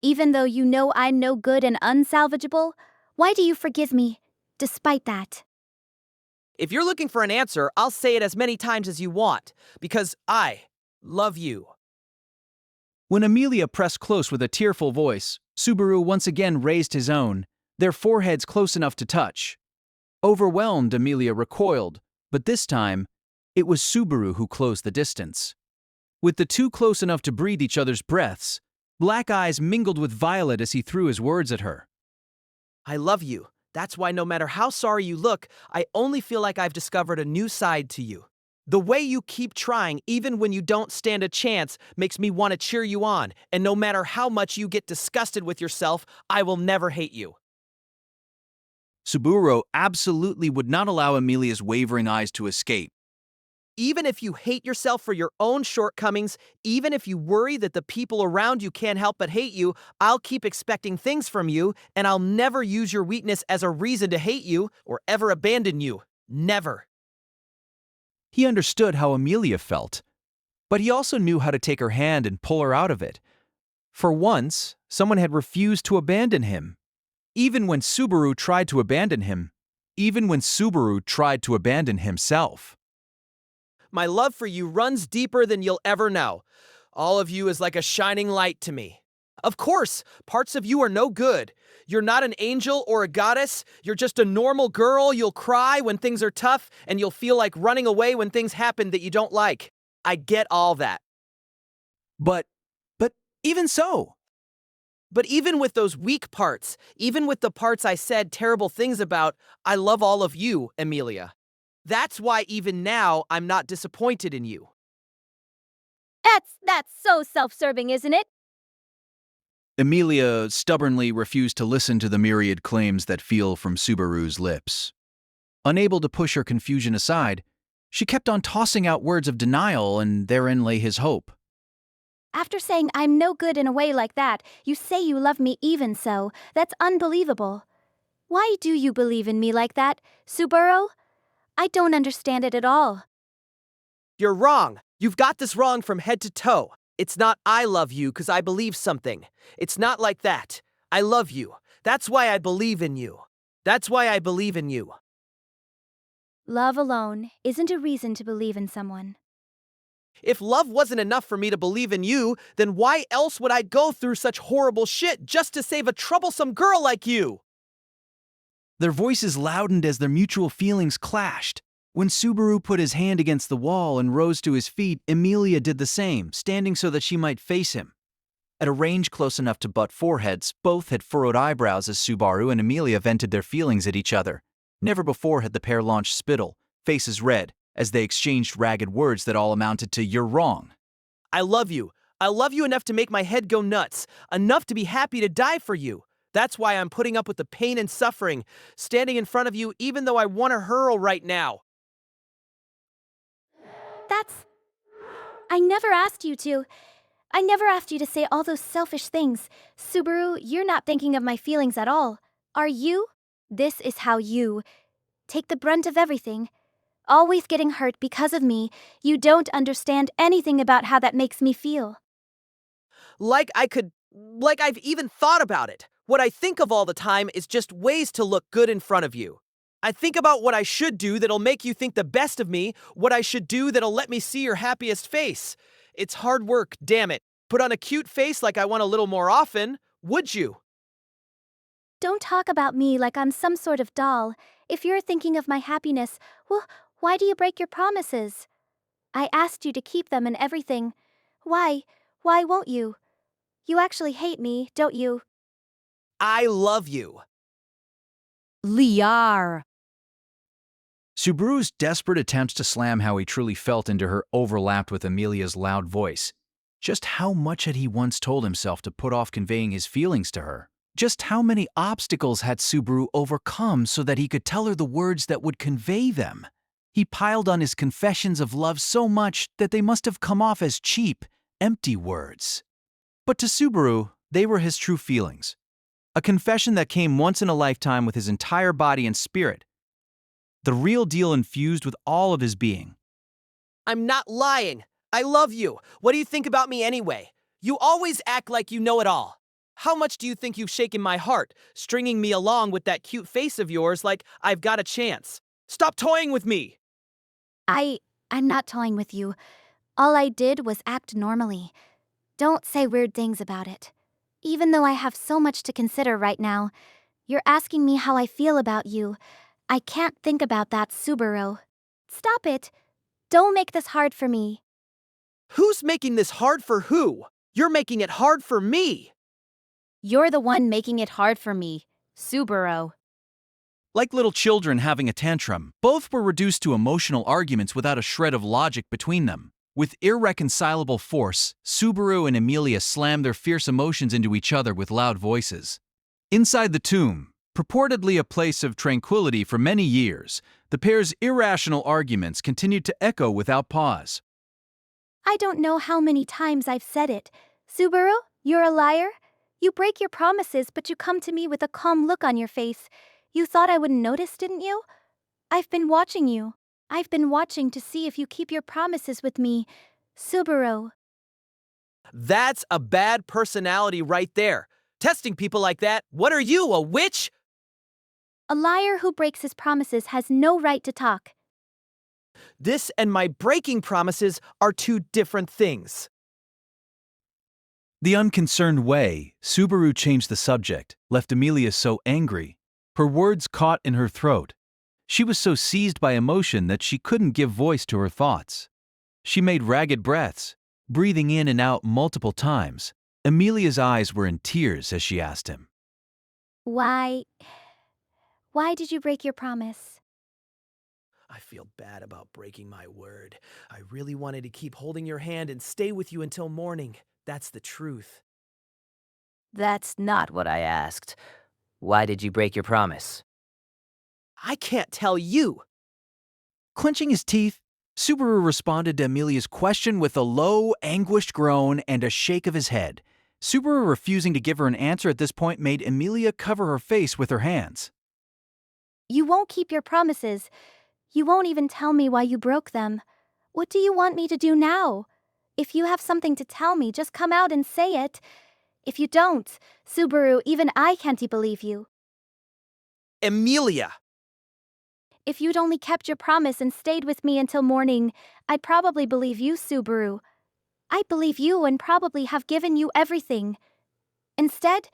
Even though you know I'm no good and unsalvageable, why do you forgive me, despite that? If you're looking for an answer, I'll say it as many times as you want, because I love you. When Amelia pressed close with a tearful voice, Subaru once again raised his own, their foreheads close enough to touch. Overwhelmed, Amelia recoiled, but this time, it was Subaru who closed the distance. With the two close enough to breathe each other's breaths, black eyes mingled with violet as he threw his words at her. I love you. That's why no matter how sorry you look, I only feel like I've discovered a new side to you. The way you keep trying, even when you don't stand a chance, makes me want to cheer you on, and no matter how much you get disgusted with yourself, I will never hate you. Subaru absolutely would not allow Amelia's wavering eyes to escape. Even if you hate yourself for your own shortcomings, even if you worry that the people around you can't help but hate you, I'll keep expecting things from you, and I'll never use your weakness as a reason to hate you or ever abandon you. Never. He understood how Amelia felt, but he also knew how to take her hand and pull her out of it. For once, someone had refused to abandon him. Even when Subaru tried to abandon him. Even when Subaru tried to abandon himself. My love for you runs deeper than you'll ever know. All of you is like a shining light to me. Of course, parts of you are no good. You're not an angel or a goddess. You're just a normal girl. You'll cry when things are tough, and you'll feel like running away when things happen that you don't like. I get all that. But even so. But even with those weak parts, even with the parts I said terrible things about, I love all of you, Amelia. That's why even now I'm not disappointed in you. That's so self-serving, isn't it? Amelia stubbornly refused to listen to the myriad claims that fell from Subaru's lips. Unable to push her confusion aside, she kept on tossing out words of denial, and therein lay his hope. After saying I'm no good in a way like that, you say you love me even so. That's unbelievable. Why do you believe in me like that, Subaru? I don't understand it at all. You're wrong. You've got this wrong from head to toe. It's not I love you because I believe something. It's not like that. I love you. That's why I believe in you. That's why I believe in you. Love alone isn't a reason to believe in someone. If love wasn't enough for me to believe in you, then why else would I go through such horrible shit just to save a troublesome girl like you? Their voices loudened as their mutual feelings clashed. When Subaru put his hand against the wall and rose to his feet, Emilia did the same, standing so that she might face him. At a range close enough to butt foreheads, both had furrowed eyebrows as Subaru and Emilia vented their feelings at each other. Never before had the pair launched spittle, faces red, as they exchanged ragged words that all amounted to "you're wrong." I love you. I love you enough to make my head go nuts, enough to be happy to die for you. That's why I'm putting up with the pain and suffering, standing in front of you even though I want to hurl right now. I never asked you to. I never asked you to say all those selfish things. Subaru, you're not thinking of my feelings at all. Are you? This is how you take the brunt of everything. Always getting hurt because of me. You don't understand anything about how that makes me feel. Like I've even thought about it. What I think of all the time is just ways to look good in front of you. I think about what I should do that'll make you think the best of me, what I should do that'll let me see your happiest face. It's hard work, damn it. Put on a cute face like I want a little more often, would you? Don't talk about me like I'm some sort of doll. If you're thinking of my happiness, well, why do you break your promises? I asked you to keep them and everything. Why? Why won't you? You actually hate me, don't you? I love you. Liar. Subaru's desperate attempts to slam how he truly felt into her overlapped with Emilia's loud voice. Just how much had he once told himself to put off conveying his feelings to her? Just how many obstacles had Subaru overcome so that he could tell her the words that would convey them? He piled on his confessions of love so much that they must have come off as cheap, empty words. But to Subaru, they were his true feelings. A confession that came once in a lifetime with his entire body and spirit. The real deal infused with all of his being. I'm not lying. I love you. What do you think about me anyway? You always act like you know it all. How much do you think you've shaken my heart, stringing me along with that cute face of yours like I've got a chance? Stop toying with me! I'm not toying with you. All I did was act normally. Don't say weird things about it. Even though I have so much to consider right now, you're asking me how I feel about you. I can't think about that, Subaru. Stop it. Don't make this hard for me. Who's making this hard for who? You're making it hard for me! You're the one making it hard for me, Subaru. Like little children having a tantrum, both were reduced to emotional arguments without a shred of logic between them. With irreconcilable force, Subaru and Emilia slammed their fierce emotions into each other with loud voices. Inside the tomb, purportedly a place of tranquility for many years, the pair's irrational arguments continued to echo without pause. I don't know how many times I've said it. Subaru, you're a liar. You break your promises, but you come to me with a calm look on your face. You thought I wouldn't notice, didn't you? I've been watching you. I've been watching to see if you keep your promises with me. Subaru. That's a bad personality right there. Testing people like that. What are you, a witch? A liar who breaks his promises has no right to talk. This and my breaking promises are two different things. The unconcerned way Subaru changed the subject left Emilia so angry. Her words caught in her throat. She was so seized by emotion that she couldn't give voice to her thoughts. She made ragged breaths, breathing in and out multiple times. Emilia's eyes were in tears as she asked him, Why did you break your promise? I feel bad about breaking my word. I really wanted to keep holding your hand and stay with you until morning. That's the truth. That's not what I asked. Why did you break your promise? I can't tell you. Clenching his teeth, Subaru responded to Emilia's question with a low, anguished groan and a shake of his head. Subaru refusing to give her an answer at this point made Emilia cover her face with her hands. You won't keep your promises. You won't even tell me why you broke them. What do you want me to do now? If you have something to tell me, just come out and say it. If you don't, Subaru, even I can't believe you. Emilia! If you'd only kept your promise and stayed with me until morning, I'd probably believe you, Subaru. I'd believe you and probably have given you everything. Instead,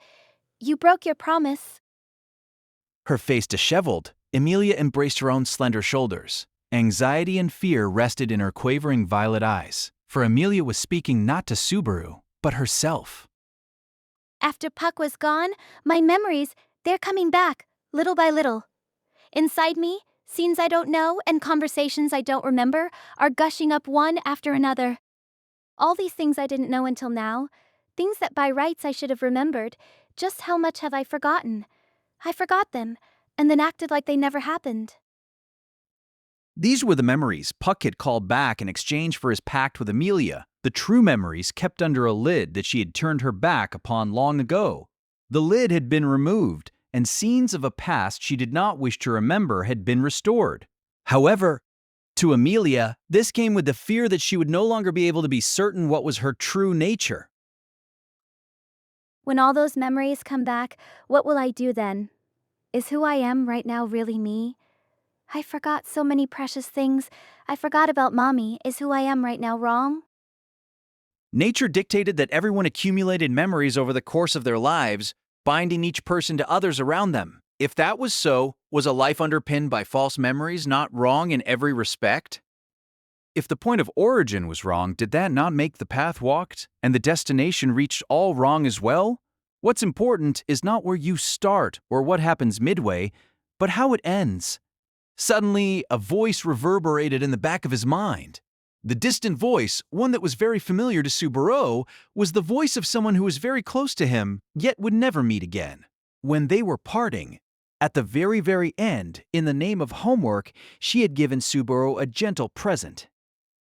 you broke your promise. Her face disheveled, Emilia embraced her own slender shoulders. Anxiety and fear rested in her quavering violet eyes, for Emilia was speaking not to Subaru, but herself. After Puck was gone, my memories, they're coming back, little by little. Inside me, scenes I don't know and conversations I don't remember are gushing up one after another. All these things I didn't know until now, things that by rights I should have remembered, just how much have I forgotten? I forgot them, and then acted like they never happened. These were the memories Puck had called back in exchange for his pact with Emilia, the true memories kept under a lid that she had turned her back upon long ago. The lid had been removed, and scenes of a past she did not wish to remember had been restored. However, to Emilia, this came with the fear that she would no longer be able to be certain what was her true nature. When all those memories come back, what will I do then? Is who I am right now really me? I forgot so many precious things. I forgot about Mommy. Is who I am right now wrong? Nature dictated that everyone accumulated memories over the course of their lives, binding each person to others around them. If that was so, was a life underpinned by false memories not wrong in every respect? If the point of origin was wrong, did that not make the path walked and the destination reached all wrong as well? What's important is not where you start or what happens midway, but how it ends. Suddenly, a voice reverberated in the back of his mind. The distant voice, one that was very familiar to Subaru, was the voice of someone who was very close to him, yet would never meet again. When they were parting, at the very, very end, in the name of homework, she had given Subaru a gentle present.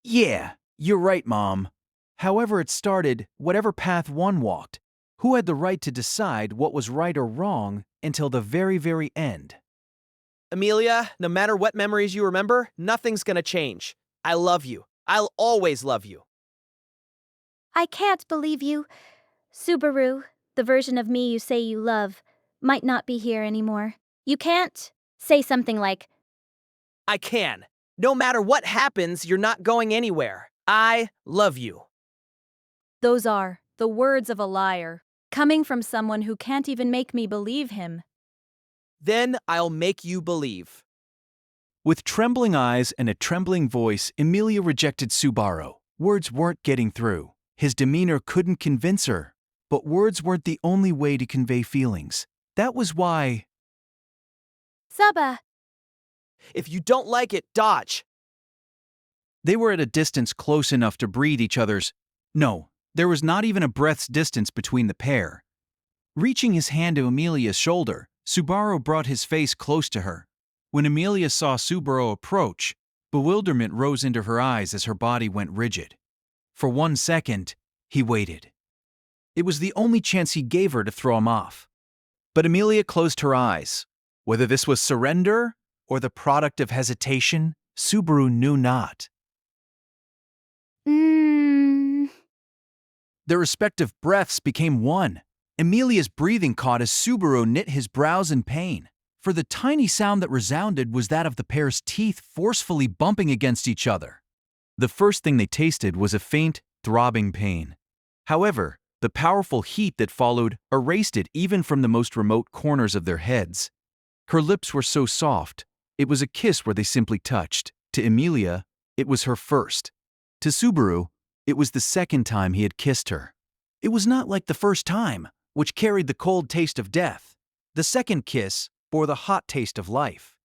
Yeah, you're right, Mom. However it started, whatever path one walked, who had the right to decide what was right or wrong until the very, very end? Emilia, no matter what memories you remember, nothing's gonna change. I love you. I'll always love you. I can't believe you. Subaru, the version of me you say you love, might not be here anymore. You can't say something like, I can. No matter what happens, you're not going anywhere. I love you. Those are the words of a liar, coming from someone who can't even make me believe him. Then I'll make you believe. With trembling eyes and a trembling voice, Emilia rejected Subaru. Words weren't getting through. His demeanor couldn't convince her. But words weren't the only way to convey feelings. That was why... Suba. If you don't like it, dodge. They were at a distance close enough to breathe each other's... No, there was not even a breath's distance between the pair. Reaching his hand to Emilia's shoulder, Subaru brought his face close to her. When Emilia saw Subaru approach, bewilderment rose into her eyes as her body went rigid. For 1 second, he waited. It was the only chance he gave her to throw him off. But Emilia closed her eyes. Whether this was surrender or the product of hesitation, Subaru knew not. Their respective breaths became one. Emilia's breathing caught as Subaru knit his brows in pain, for the tiny sound that resounded was that of the pair's teeth forcefully bumping against each other. The first thing they tasted was a faint, throbbing pain. However, the powerful heat that followed erased it even from the most remote corners of their heads. Her lips were so soft, it was a kiss where they simply touched. To Emilia, it was her first. To Subaru, it was the second time he had kissed her. It was not like the first time, which carried the cold taste of death. The second kiss bore the hot taste of life.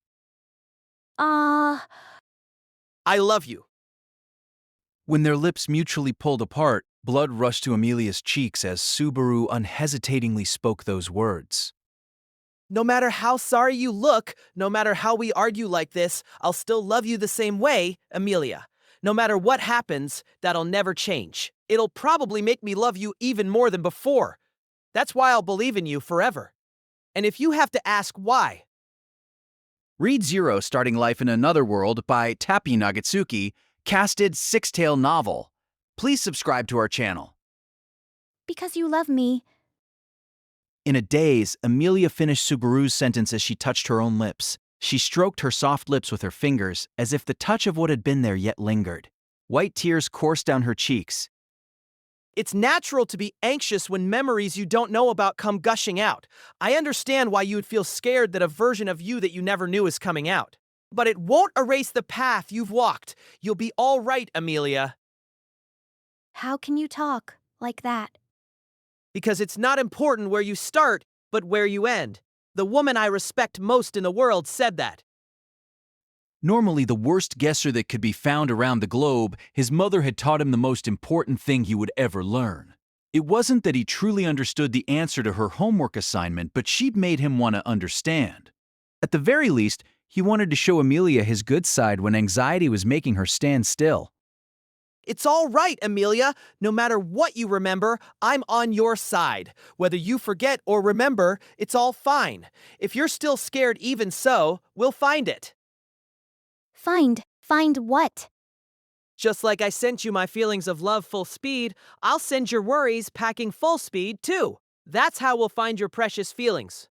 I love you. When their lips mutually pulled apart, blood rushed to Emilia's cheeks as Subaru unhesitatingly spoke those words. No matter how sorry you look, no matter how we argue like this, I'll still love you the same way, Emilia. No matter what happens, that'll never change. It'll probably make me love you even more than before. That's why I'll believe in you forever. And if you have to ask why... Read Zero Starting Life in Another World by Tapi Nagatsuki, casted six-tale novel. Please subscribe to our channel. Because you love me. In a daze, Emilia finished Subaru's sentence as she touched her own lips. She stroked her soft lips with her fingers, as if the touch of what had been there yet lingered. White tears coursed down her cheeks. It's natural to be anxious when memories you don't know about come gushing out. I understand why you would feel scared that a version of you that you never knew is coming out. But it won't erase the path you've walked. You'll be all right, Amelia. How can you talk like that? Because it's not important where you start, but where you end. The woman I respect most in the world said that. Normally the worst guesser that could be found around the globe, his mother had taught him the most important thing he would ever learn. It wasn't that he truly understood the answer to her homework assignment, but she'd made him want to understand. At the very least, he wanted to show Amelia his good side when anxiety was making her stand still. It's all right, Amelia. No matter what you remember, I'm on your side. Whether you forget or remember, it's all fine. If you're still scared even so, we'll find it. Find what? Just like I sent you my feelings of love full speed, I'll send your worries packing full speed, too. That's how we'll find your precious feelings.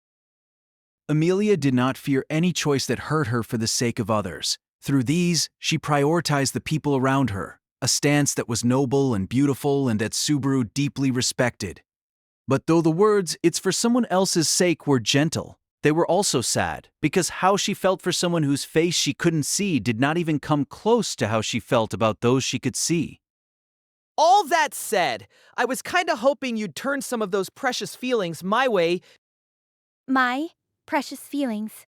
Amelia did not fear any choice that hurt her for the sake of others. Through these, she prioritized the people around her, a stance that was noble and beautiful and that Subaru deeply respected. But though the words, "it's for someone else's sake," were gentle, they were also sad, because how she felt for someone whose face she couldn't see did not even come close to how she felt about those she could see. All that said, I was kinda hoping you'd turn some of those precious feelings my way. My precious feelings.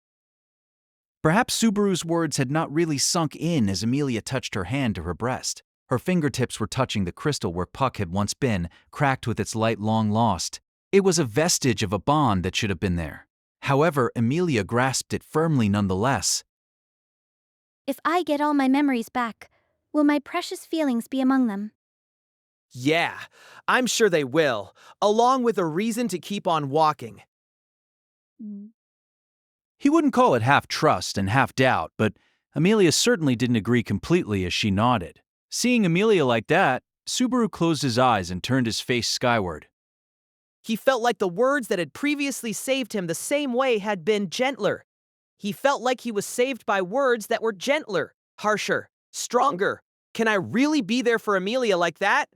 Perhaps Subaru's words had not really sunk in as Amelia touched her hand to her breast. Her fingertips were touching the crystal where Puck had once been, cracked with its light long lost. It was a vestige of a bond that should have been there. However, Amelia grasped it firmly nonetheless. If I get all my memories back, will my precious feelings be among them? Yeah, I'm sure they will, along with a reason to keep on walking. He wouldn't call it half trust and half doubt, but Amelia certainly didn't agree completely as she nodded. Seeing Amelia like that, Subaru closed his eyes and turned his face skyward. He felt like the words that had previously saved him the same way had been gentler. He felt like he was saved by words that were gentler, harsher, stronger. Can I really be there for Amelia like that?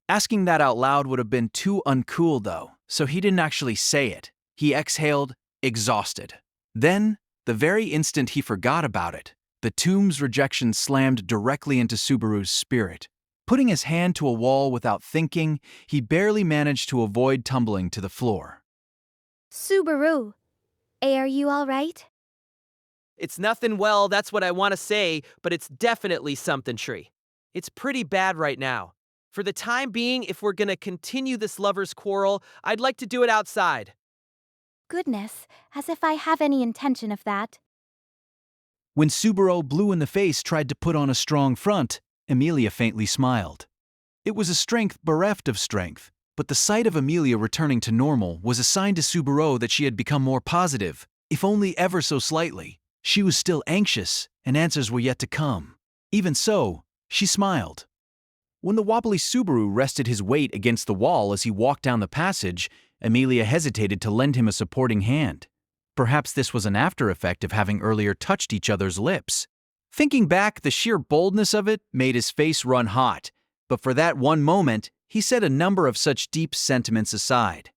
Asking that out loud would have been too uncool, though, so he didn't actually say it. He exhaled, exhausted. Then, the very instant he forgot about it, the tomb's rejection slammed directly into Subaru's spirit. Putting his hand to a wall without thinking, he barely managed to avoid tumbling to the floor. Subaru, are you all right? It's nothing, well, that's what I want to say, but it's definitely something, Tree. It's pretty bad right now. For the time being, if we're gonna continue this lover's quarrel, I'd like to do it outside. Goodness, as if I have any intention of that. When Subaru, blue in the face, tried to put on a strong front, Amelia faintly smiled. It was a strength bereft of strength, but the sight of Amelia returning to normal was a sign to Subaru that she had become more positive, if only ever so slightly. She was still anxious, and answers were yet to come. Even so, she smiled. When the wobbly Subaru rested his weight against the wall as he walked down the passage, Amelia hesitated to lend him a supporting hand. Perhaps this was an after effect of having earlier touched each other's lips. Thinking back, the sheer boldness of it made his face run hot, but for that one moment, he set a number of such deep sentiments aside.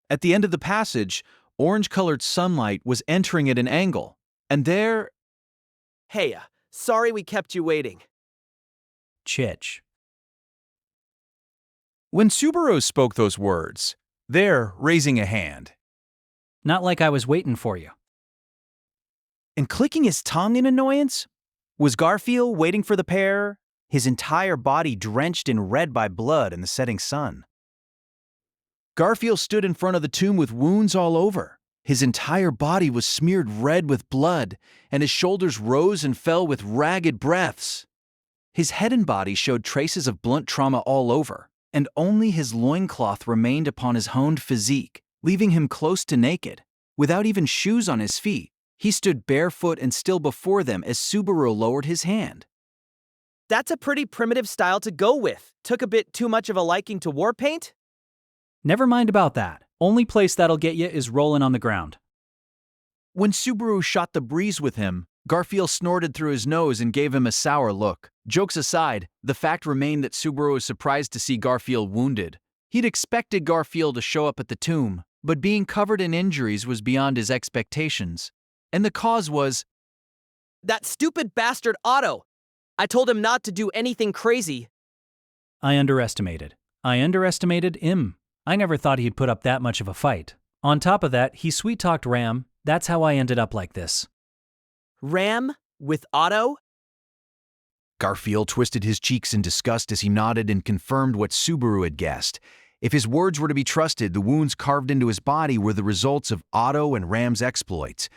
At the end of the passage, orange-colored sunlight was entering at an angle, and there... Hey, sorry we kept you waiting. Chich. When Subaru spoke those words, there, raising a hand, Not like I was waiting for you. And clicking his tongue in annoyance? Was Garfield waiting for the pair, his entire body drenched in red by blood in the setting sun? Garfield stood in front of the tomb with wounds all over. His entire body was smeared red with blood, and his shoulders rose and fell with ragged breaths. His head and body showed traces of blunt trauma all over, and only his loincloth remained upon his honed physique, leaving him close to naked. Without even shoes on his feet, he stood barefoot and still before them as Subaru lowered his hand. That's a pretty primitive style to go with. Took a bit too much of a liking to war paint? Never mind about that. Only place that'll get you is rolling on the ground. When Subaru shot the breeze with him, Garfield snorted through his nose and gave him a sour look. Jokes aside, the fact remained that Subaru was surprised to see Garfield wounded. He'd expected Garfield to show up at the tomb, but being covered in injuries was beyond his expectations. And the cause was That stupid bastard Otto. I told him not to do anything crazy. I underestimated him. I never thought he'd put up that much of a fight. On top of that, he sweet-talked Ram. That's how I ended up like this. Ram with Otto? Garfield twisted his cheeks in disgust as he nodded and confirmed what Subaru had guessed. If his words were to be trusted, the wounds carved into his body were the results of Otto and Ram's exploits.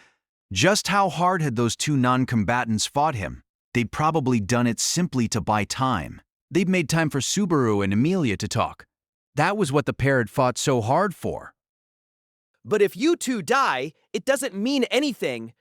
Just how hard had those two non-combatants fought him? They'd probably done it simply to buy time. They'd made time for Subaru and Amelia to talk. That was what the pair had fought so hard for. But if you two die, it doesn't mean anything.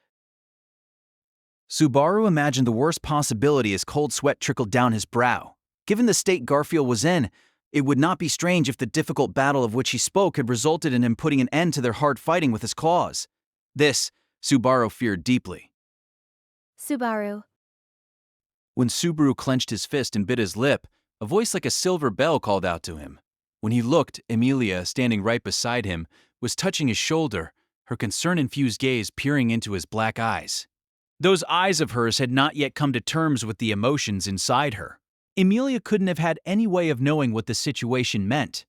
Subaru imagined the worst possibility as cold sweat trickled down his brow. Given the state Garfield was in, it would not be strange if the difficult battle of which he spoke had resulted in him putting an end to their hard fighting with his claws. This, Subaru feared deeply. Subaru. When Subaru clenched his fist and bit his lip, a voice like a silver bell called out to him. When he looked, Amelia, standing right beside him, was touching his shoulder, her concern-infused gaze peering into his black eyes. Those eyes of hers had not yet come to terms with the emotions inside her. Amelia couldn't have had any way of knowing what the situation meant.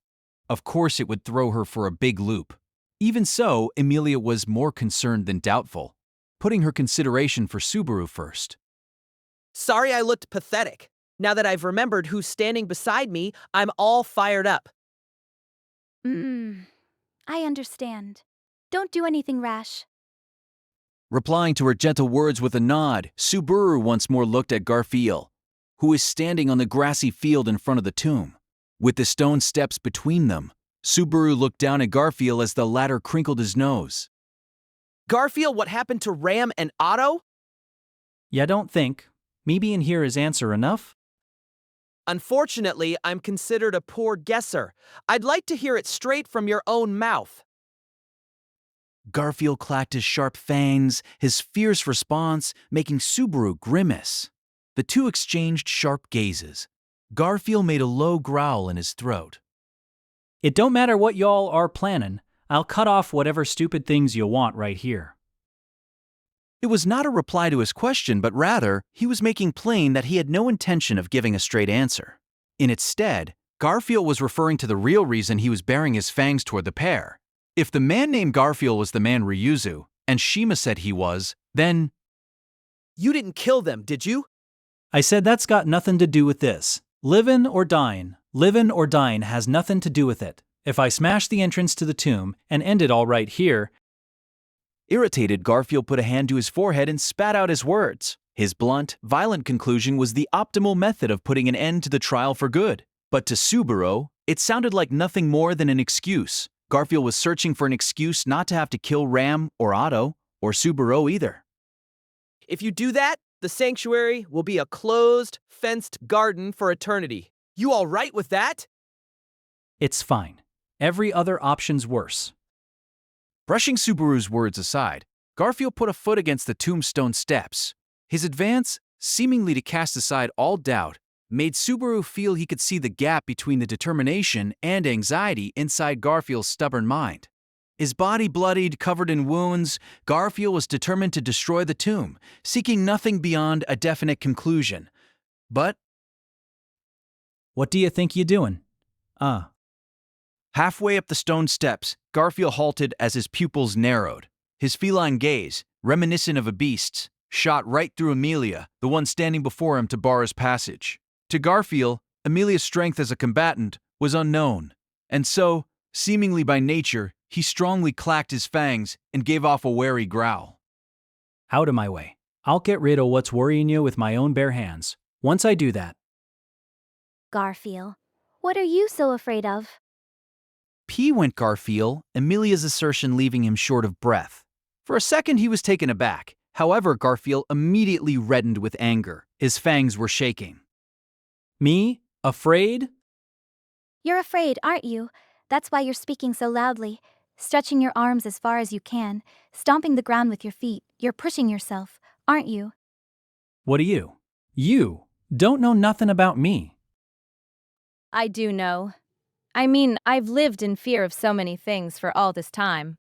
Of course it would throw her for a big loop. Even so, Amelia was more concerned than doubtful, putting her consideration for Subaru first. Sorry I looked pathetic. Now that I've remembered who's standing beside me, I'm all fired up. I understand. Don't do anything rash. Replying to her gentle words with a nod, Subaru once more looked at Garfield, who was standing on the grassy field in front of the tomb. With the stone steps between them, Subaru looked down at Garfield as the latter crinkled his nose. Garfield, what happened to Ram and Otto? Ya don't think me being here is answer enough? Unfortunately, I'm considered a poor guesser. I'd like to hear it straight from your own mouth. Garfield clacked his sharp fangs, his fierce response making Subaru grimace. The two exchanged sharp gazes. Garfield made a low growl in his throat. It don't matter what y'all are planning. I'll cut off whatever stupid things you want right here. It was not a reply to his question, but rather, he was making plain that he had no intention of giving a straight answer. In its stead, Garfield was referring to the real reason he was baring his fangs toward the pair. If the man named Garfield was the man Ryuzu, and Shima said he was, then… You didn't kill them, did you? I said that's got nothing to do with this. Livin' or dying has nothing to do with it. If I smash the entrance to the tomb and end it all right here… Irritated, Garfield put a hand to his forehead and spat out his words. His blunt, violent conclusion was the optimal method of putting an end to the trial for good. But to Subaru, it sounded like nothing more than an excuse. Garfield was searching for an excuse not to have to kill Ram or Otto, or Subaru either. If you do that, the sanctuary will be a closed, fenced garden for eternity. You all right with that? It's fine. Every other option's worse. Brushing Subaru's words aside, Garfield put a foot against the tombstone steps. His advance, seemingly to cast aside all doubt, made Subaru feel he could see the gap between the determination and anxiety inside Garfield's stubborn mind. His body bloodied, covered in wounds, Garfield was determined to destroy the tomb, seeking nothing beyond a definite conclusion. But… What do you think you're doing? Halfway up the stone steps, Garfield halted as his pupils narrowed. His feline gaze, reminiscent of a beast's, shot right through Amelia, the one standing before him to bar his passage. To Garfield, Amelia's strength as a combatant was unknown, and so, seemingly by nature, he strongly clacked his fangs and gave off a wary growl. Out of my way. I'll get rid of what's worrying you with my own bare hands. Once I do that… Garfield, what are you so afraid of? P went Garfield, Amelia's assertion leaving him short of breath. For a second he was taken aback. However, Garfield immediately reddened with anger. His fangs were shaking. Me? Afraid? You're afraid, aren't you? That's why you're speaking so loudly, stretching your arms as far as you can, stomping the ground with your feet. You're pushing yourself, aren't you? What do you? You don't know nothing about me. I do know. I mean, I've lived in fear of so many things for all this time.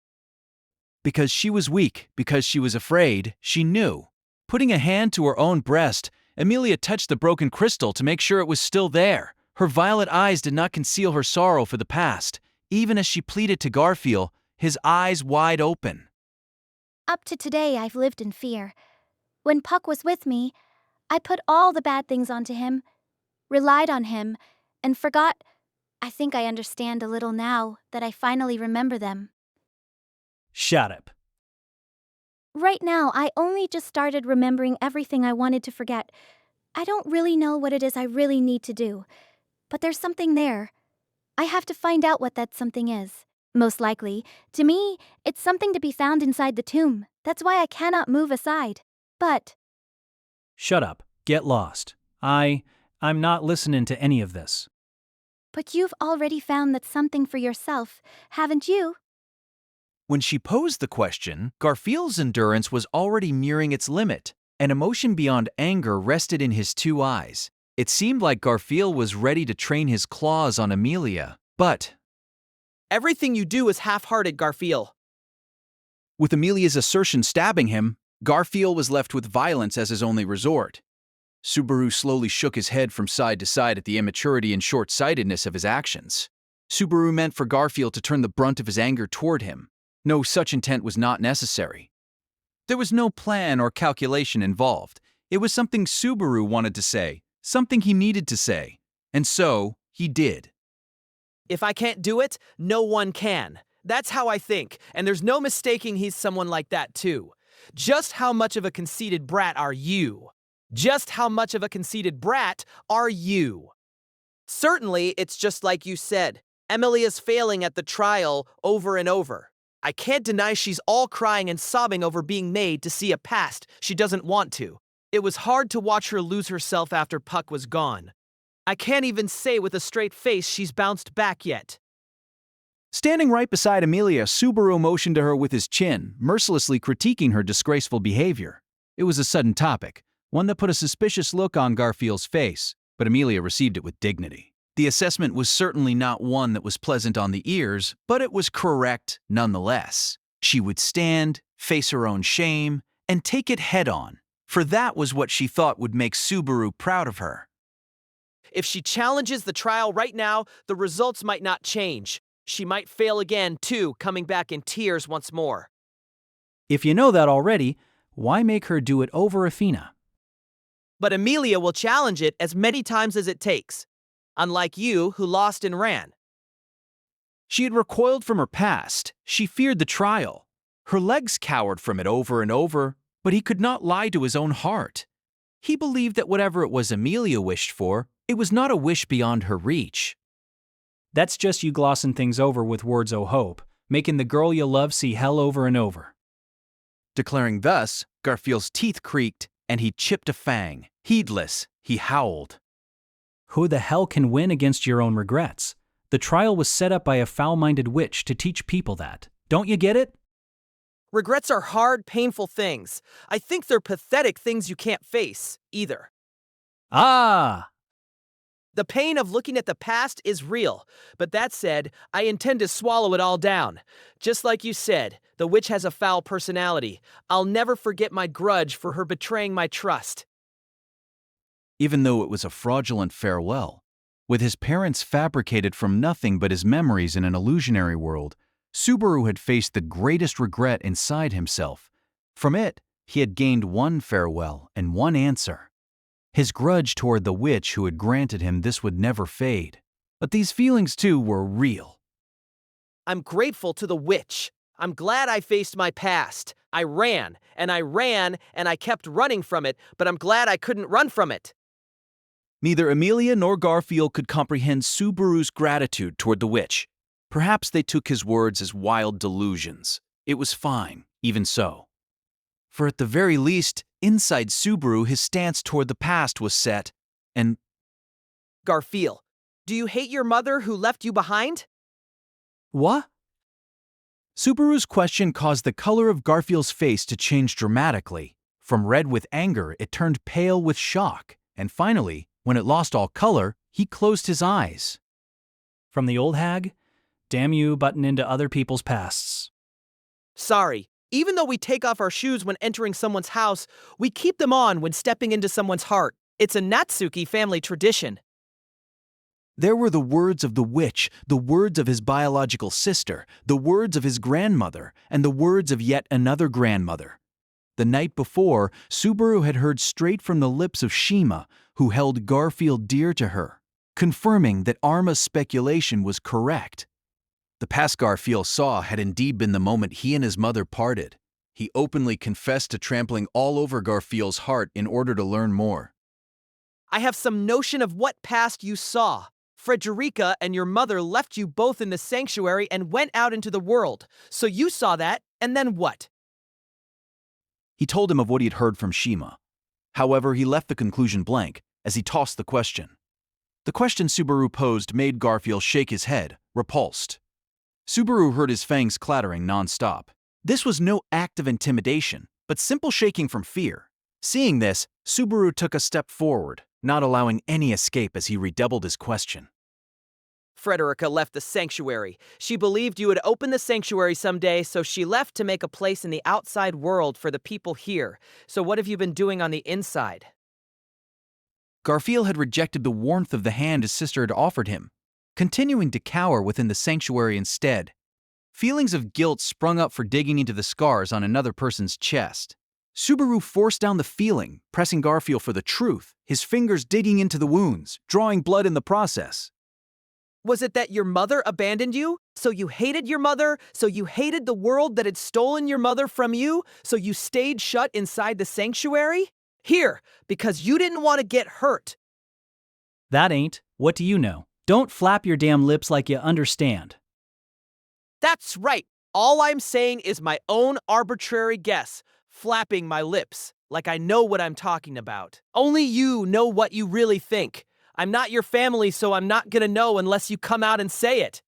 Because she was weak, because she was afraid, she knew. Putting a hand to her own breast, Amelia touched the broken crystal to make sure it was still there. Her violet eyes did not conceal her sorrow for the past, even as she pleaded to Garfield, his eyes wide open. Up to today, I've lived in fear. When Puck was with me, I put all the bad things onto him, relied on him, and forgot. I think I understand a little now that I finally remember them. Shut up. Right now, I only just started remembering everything I wanted to forget. I don't really know what it is I really need to do, but there's something there. I have to find out what that something is. Most likely, to me, it's something to be found inside the tomb. That's why I cannot move aside. But Shut up. Get lost. I'm not listening to any of this. you've already found that something for yourself, haven't you? When she posed the question, Garfield's endurance was already nearing its limit. An emotion beyond anger rested in his two eyes. It seemed like Garfield was ready to train his claws on Amelia, but Everything you do is half-hearted, Garfield. with Amelia's assertion stabbing him, Garfield was left with violence as his only resort. Subaru slowly shook his head from side to side at the immaturity and short-sightedness of his actions. Subaru meant for Garfield to turn the brunt of his anger toward him. No such intent was not necessary. There was no plan or calculation involved. It was something Subaru wanted to say, something he needed to say, and so he did. If I can't do it, no one can. That's how I think, and there's no mistaking he's someone like that too. Just how much of a conceited brat are you? Just how much of a conceited brat are you? Certainly, it's just like you said. Emilia's failing at the trial over and over. I can't deny she's all crying and sobbing over being made to see a past she doesn't want to. It was hard to watch her lose herself after Puck was gone. I can't even say with a straight face she's bounced back yet. Standing right beside Amelia, Subaru motioned to her with his chin, mercilessly critiquing her disgraceful behavior. It was a sudden topic, one that put a suspicious look on Garfield's face, but Amelia received it with dignity. The assessment was certainly not one that was pleasant on the ears, but it was correct nonetheless. She would stand, face her own shame, and take it head-on, for that was what she thought would make Subaru proud of her. If she challenges the trial right now, the results might not change. She might fail again, too, coming back in tears once more. If you know that already, why make her do it over Athena? But Amelia will challenge it as many times as it takes. Unlike you, who lost and ran. She had recoiled from her past. She feared the trial. Her legs cowered from it over and over, but he could not lie to his own heart. He believed that whatever it was Amelia wished for, it was not a wish beyond her reach. That's just you glossing things over with words o' hope, making the girl you love see hell over and over. Declaring thus, Garfield's teeth creaked, and he chipped a fang. Heedless, he howled. Who the hell can win against your own regrets? The trial was set up by a foul-minded witch to teach people that. Don't you get it? Regrets are hard, painful things. I think they're pathetic things you can't face, either. Ah! The pain of looking at the past is real, but that said, I intend to swallow it all down. Just like you said, the witch has a foul personality. I'll never forget my grudge for her betraying my trust. Even though it was a fraudulent farewell, with his parents fabricated from nothing but his memories in an illusionary world, Subaru had faced the greatest regret inside himself. From it, he had gained one farewell and one answer. His grudge toward the witch who had granted him this would never fade. But these feelings, too, were real. I'm grateful to the witch. I'm glad I faced my past. I ran, and I kept running from it, but I'm glad I couldn't run from it. Neither Amelia nor Garfield could comprehend Subaru's gratitude toward the witch. Perhaps they took his words as wild delusions. It was fine, even so. For at the very least, inside Subaru, his stance toward the past was set, and Garfield, do you hate your mother who left you behind? what? Subaru's question caused the color of Garfield's face to change dramatically. From red with anger, it turned pale with shock, and finally, when it lost all color, he closed his eyes. From the old hag? Damn you, button into other people's pasts. Sorry, even though we take off our shoes when entering someone's house, we keep them on when stepping into someone's heart. It's a Natsuki family tradition. There were the words of the witch, the words of his biological sister, the words of his grandmother, and the words of yet another grandmother. The night before, Subaru had heard straight from the lips of Shima, who held Garfield dear to her, confirming that Arma's speculation was correct. The past Garfield saw had indeed been the moment he and his mother parted. He openly confessed to trampling all over Garfield's heart in order to learn more. I have some notion of what past you saw. Frederica and your mother left you both in the sanctuary and went out into the world. So you saw that, and then what? He told him of what he had heard from Shima. However, he left the conclusion blank as he tossed the question. The question Subaru posed made Garfield shake his head, repulsed. Subaru heard his fangs clattering nonstop. This was no act of intimidation, but simple shaking from fear. Seeing this, Subaru took a step forward, not allowing any escape as he redoubled his question. Frederica left the sanctuary. She believed you would open the sanctuary someday, so she left to make a place in the outside world for the people here. So what have you been doing on the inside? Garfield had rejected the warmth of the hand his sister had offered him, continuing to cower within the sanctuary instead. Feelings of guilt sprung up for digging into the scars on another person's chest. Subaru forced down the feeling, pressing Garfield for the truth, his fingers digging into the wounds, drawing blood in the process. Was it that your mother abandoned you? So you hated your mother? So you hated the world that had stolen your mother from you? So you stayed shut inside the sanctuary? Here, because you didn't want to get hurt. That ain't. What do you know? Don't flap your damn lips like you understand. That's right. All I'm saying is my own arbitrary guess, flapping my lips, like I know what I'm talking about. Only you know what you really think. I'm not your family, so I'm not gonna know unless you come out and say it.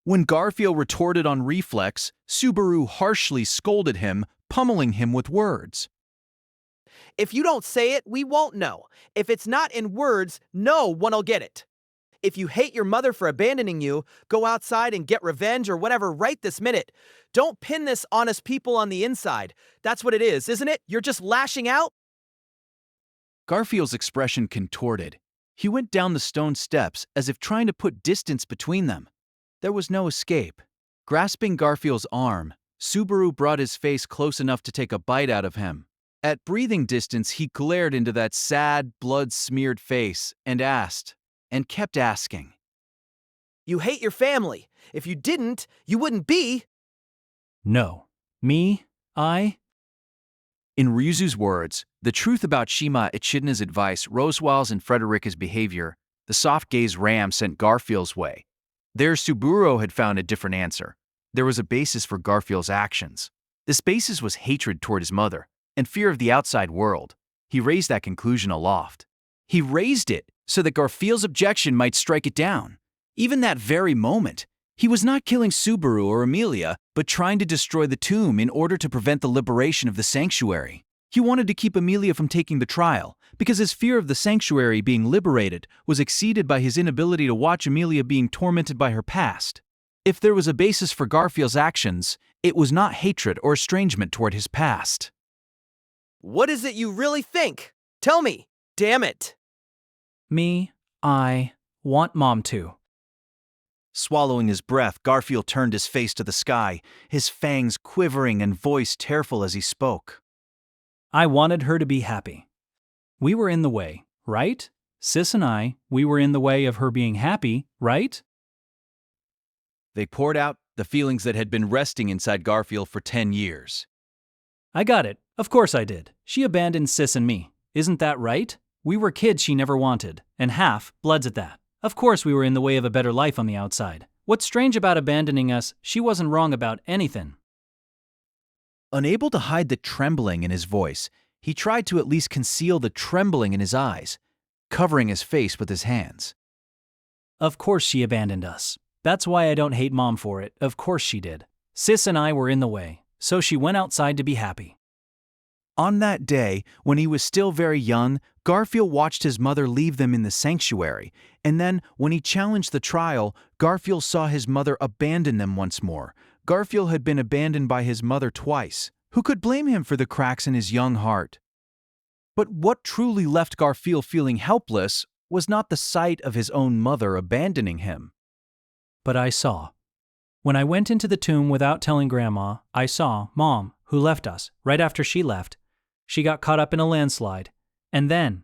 When Garfield retorted on reflex, Subaru harshly scolded him, pummeling him with words. If you don't say it, we won't know. If it's not in words, no one'll get it. If you hate your mother for abandoning you, go outside and get revenge or whatever right this minute. Don't pin this on us people on the inside. That's what it is, isn't it? You're just lashing out? Garfield's expression contorted. He went down the stone steps as if trying to put distance between them. There was no escape. Grasping Garfield's arm, Subaru brought his face close enough to take a bite out of him. At breathing distance, he glared into that sad, blood-smeared face and asked, and kept asking. You hate your family. If you didn't, you wouldn't be. No. Me? I? In Ryuzu's words, the truth about Shima Echidna's advice, Rosewell's and Frederica's behavior, the soft-gaze Ram sent Garfield's way. There, Subaru had found a different answer. There was a basis for Garfield's actions. This basis was hatred toward his mother and fear of the outside world. He raised that conclusion aloft. He raised it so that Garfield's objection might strike it down. Even that very moment, he was not killing Subaru or Amelia, but trying to destroy the tomb in order to prevent the liberation of the sanctuary. He wanted to keep Amelia from taking the trial, because his fear of the sanctuary being liberated was exceeded by his inability to watch Amelia being tormented by her past. If there was a basis for Garfield's actions, it was not hatred or estrangement toward his past. What is it you really think? Tell me. Damn it. Me? I want Mom to. Swallowing his breath, Garfield turned his face to the sky, his fangs quivering and voice tearful as he spoke. I wanted her to be happy. We were in the way, right? Sis and I, we were in the way of her being happy, right? They poured out the feelings that had been resting inside Garfield for 10 years. I got it. Of course I did. She abandoned Sis and me. Isn't that right? We were kids she never wanted, and half bloods at that. Of course we were in the way of a better life on the outside. What's strange about abandoning us, she wasn't wrong about anything. Unable to hide the trembling in his voice, he tried to at least conceal the trembling in his eyes, covering his face with his hands. Of course she abandoned us. That's why I don't hate Mom for it. Of course she did. Sis and I were in the way, so she went outside to be happy. On that day, when he was still very young, Garfield watched his mother leave them in the sanctuary, and then, when he challenged the trial, Garfield saw his mother abandon them once more. Garfield had been abandoned by his mother twice. Who could blame him for the cracks in his young heart? But what truly left Garfield feeling helpless was not the sight of his own mother abandoning him. But I saw. When I went into the tomb without telling Grandma, I saw Mom, who left us, right after she left. She got caught up in a landslide. And then,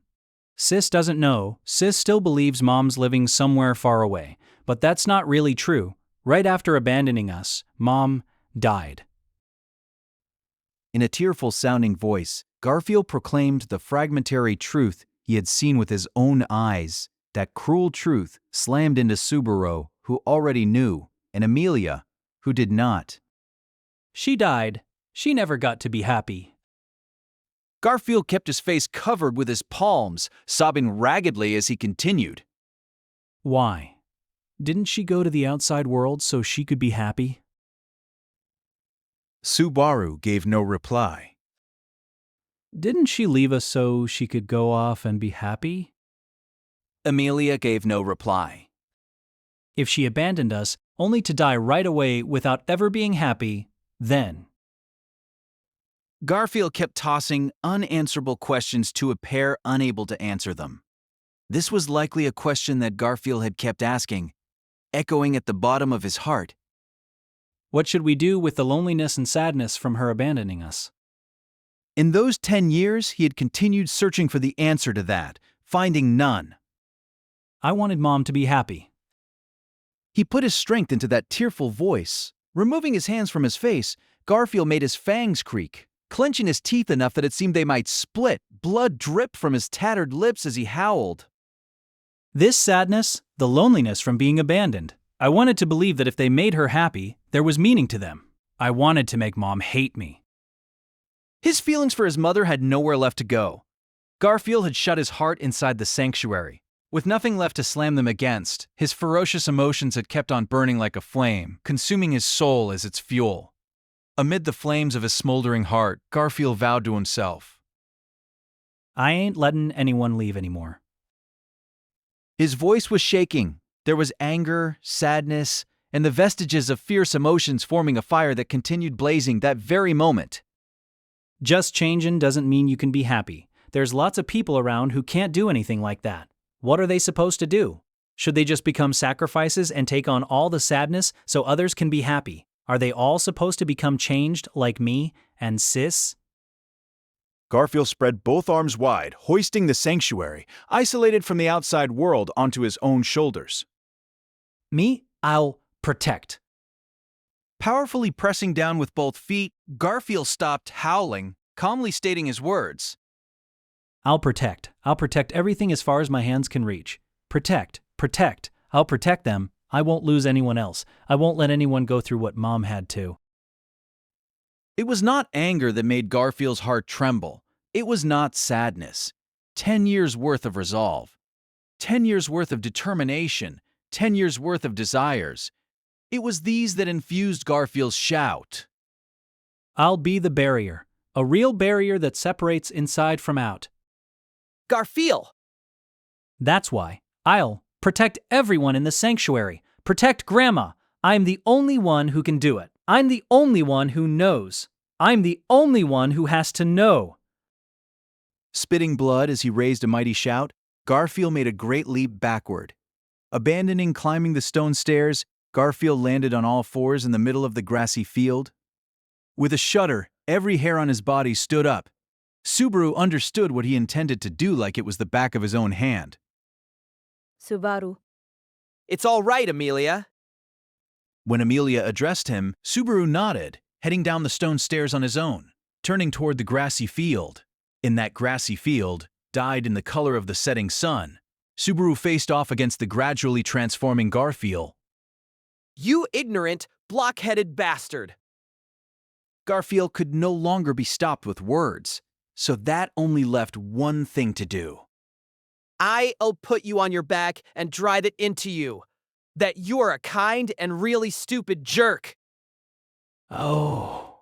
Sis doesn't know, Sis still believes Mom's living somewhere far away, but that's not really true. Right after abandoning us, Mom died. In a tearful-sounding voice, Garfield proclaimed the fragmentary truth he had seen with his own eyes. That cruel truth slammed into Subaru, who already knew, and Amelia, who did not. She died. She never got to be happy. Garfield kept his face covered with his palms, sobbing raggedly as he continued. Why? Didn't she go to the outside world so she could be happy? Subaru gave no reply. Didn't she leave us so she could go off and be happy? Amelia gave no reply. If she abandoned us only to die right away without ever being happy, then. Garfield kept tossing unanswerable questions to a pair unable to answer them. This was likely a question that Garfield had kept asking, echoing at the bottom of his heart. What should we do with the loneliness and sadness from her abandoning us? In those 10 years, he had continued searching for the answer to that, finding none. I wanted Mom to be happy. He put his strength into that tearful voice. Removing his hands from his face, Garfield made his fangs creak, clenching his teeth enough that it seemed they might split. Blood dripped from his tattered lips as he howled. This sadness, the loneliness from being abandoned. I wanted to believe that if they made her happy, there was meaning to them. I wanted to make Mom hate me. His feelings for his mother had nowhere left to go. Garfield had shut his heart inside the sanctuary. With nothing left to slam them against, his ferocious emotions had kept on burning like a flame, consuming his soul as its fuel. Amid the flames of his smoldering heart, Garfield vowed to himself, I ain't letting anyone leave anymore. His voice was shaking. There was anger, sadness, and the vestiges of fierce emotions forming a fire that continued blazing that very moment. Just changing doesn't mean you can be happy. There's lots of people around who can't do anything like that. What are they supposed to do? Should they just become sacrifices and take on all the sadness so others can be happy? Are they all supposed to become changed like me and Sis? Garfield spread both arms wide, hoisting the sanctuary, isolated from the outside world, onto his own shoulders. Me, I'll protect. Powerfully pressing down with both feet, Garfield stopped howling, calmly stating his words. I'll protect. I'll protect everything as far as my hands can reach. Protect. Protect. I'll protect them. I won't lose anyone else. I won't let anyone go through what Mom had to. It was not anger that made Garfield's heart tremble. It was not sadness. 10 years' worth of resolve. 10 years' worth of determination. 10 years' worth of desires. It was these that infused Garfield's shout. I'll be the barrier. A real barrier that separates inside from out. Garfield! That's why. I'll protect everyone in the sanctuary. Protect Grandma. I'm the only one who can do it. I'm the only one who knows. I'm the only one who has to know. Spitting blood as he raised a mighty shout, Garfield made a great leap backward. Abandoning climbing the stone stairs, Garfield landed on all fours in the middle of the grassy field. With a shudder, every hair on his body stood up. Subaru understood what he intended to do like it was the back of his own hand. Subaru. It's all right, Amelia. When Amelia addressed him, Subaru nodded, heading down the stone stairs on his own, turning toward the grassy field. In that grassy field, dyed in the color of the setting sun, Subaru faced off against the gradually transforming Garfield. You ignorant, block-headed bastard. Garfield could no longer be stopped with words, so that only left one thing to do. I'll put you on your back and drive it into you. That you're a kind and really stupid jerk. Oh.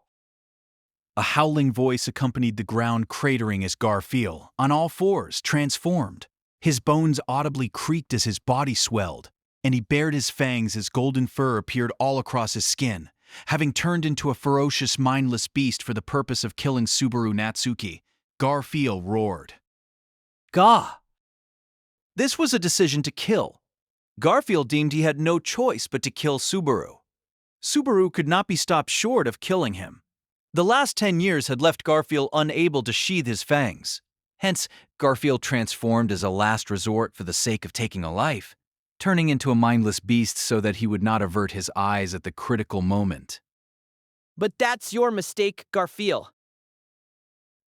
A howling voice accompanied the ground cratering as Garfield, on all fours, transformed. His bones audibly creaked as his body swelled, and he bared his fangs as golden fur appeared all across his skin. Having turned into a ferocious, mindless beast for the purpose of killing Subaru Natsuki, Garfield roared. Gah! This was a decision to kill. Garfield deemed he had no choice but to kill Subaru. Subaru could not be stopped short of killing him. The last 10 years had left Garfield unable to sheathe his fangs. Hence, Garfield transformed as a last resort for the sake of taking a life, turning into a mindless beast so that he would not avert his eyes at the critical moment. But that's your mistake, Garfield.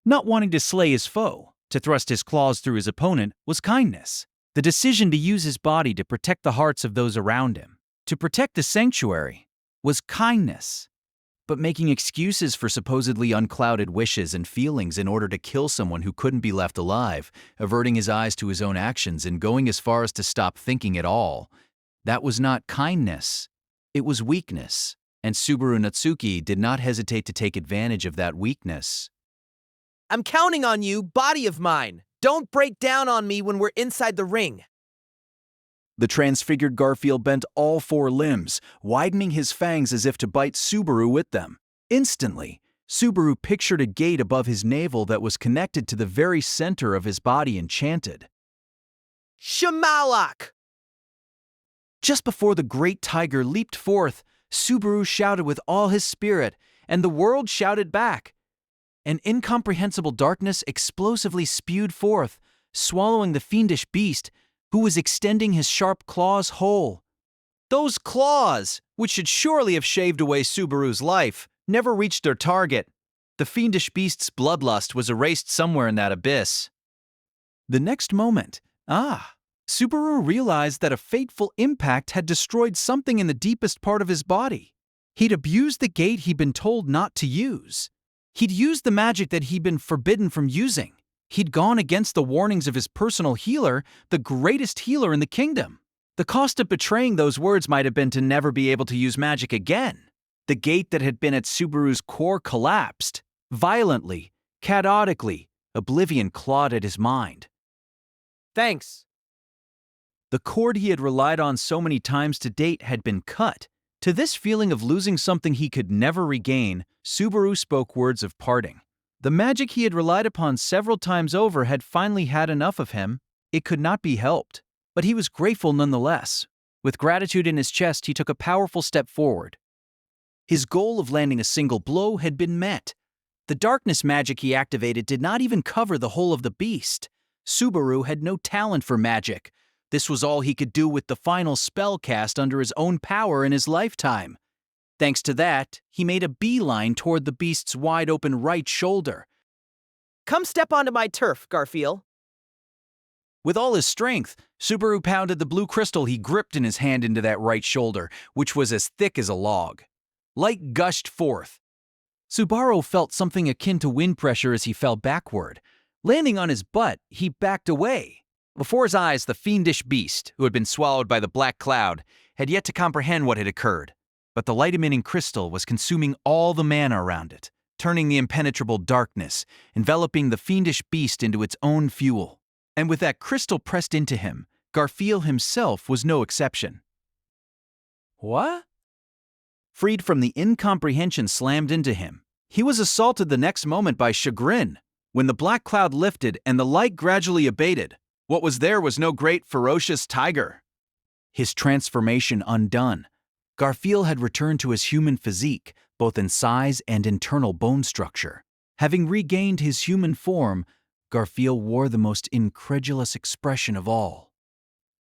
Not wanting to slay his foe, to thrust his claws through his opponent, was kindness. The decision to use his body to protect the hearts of those around him, to protect the sanctuary, was kindness. But making excuses for supposedly unclouded wishes and feelings in order to kill someone who couldn't be left alive, averting his eyes to his own actions and going as far as to stop thinking at all, that was not kindness. It was weakness, and Subaru Natsuki did not hesitate to take advantage of that weakness. I'm counting on you, body of mine. Don't break down on me when we're inside the ring. The transfigured Garfield bent all four limbs, widening his fangs as if to bite Subaru with them. Instantly, Subaru pictured a gate above his navel that was connected to the very center of his body and chanted, Shamalak! Just before the great tiger leaped forth, Subaru shouted with all his spirit, and the world shouted back. An incomprehensible darkness explosively spewed forth, swallowing the fiendish beast, who was extending his sharp claws whole. Those claws, which should surely have shaved away Subaru's life, never reached their target. The fiendish beast's bloodlust was erased somewhere in that abyss. The next moment, Subaru realized that a fateful impact had destroyed something in the deepest part of his body. He'd abused the gate he'd been told not to use. He'd used the magic that he'd been forbidden from using. He'd gone against the warnings of his personal healer, the greatest healer in the kingdom. The cost of betraying those words might have been to never be able to use magic again. The gate that had been at Subaru's core collapsed. Violently, chaotically, oblivion clawed at his mind. Thanks. The cord he had relied on so many times to date had been cut. To this feeling of losing something he could never regain, Subaru spoke words of parting. The magic he had relied upon several times over had finally had enough of him. It could not be helped. But he was grateful nonetheless. With gratitude in his chest, he took a powerful step forward. His goal of landing a single blow had been met. The darkness magic he activated did not even cover the whole of the beast. Subaru had no talent for magic. This was all he could do with the final spell cast under his own power in his lifetime. Thanks to that, he made a beeline toward the beast's wide-open right shoulder. Come step onto my turf, Garfield. With all his strength, Subaru pounded the blue crystal he gripped in his hand into that right shoulder, which was as thick as a log. Light gushed forth. Subaru felt something akin to wind pressure as he fell backward. Landing on his butt, he backed away. Before his eyes, the fiendish beast, who had been swallowed by the black cloud, had yet to comprehend what had occurred. But the light-emitting crystal was consuming all the mana around it, turning the impenetrable darkness, enveloping the fiendish beast into its own fuel. And with that crystal pressed into him, Garfield himself was no exception. What? Freed from the incomprehension slammed into him, he was assaulted the next moment by chagrin. When the black cloud lifted and the light gradually abated, what was there was no great ferocious tiger. His transformation undone, Garfield had returned to his human physique, both in size and internal bone structure. Having regained his human form, Garfield wore the most incredulous expression of all.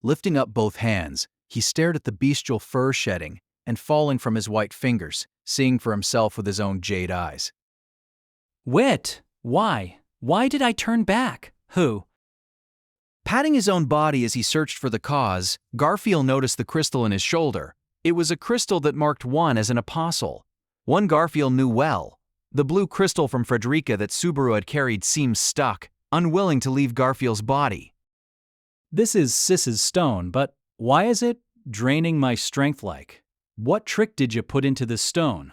Lifting up both hands, he stared at the bestial fur shedding and falling from his white fingers, seeing for himself with his own jade eyes. Wit, why? Why did I turn back? Who? Patting his own body as he searched for the cause, Garfield noticed the crystal in his shoulder. It was a crystal that marked one as an apostle. One Garfield knew well. The blue crystal from Frederica that Subaru had carried seemed stuck, unwilling to leave Garfield's body. This is Sis's stone, but why is it draining my strength like? What trick did you put into this stone?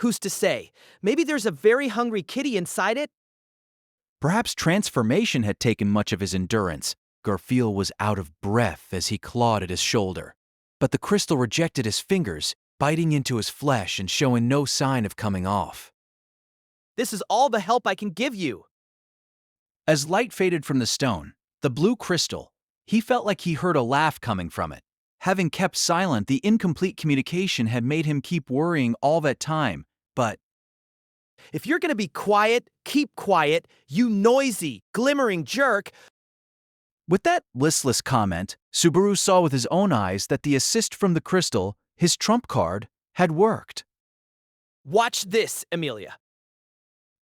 Who's to say? Maybe there's a very hungry kitty inside it? Perhaps transformation had taken much of his endurance. Garfield was out of breath as he clawed at his shoulder. But the crystal rejected his fingers, biting into his flesh and showing no sign of coming off. This is all the help I can give you. As light faded from the stone, the blue crystal, he felt like he heard a laugh coming from it. Having kept silent, the incomplete communication had made him keep worrying all that time, but If you're gonna be quiet, keep quiet, you noisy, glimmering jerk. with that listless comment, Subaru saw with his own eyes that the assist from the crystal, his trump card, had worked. Watch this, Amelia.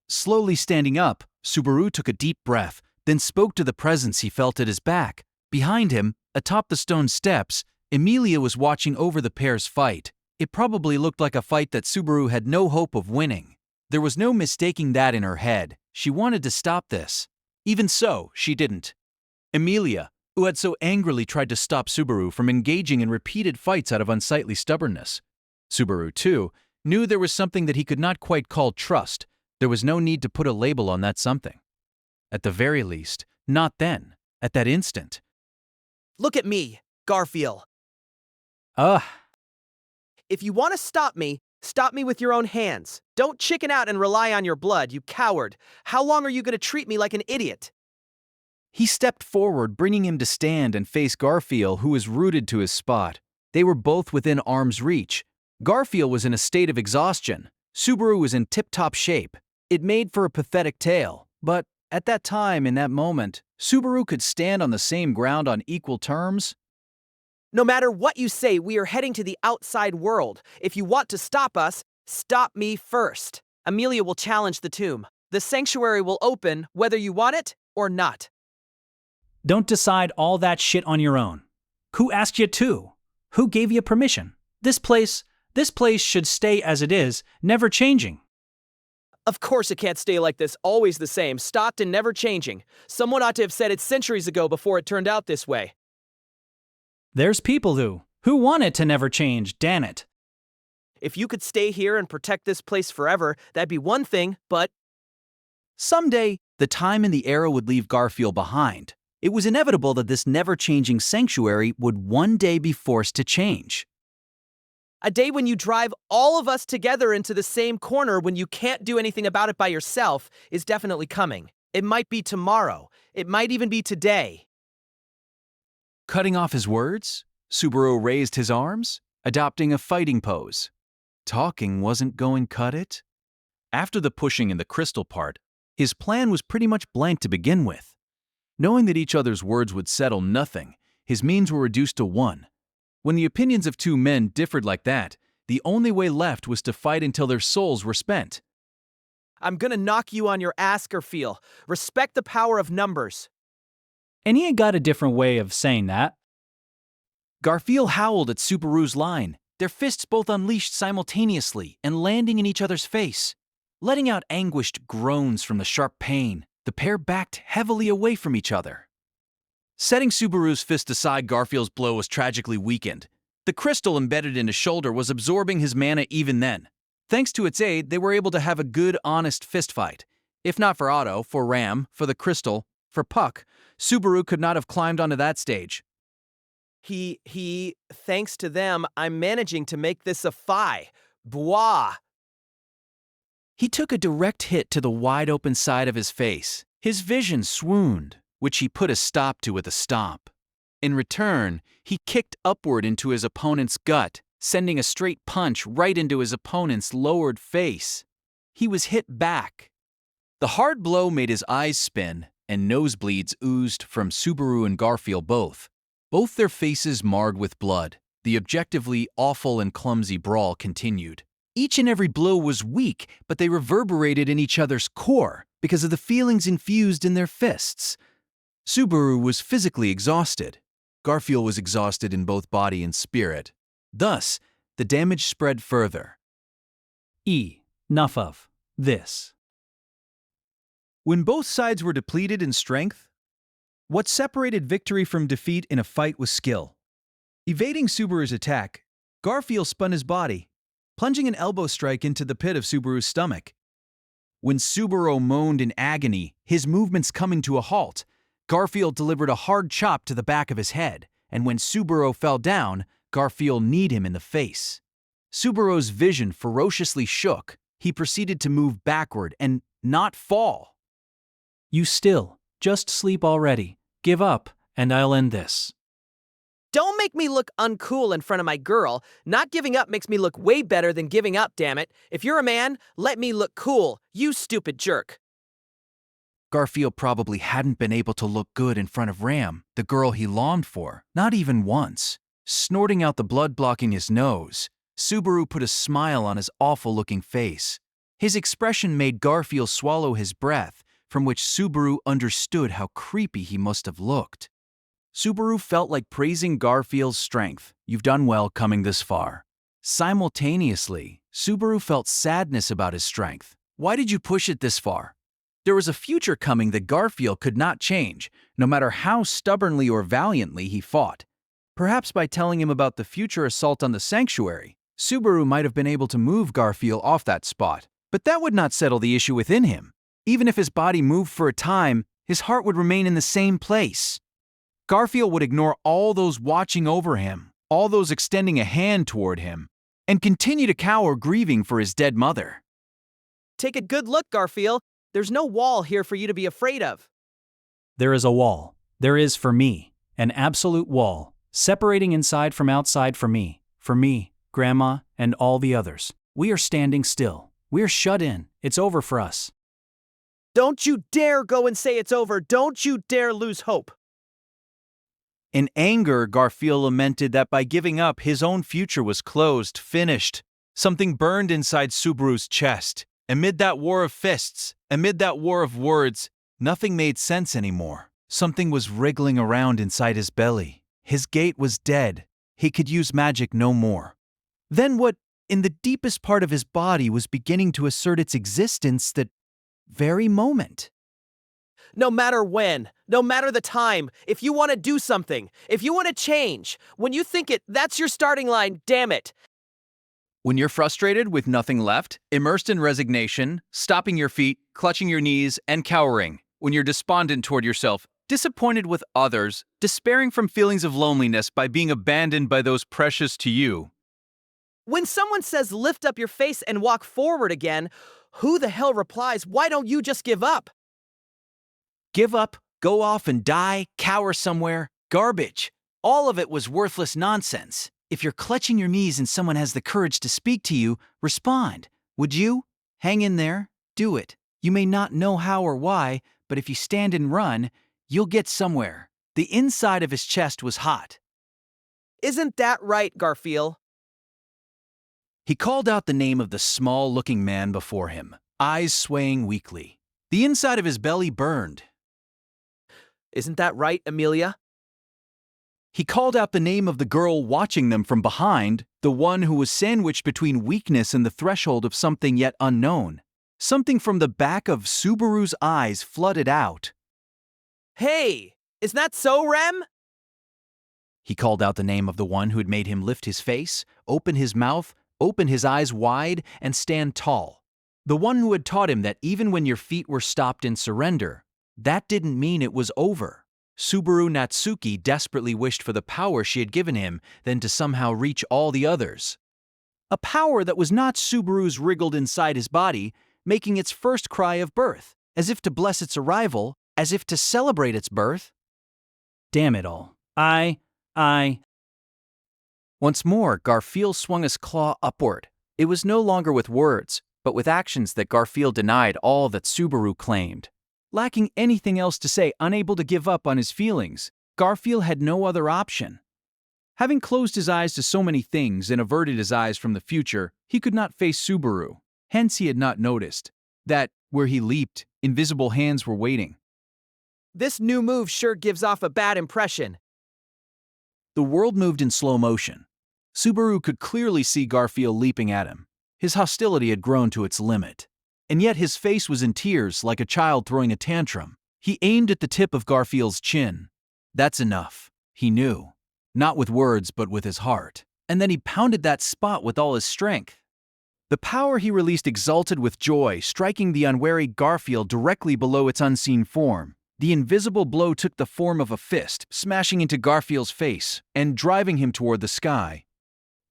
Slowly standing up, Subaru took a deep breath, then spoke to the presence he felt at his back. Behind him, atop the stone steps, Emilia was watching over the pair's fight. It probably looked like a fight that Subaru had no hope of winning. There was no mistaking that in her head. She wanted to stop this. Even so, she didn't. Emilia, who had so angrily tried to stop Subaru from engaging in repeated fights out of unsightly stubbornness. Subaru, too, knew there was something that he could not quite call trust. There was no need to put a label on that something. At the very least, not then, at that instant. Look at me, Garfield. Ugh. If you want to stop me with your own hands. Don't chicken out and rely on your blood, you coward. How long are you going to treat me like an idiot? He stepped forward, bringing him to stand and face Garfield, who was rooted to his spot. They were both within arm's reach. Garfield was in a state of exhaustion. Subaru was in tip-top shape. It made for a pathetic tale, but at that time, in that moment, Subaru could stand on the same ground on equal terms. No matter what you say, we are heading to the outside world. If you want to stop us, stop me first. Amelia will challenge the tomb. The sanctuary will open whether you want it or not. Don't decide all that shit on your own. Who asked you to? Who gave you permission? This place should stay as it is, never changing. Of course it can't stay like this, always the same, stocked and never changing. Someone ought to have said it centuries ago before it turned out this way. There's people who want it to never change, damn it. If you could stay here and protect this place forever, that'd be one thing, but Someday, the time and the era would leave Garfield behind. It was inevitable that this never-changing sanctuary would one day be forced to change. a day when you drive all of us together into the same corner when you can't do anything about it by yourself is definitely coming. It might be tomorrow. It might even be today. Cutting off his words, Subaru raised his arms, adopting a fighting pose. Talking wasn't going cut it. After the pushing in the crystal part, his plan was pretty much blank to begin with. Knowing that each other's words would settle nothing, his means were reduced to one. When the opinions of two men differed like that, the only way left was to fight until their souls were spent. I'm gonna knock you on your ass, Garfield. Respect the power of numbers. And he ain't got a different way of saying that. Garfield howled at Subaru's line, their fists both unleashed simultaneously and landing in each other's face. Letting out anguished groans from the sharp pain, the pair backed heavily away from each other. Setting Subaru's fist aside, Garfield's blow was tragically weakened. The crystal embedded in his shoulder was absorbing his mana even then. Thanks to its aid, they were able to have a good, honest fistfight. If not for Otto, for Ram, for the crystal, for Puck, Subaru could not have climbed onto that stage. Thanks to them, I'm managing to make this a phi. Bois. He took a direct hit to the wide-open side of his face. His vision swooned, which he put a stop to with a stomp. In return, he kicked upward into his opponent's gut, sending a straight punch right into his opponent's lowered face. He was hit back. The hard blow made his eyes spin, and nosebleeds oozed from Subaru and Garfield both. Both their faces marred with blood. The objectively awful and clumsy brawl continued. Each and every blow was weak, but they reverberated in each other's core because of the feelings infused in their fists. Subaru was physically exhausted. Garfield was exhausted in both body and spirit. Thus, the damage spread further. Enough of this. When both sides were depleted in strength, what separated victory from defeat in a fight was skill. Evading Subaru's attack, Garfield spun his body. plunging an elbow strike into the pit of Subaru's stomach. When Subaru moaned in agony, his movements coming to a halt, Garfield delivered a hard chop to the back of his head, and when Subaru fell down, Garfield kneed him in the face. Subaru's vision ferociously shook. He proceeded to move backward and not fall. You still, just sleep already. Give up, and I'll end this. Don't make me look uncool in front of my girl. Not giving up makes me look way better than giving up, damn it. If you're a man, let me look cool, you stupid jerk. Garfield probably hadn't been able to look good in front of Ram, the girl he longed for, not even once. Snorting out the blood blocking his nose, Subaru put a smile on his awful-looking face. His expression made Garfield swallow his breath, from which Subaru understood how creepy he must have looked. Subaru felt like praising Garfield's strength. You've done well coming this far. Simultaneously, Subaru felt sadness about his strength. Why did you push it this far? There was a future coming that Garfield could not change, no matter how stubbornly or valiantly he fought. Perhaps by telling him about the future assault on the sanctuary, Subaru might have been able to move Garfield off that spot. But that would not settle the issue within him. Even if his body moved for a time, his heart would remain in the same place. Garfield would ignore all those watching over him, all those extending a hand toward him, and continue to cower grieving for his dead mother. Take a good look, Garfield. There's no wall here for you to be afraid of. There is a wall. There is for me. An absolute wall, separating inside from outside for me, Grandma, and all the others. We are standing still. We are shut in. It's over for us. Don't you dare go and say it's over. Don't you dare lose hope. In anger, Garfield lamented that by giving up, his own future was closed, finished. Something burned inside Subaru's chest. Amid that war of fists, amid that war of words, nothing made sense anymore. Something was wriggling around inside his belly. His gate was dead. He could use magic no more. Then what, in the deepest part of his body, was beginning to assert its existence that very moment? No matter when, no matter the time, if you want to do something, if you want to change, when you think it, that's your starting line, damn it. When you're frustrated with nothing left, immersed in resignation, stopping your feet, clutching your knees, and cowering. When you're despondent toward yourself, disappointed with others, despairing from feelings of loneliness by being abandoned by those precious to you. When someone says lift up your face and walk forward again, who the hell replies, why don't you just give up? Give up, go off and die, cower somewhere, garbage. All of it was worthless nonsense. If you're clutching your knees and someone has the courage to speak to you, respond. Would you? Hang in there. Do it. You may not know how or why, but if you stand and run, you'll get somewhere. The inside of his chest was hot. Isn't that right, Garfield? He called out the name of the small-looking man before him, eyes swaying weakly. The inside of his belly burned. Isn't that right, Amelia? He called out the name of the girl watching them from behind, the one who was sandwiched between weakness and the threshold of something yet unknown. Something from the back of Subaru's eyes flooded out. Hey, is that so, Rem? He called out the name of the one who had made him lift his face, open his mouth, open his eyes wide, and stand tall. The one who had taught him that even when your feet were stopped in surrender, that didn't mean it was over. Subaru Natsuki desperately wished for the power she had given him, then to somehow reach all the others. A power that was not Subaru's wriggled inside his body, making its first cry of birth, as if to bless its arrival, as if to celebrate its birth. Damn it all. Once more, Garfield swung his claw upward. It was no longer with words, but with actions that Garfield denied all that Subaru claimed. Lacking anything else to say, unable to give up on his feelings, Garfield had no other option. Having closed his eyes to so many things and averted his eyes from the future, he could not face Subaru. Hence he had not noticed that, where he leaped, invisible hands were waiting. This new move sure gives off a bad impression. The world moved in slow motion. Subaru could clearly see Garfield leaping at him. His hostility had grown to its limit. And yet his face was in tears like a child throwing a tantrum. He aimed at the tip of Garfield's chin. That's enough, he knew. Not with words, but with his heart. And then he pounded that spot with all his strength. The power he released exulted with joy, striking the unwary Garfield directly below its unseen form. The invisible blow took the form of a fist, smashing into Garfield's face and driving him toward the sky.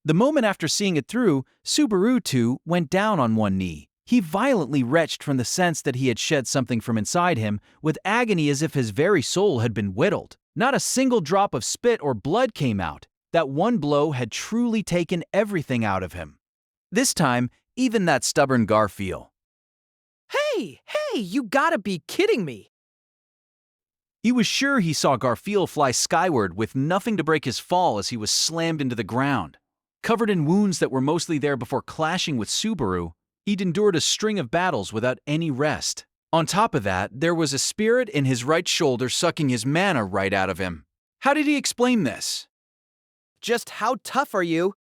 The moment after seeing it through, Subaru too went down on one knee. He violently retched from the sense that he had shed something from inside him, with agony as if his very soul had been whittled. Not a single drop of spit or blood came out. That one blow had truly taken everything out of him. This time, even that stubborn Garfield. Hey, you gotta be kidding me. He was sure he saw Garfield fly skyward with nothing to break his fall as he was slammed into the ground. Covered in wounds that were mostly there before clashing with Subaru, he'd endured a string of battles without any rest. On top of that, there was a spirit in his right shoulder sucking his mana right out of him. How did he explain this? Just how tough are you?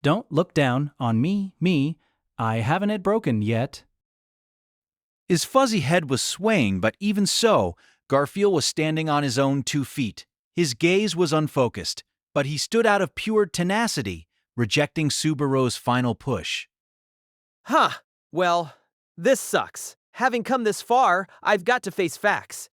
Don't look down on me. I haven't it broken yet. His fuzzy head was swaying, but even so, Garfield was standing on his own 2 feet. His gaze was unfocused, but he stood out of pure tenacity, rejecting Subaru's final push. Well, this sucks. Having come this far, I've got to face facts.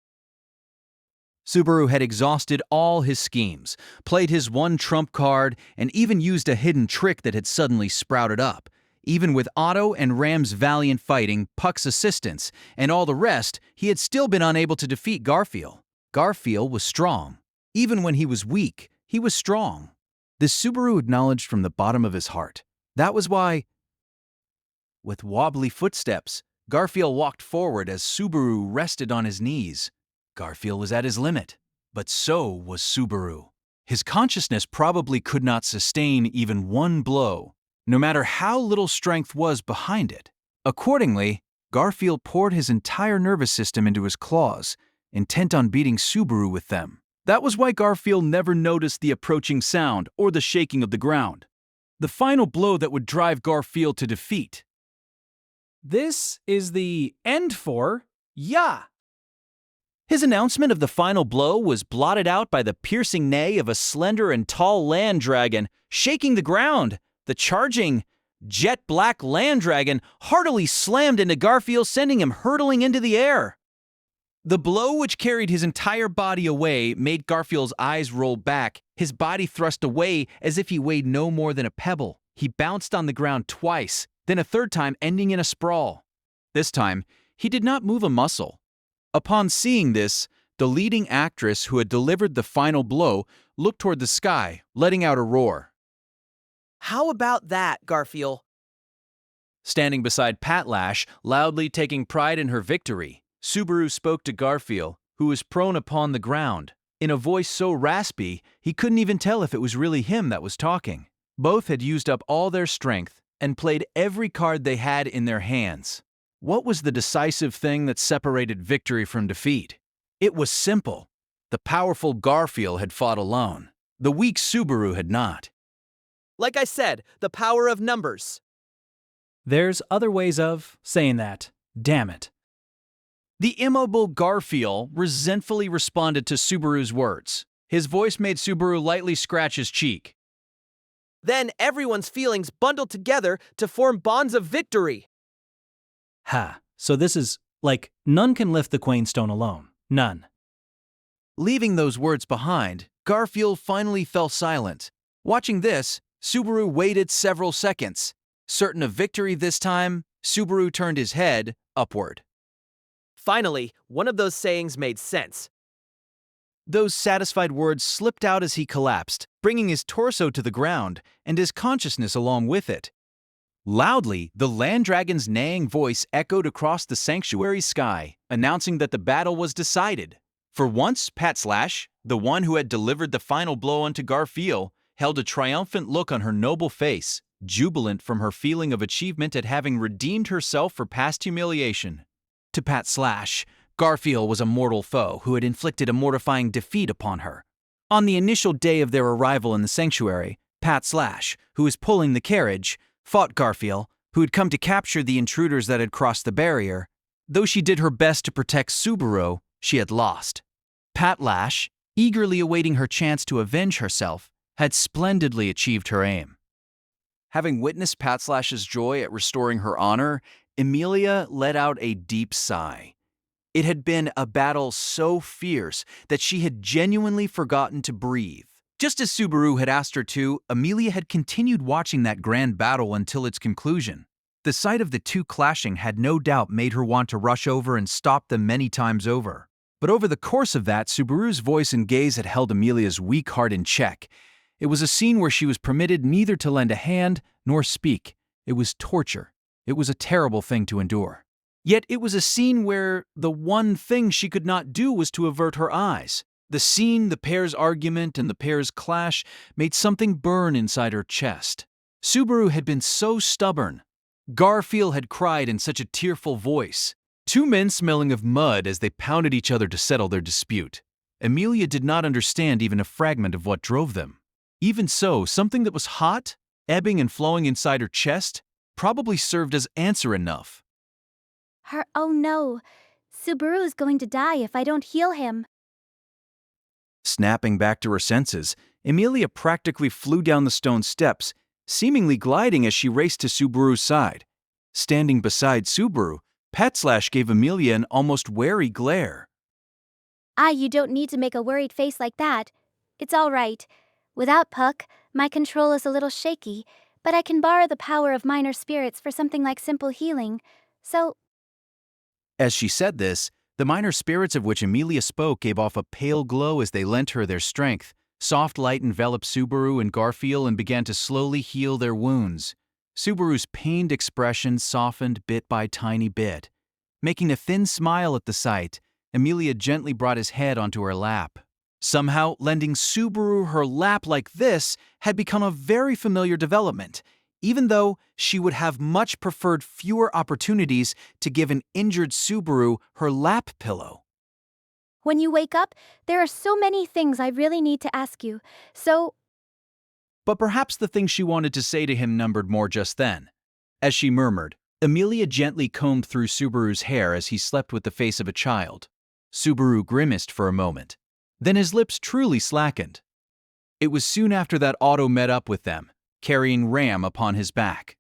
Subaru had exhausted all his schemes, played his one trump card, and even used a hidden trick that had suddenly sprouted up. Even with Otto and Ram's valiant fighting, Puck's assistance, and all the rest, he had still been unable to defeat Garfield. Garfield was strong. Even when he was weak, he was strong. This Subaru acknowledged from the bottom of his heart. That was why... With wobbly footsteps, Garfield walked forward as Subaru rested on his knees. Garfield was at his limit, but so was Subaru. His consciousness probably could not sustain even one blow, no matter how little strength was behind it. Accordingly, Garfield poured his entire nervous system into his claws, intent on beating Subaru with them. That was why Garfield never noticed the approaching sound or the shaking of the ground. The final blow that would drive Garfield to defeat. This is the end for ya. His announcement of the final blow was blotted out by the piercing neigh of a slender and tall land dragon, shaking the ground. The charging, jet-black land dragon heartily slammed into Garfield, sending him hurtling into the air. The blow, which carried his entire body away, made Garfield's eyes roll back, his body thrust away as if he weighed no more than a pebble. He bounced on the ground twice, then a third time, ending in a sprawl. This time, he did not move a muscle. Upon seeing this, the leading actress who had delivered the final blow looked toward the sky, letting out a roar. How about that, Garfield? Standing beside Patlash, loudly taking pride in her victory, Subaru spoke to Garfield, who was prone upon the ground, in a voice so raspy he couldn't even tell if it was really him that was talking. Both had used up all their strength and played every card they had in their hands. What was the decisive thing that separated victory from defeat? It was simple. The powerful Garfield had fought alone. The weak Subaru had not. Like I said, the power of numbers. There's other ways of saying that. Damn it. The immobile Garfield resentfully responded to Subaru's words. His voice made Subaru lightly scratch his cheek. Then everyone's feelings bundled together to form bonds of victory. So this is, like, none can lift the Quain Stone alone. None. Leaving those words behind, Garfield finally fell silent. Watching this, Subaru waited several seconds. Certain of victory this time, Subaru turned his head upward. Finally, one of those sayings made sense. Those satisfied words slipped out as he collapsed, bringing his torso to the ground and his consciousness along with it. Loudly, the land dragon's neighing voice echoed across the sanctuary sky, announcing that the battle was decided. For once, Patlash, the one who had delivered the final blow onto Garfield, held a triumphant look on her noble face, jubilant from her feeling of achievement at having redeemed herself for past humiliation. To Patlash, Garfield was a mortal foe who had inflicted a mortifying defeat upon her. On the initial day of their arrival in the sanctuary, Patlash, who was pulling the carriage, fought Garfield, who had come to capture the intruders that had crossed the barrier. Though she did her best to protect Subaru, she had lost. Patlash, eagerly awaiting her chance to avenge herself, had splendidly achieved her aim. Having witnessed Patslash's joy at restoring her honor, Emilia let out a deep sigh. It had been a battle so fierce that she had genuinely forgotten to breathe. Just as Subaru had asked her to, Emilia had continued watching that grand battle until its conclusion. The sight of the two clashing had no doubt made her want to rush over and stop them many times over. But over the course of that, Subaru's voice and gaze had held Emilia's weak heart in check. It was a scene where she was permitted neither to lend a hand nor speak. It was torture. It was a terrible thing to endure. Yet it was a scene where the one thing she could not do was to avert her eyes. The scene, the pair's argument, and the pair's clash made something burn inside her chest. Subaru had been so stubborn. Garfield had cried in such a tearful voice. Two men smelling of mud as they pounded each other to settle their dispute. Emilia did not understand even a fragment of what drove them. Even so, something that was hot, ebbing and flowing inside her chest, probably served as answer enough. Oh no, Subaru's going to die if I don't heal him. Snapping back to her senses, Emilia practically flew down the stone steps, seemingly gliding as she raced to Subaru's side. Standing beside Subaru, Patslash gave Emilia an almost wary glare. You don't need to make a worried face like that. It's all right. Without Puck, my control is a little shaky, but I can borrow the power of minor spirits for something like simple healing. So... As she said this, the minor spirits of which Emilia spoke gave off a pale glow as they lent her their strength. Soft light enveloped Subaru and Garfield and began to slowly heal their wounds. Subaru's pained expression softened bit by tiny bit. Making a thin smile at the sight, Emilia gently brought his head onto her lap. Somehow, lending Subaru her lap like this had become a very familiar development, even though she would have much preferred fewer opportunities to give an injured Subaru her lap pillow. When you wake up, there are so many things I really need to ask you, so... But perhaps the thing she wanted to say to him numbered more just then. As she murmured, Emilia gently combed through Subaru's hair as he slept with the face of a child. Subaru grimaced for a moment. Then his lips truly slackened. It was soon after that Otto met up with them, carrying Ram upon his back.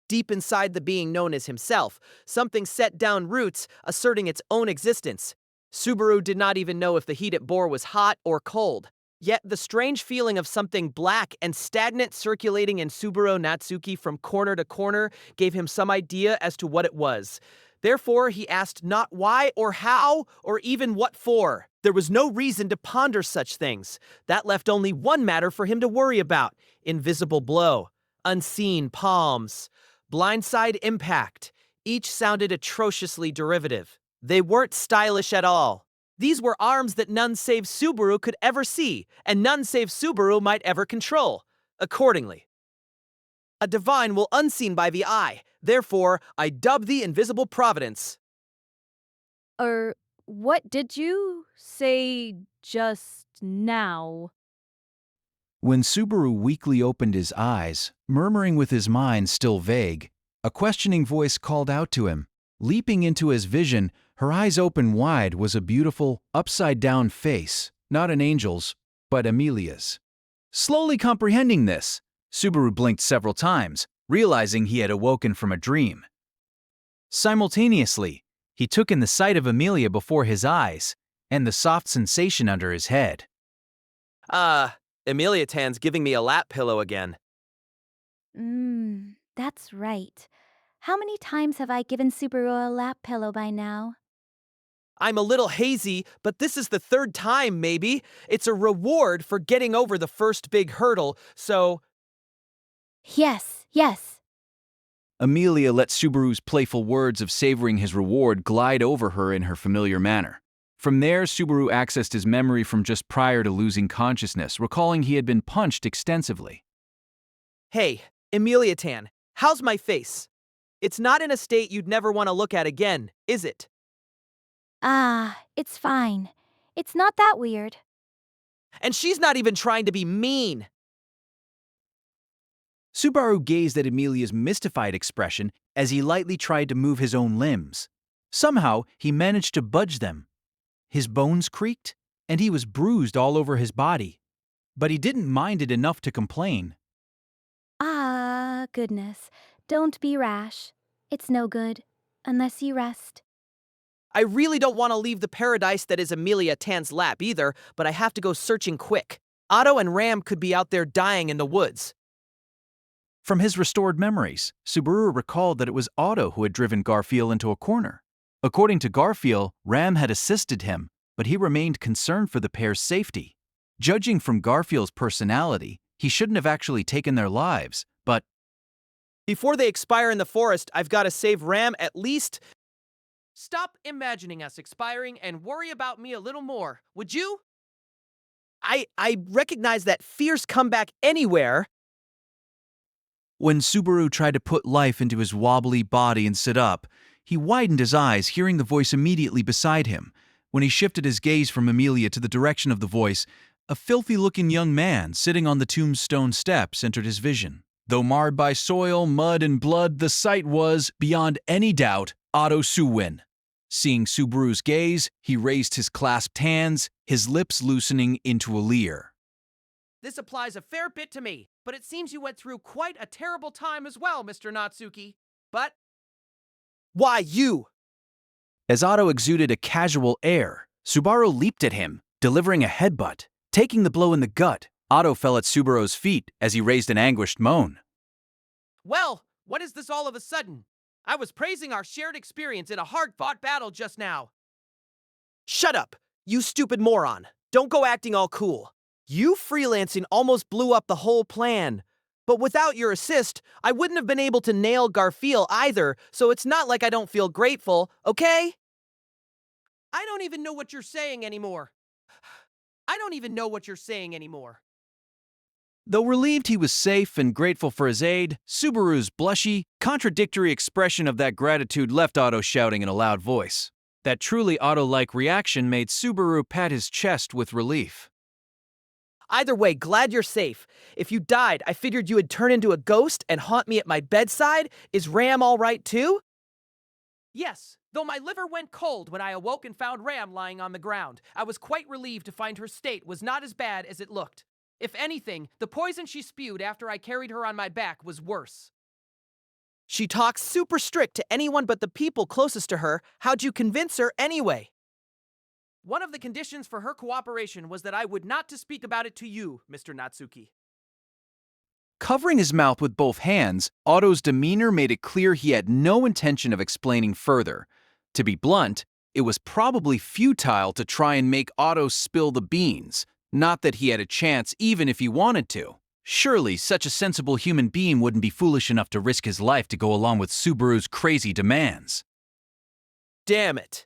Deep inside the being known as himself, something set down roots, asserting its own existence. Subaru did not even know if the heat it bore was hot or cold. Yet the strange feeling of something black and stagnant circulating in Subaru Natsuki from corner to corner gave him some idea as to what it was. Therefore, he asked not why or how or even what for. There was no reason to ponder such things. That left only one matter for him to worry about: invisible blow, unseen palms, blindside impact. Each sounded atrociously derivative. They weren't stylish at all. These were arms that none save Subaru could ever see, and none save Subaru might ever control. Accordingly, a divine will unseen by the eye. Therefore, I dub thee Invisible Providence. What did you say just now? When Subaru weakly opened his eyes, murmuring with his mind still vague, a questioning voice called out to him. Leaping into his vision, her eyes open wide, was a beautiful, upside-down face, not an angel's, but Emilia's. Slowly comprehending this, Subaru blinked several times, realizing he had awoken from a dream. Simultaneously, he took in the sight of Emilia before his eyes and the soft sensation under his head. Emilia Tan's giving me a lap pillow again. That's right. How many times have I given Subaru a lap pillow by now? I'm a little hazy, but this is the third time, maybe. It's a reward for getting over the first big hurdle, so... Yes. Emilia let Subaru's playful words of savoring his reward glide over her in her familiar manner. From there, Subaru accessed his memory from just prior to losing consciousness, recalling he had been punched extensively. Hey, Emilia Tan, how's my face? It's not in a state you'd never want to look at again, is it? It's fine. It's not that weird. And she's not even trying to be mean. Subaru gazed at Emilia's mystified expression as he lightly tried to move his own limbs. Somehow, he managed to budge them. His bones creaked, and he was bruised all over his body. But he didn't mind it enough to complain. goodness. Don't be rash. It's no good. Unless you rest. I really don't want to leave the paradise that is Amelia Tan's lap either, but I have to go searching quick. Otto and Ram could be out there dying in the woods. From his restored memories, Subaru recalled that it was Otto who had driven Garfield into a corner. According to Garfield, Ram had assisted him, but he remained concerned for the pair's safety. Judging from Garfield's personality, he shouldn't have actually taken their lives, but Before they expire in the forest, I've got to save Ram at least. Stop imagining us expiring and worry about me a little more, would you? I recognize that fears come back anywhere. when Subaru tried to put life into his wobbly body and sit up, he widened his eyes, hearing the voice immediately beside him. When he shifted his gaze from Amelia to the direction of the voice, a filthy-looking young man sitting on the tombstone steps entered his vision. Though marred by soil, mud, and blood, the sight was, beyond any doubt, Otto Suwin. Seeing Subaru's gaze, he raised his clasped hands, his lips loosening into a leer. This applies a fair bit to me, but it seems you went through quite a terrible time as well, Mr. Natsuki. But why you? As Otto exuded a casual air, Subaru leaped at him, delivering a headbutt. Taking the blow in the gut, Otto fell at Subaru's feet as he raised an anguished moan. Well, what is this all of a sudden? I was praising our shared experience in a hard-fought battle just now. Shut up, you stupid moron. Don't go acting all cool. You freelancing almost blew up the whole plan. But without your assist, I wouldn't have been able to nail Garfield either, so it's not like I don't feel grateful, okay? I don't even know what you're saying anymore. Though relieved he was safe and grateful for his aid, Subaru's blushy, contradictory expression of that gratitude left Otto shouting in a loud voice. That truly Otto-like reaction made Subaru pat his chest with relief. Either way, glad you're safe. If you died, I figured you would turn into a ghost and haunt me at my bedside. Is Ram all right too? Yes, though my liver went cold when I awoke and found Ram lying on the ground. I was quite relieved to find her state was not as bad as it looked. If anything, the poison she spewed after I carried her on my back was worse. She talks super strict to anyone but the people closest to her. How'd you convince her anyway? One of the conditions for her cooperation was that I would not to speak about it to you, Mr. Natsuki. Covering his mouth with both hands, Otto's demeanor made it clear he had no intention of explaining further. To be blunt, it was probably futile to try and make Otto spill the beans. Not that he had a chance even if he wanted to. Surely such a sensible human being wouldn't be foolish enough to risk his life to go along with Subaru's crazy demands. Damn it.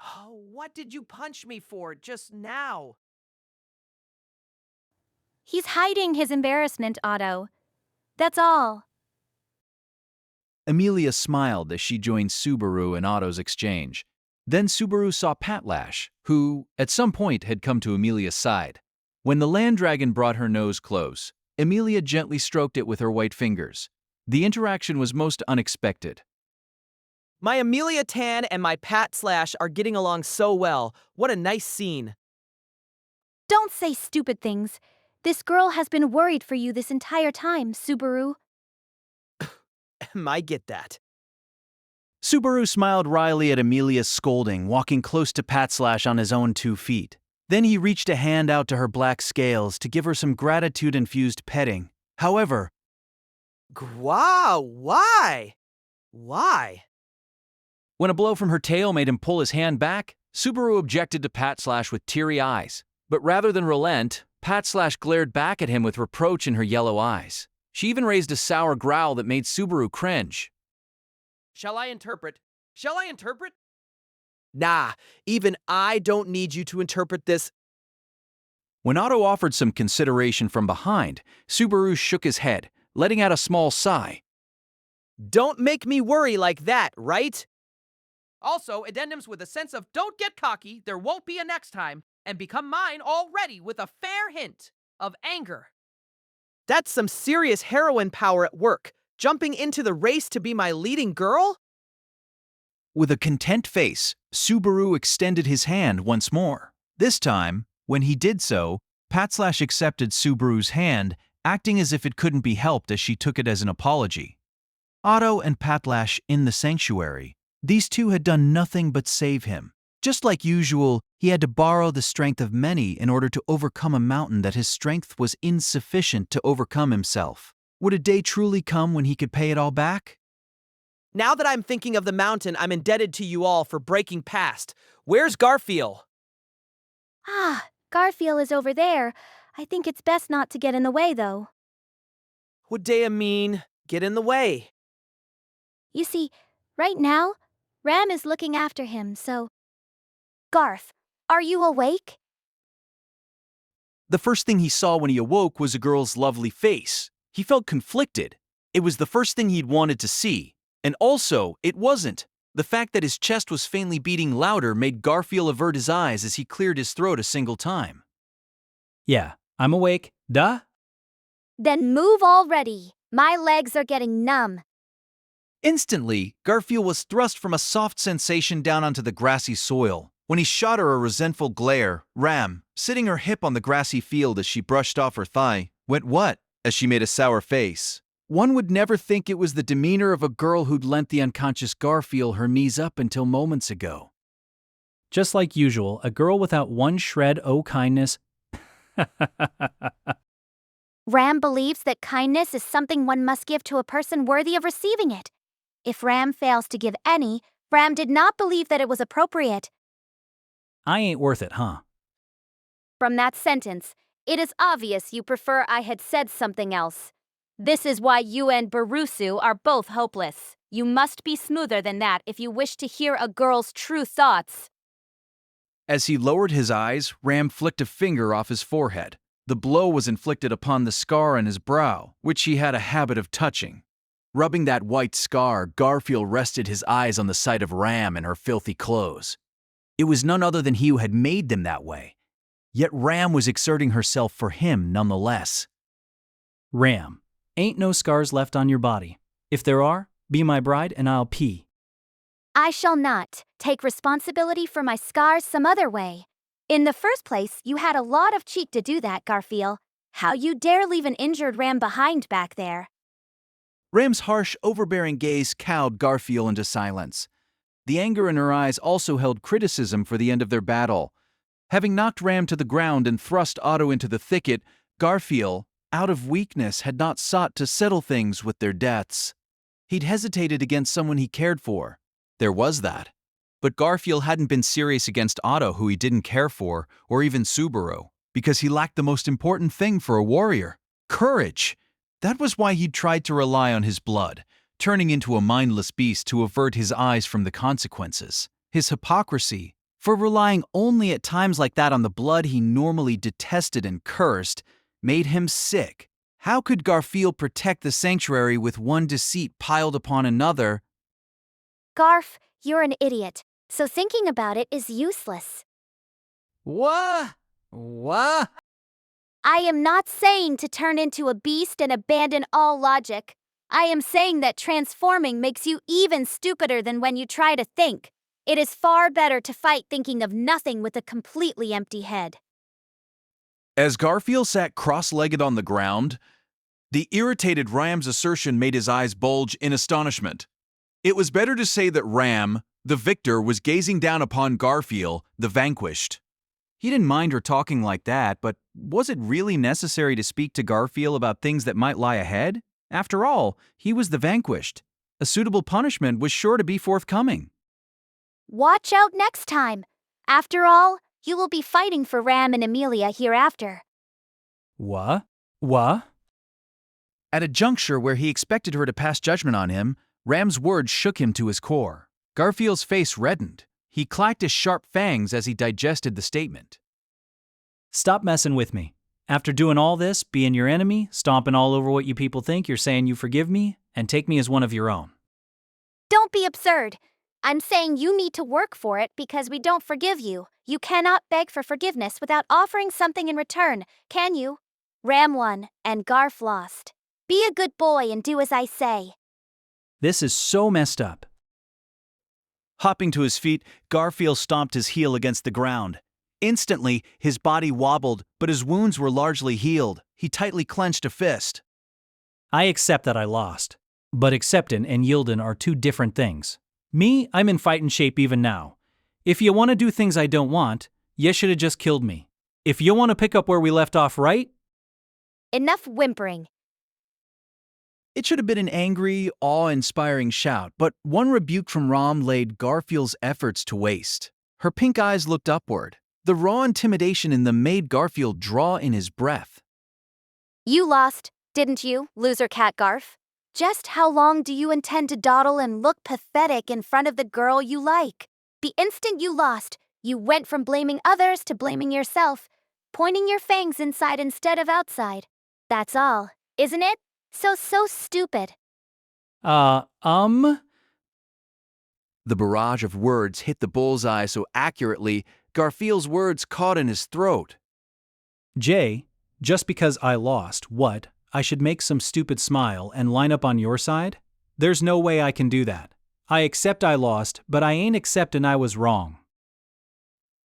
Oh, what did you punch me for just now? He's hiding his embarrassment, Otto. That's all. Amelia smiled as she joined Subaru in Otto's exchange. Then Subaru saw Patlash, who, at some point, had come to Amelia's side. When the land dragon brought her nose close, Amelia gently stroked it with her white fingers. The interaction was most unexpected. My Amelia Tan and my Pat/Slash are getting along so well. What a nice scene. Don't say stupid things. This girl has been worried for you this entire time, Subaru. I get that. Subaru smiled wryly at Amelia's scolding, walking close to Patslash on his own 2 feet. Then he reached a hand out to her black scales to give her some gratitude-infused petting. However, Wow, why? Why? when a blow from her tail made him pull his hand back, Subaru objected to Patslash with teary eyes. But rather than relent, Patslash glared back at him with reproach in her yellow eyes. She even raised a sour growl that made Subaru cringe. Shall I interpret? Nah, even I don't need you to interpret this. When Otto offered some consideration from behind, Subaru shook his head, letting out a small sigh. Don't make me worry like that, right? Also, addendums with a sense of don't get cocky, there won't be a next time, and become mine already with a fair hint of anger. That's some serious heroine power at work. Jumping into the race to be my leading girl? With a content face, Subaru extended his hand once more. This time, when he did so, Patslash accepted Subaru's hand, acting as if it couldn't be helped as she took it as an apology. Otto and Patlash in the sanctuary. These two had done nothing but save him. Just like usual, he had to borrow the strength of many in order to overcome a mountain that his strength was insufficient to overcome himself. Would a day truly come when he could pay it all back? Now that I'm thinking of the mountain, I'm indebted to you all for breaking past. Where's Garfield? Ah, Garfield is over there. I think it's best not to get in the way, though. Would Dea mean get in the way? You see, right now, Ram is looking after him, so... Garth, are you awake? The first thing he saw when he awoke was a girl's lovely face. He felt conflicted. It was the first thing he'd wanted to see. And also, it wasn't. The fact that his chest was faintly beating louder made Garfield avert his eyes as he cleared his throat a single time. Yeah, I'm awake. Duh? Then move already. My legs are getting numb. Instantly, Garfield was thrust from a soft sensation down onto the grassy soil. When he shot her a resentful glare, Ram, sitting her hip on the grassy field as she brushed off her thigh, went what? As she made a sour face. One would never think it was the demeanor of a girl who'd lent the unconscious Garfield her knees up until moments ago. Just like usual, a girl without one shred o' kindness. Ram believes that kindness is something one must give to a person worthy of receiving it. If Ram fails to give any, Ram did not believe that it was appropriate. I ain't worth it, huh? From that sentence, it is obvious you prefer I had said something else. This is why you and Barusu are both hopeless. You must be smoother than that if you wish to hear a girl's true thoughts. As he lowered his eyes, Ram flicked a finger off his forehead. The blow was inflicted upon the scar on his brow, which he had a habit of touching. Rubbing that white scar, Garfield rested his eyes on the sight of Ram and her filthy clothes. It was none other than he who had made them that way. Yet Ram was exerting herself for him nonetheless. Ram, ain't no scars left on your body. If there are, be my bride and I'll pee. I shall not take responsibility for my scars some other way. In the first place, you had a lot of cheek to do that, Garfield. How you dare leave an injured Ram behind back there? Ram's harsh, overbearing gaze cowed Garfield into silence. The anger in her eyes also held criticism for the end of their battle. Having knocked Ram to the ground and thrust Otto into the thicket, Garfield, out of weakness, had not sought to settle things with their deaths. He'd hesitated against someone he cared for. There was that. But Garfield hadn't been serious against Otto, who he didn't care for, or even Subaru, because he lacked the most important thing for a warrior: courage. That was why he'd tried to rely on his blood, turning into a mindless beast to avert his eyes from the consequences. His hypocrisy, for relying only at times like that on the blood he normally detested and cursed, made him sick. How could Garfield protect the sanctuary with one deceit piled upon another? Garf, you're an idiot, so thinking about it is useless. What? I am not saying to turn into a beast and abandon all logic. I am saying that transforming makes you even stupider than when you try to think. It is far better to fight thinking of nothing with a completely empty head. As Garfield sat cross-legged on the ground, the irritated Ram's assertion made his eyes bulge in astonishment. It was better to say that Ram, the victor, was gazing down upon Garfield, the vanquished. He didn't mind her talking like that, but was it really necessary to speak to Garfield about things that might lie ahead? After all, he was the vanquished. A suitable punishment was sure to be forthcoming. Watch out next time. After all, you will be fighting for Ram and Amelia hereafter. What? At a juncture where he expected her to pass judgment on him, Ram's words shook him to his core. Garfield's face reddened. He clacked his sharp fangs as he digested the statement. Stop messing with me. After doing all this, being your enemy, stomping all over what you people think you're saying you forgive me, and take me as one of your own. Don't be absurd. I'm saying you need to work for it because we don't forgive you. You cannot beg for forgiveness without offering something in return, can you? Ram won, and Garf lost. Be a good boy and do as I say. This is so messed up. Hopping to his feet, Garfield stomped his heel against the ground. Instantly, his body wobbled, but his wounds were largely healed. He tightly clenched a fist. I accept that I lost. But acceptin' and yieldin' are two different things. Me, I'm in fightin' shape even now. If you want to do things I don't want, you should have just killed me. If you want to pick up where we left off, right? Enough whimpering. It should have been an angry, awe-inspiring shout, but one rebuke from Ram laid Garfield's efforts to waste. Her pink eyes looked upward. The raw intimidation in them made Garfield draw in his breath. You lost, didn't you, loser cat Garf? Just how long do you intend to dawdle and look pathetic in front of the girl you like? The instant you lost, you went from blaming others to blaming yourself, pointing your fangs inside instead of outside. That's all, isn't it? So stupid. The barrage of words hit the bullseye so accurately, Garfield's words caught in his throat. Jay, just because I lost, what? I should make some stupid smile and line up on your side? There's no way I can do that. I accept I lost, but I ain't acceptin' I was wrong.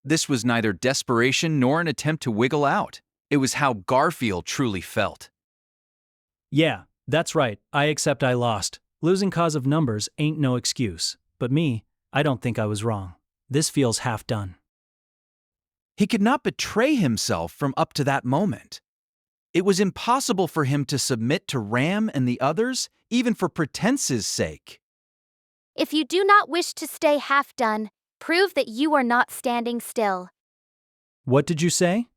This was neither desperation nor an attempt to wiggle out. It was how Garfield truly felt. Yeah, that's right. I accept I lost. Losing cause of numbers ain't no excuse. But me, I don't think I was wrong. This feels half done. He could not betray himself from up to that moment. It was impossible for him to submit to Ram and the others, even for pretense's sake. If you do not wish to stay half done, prove that you are not standing still. What did you say?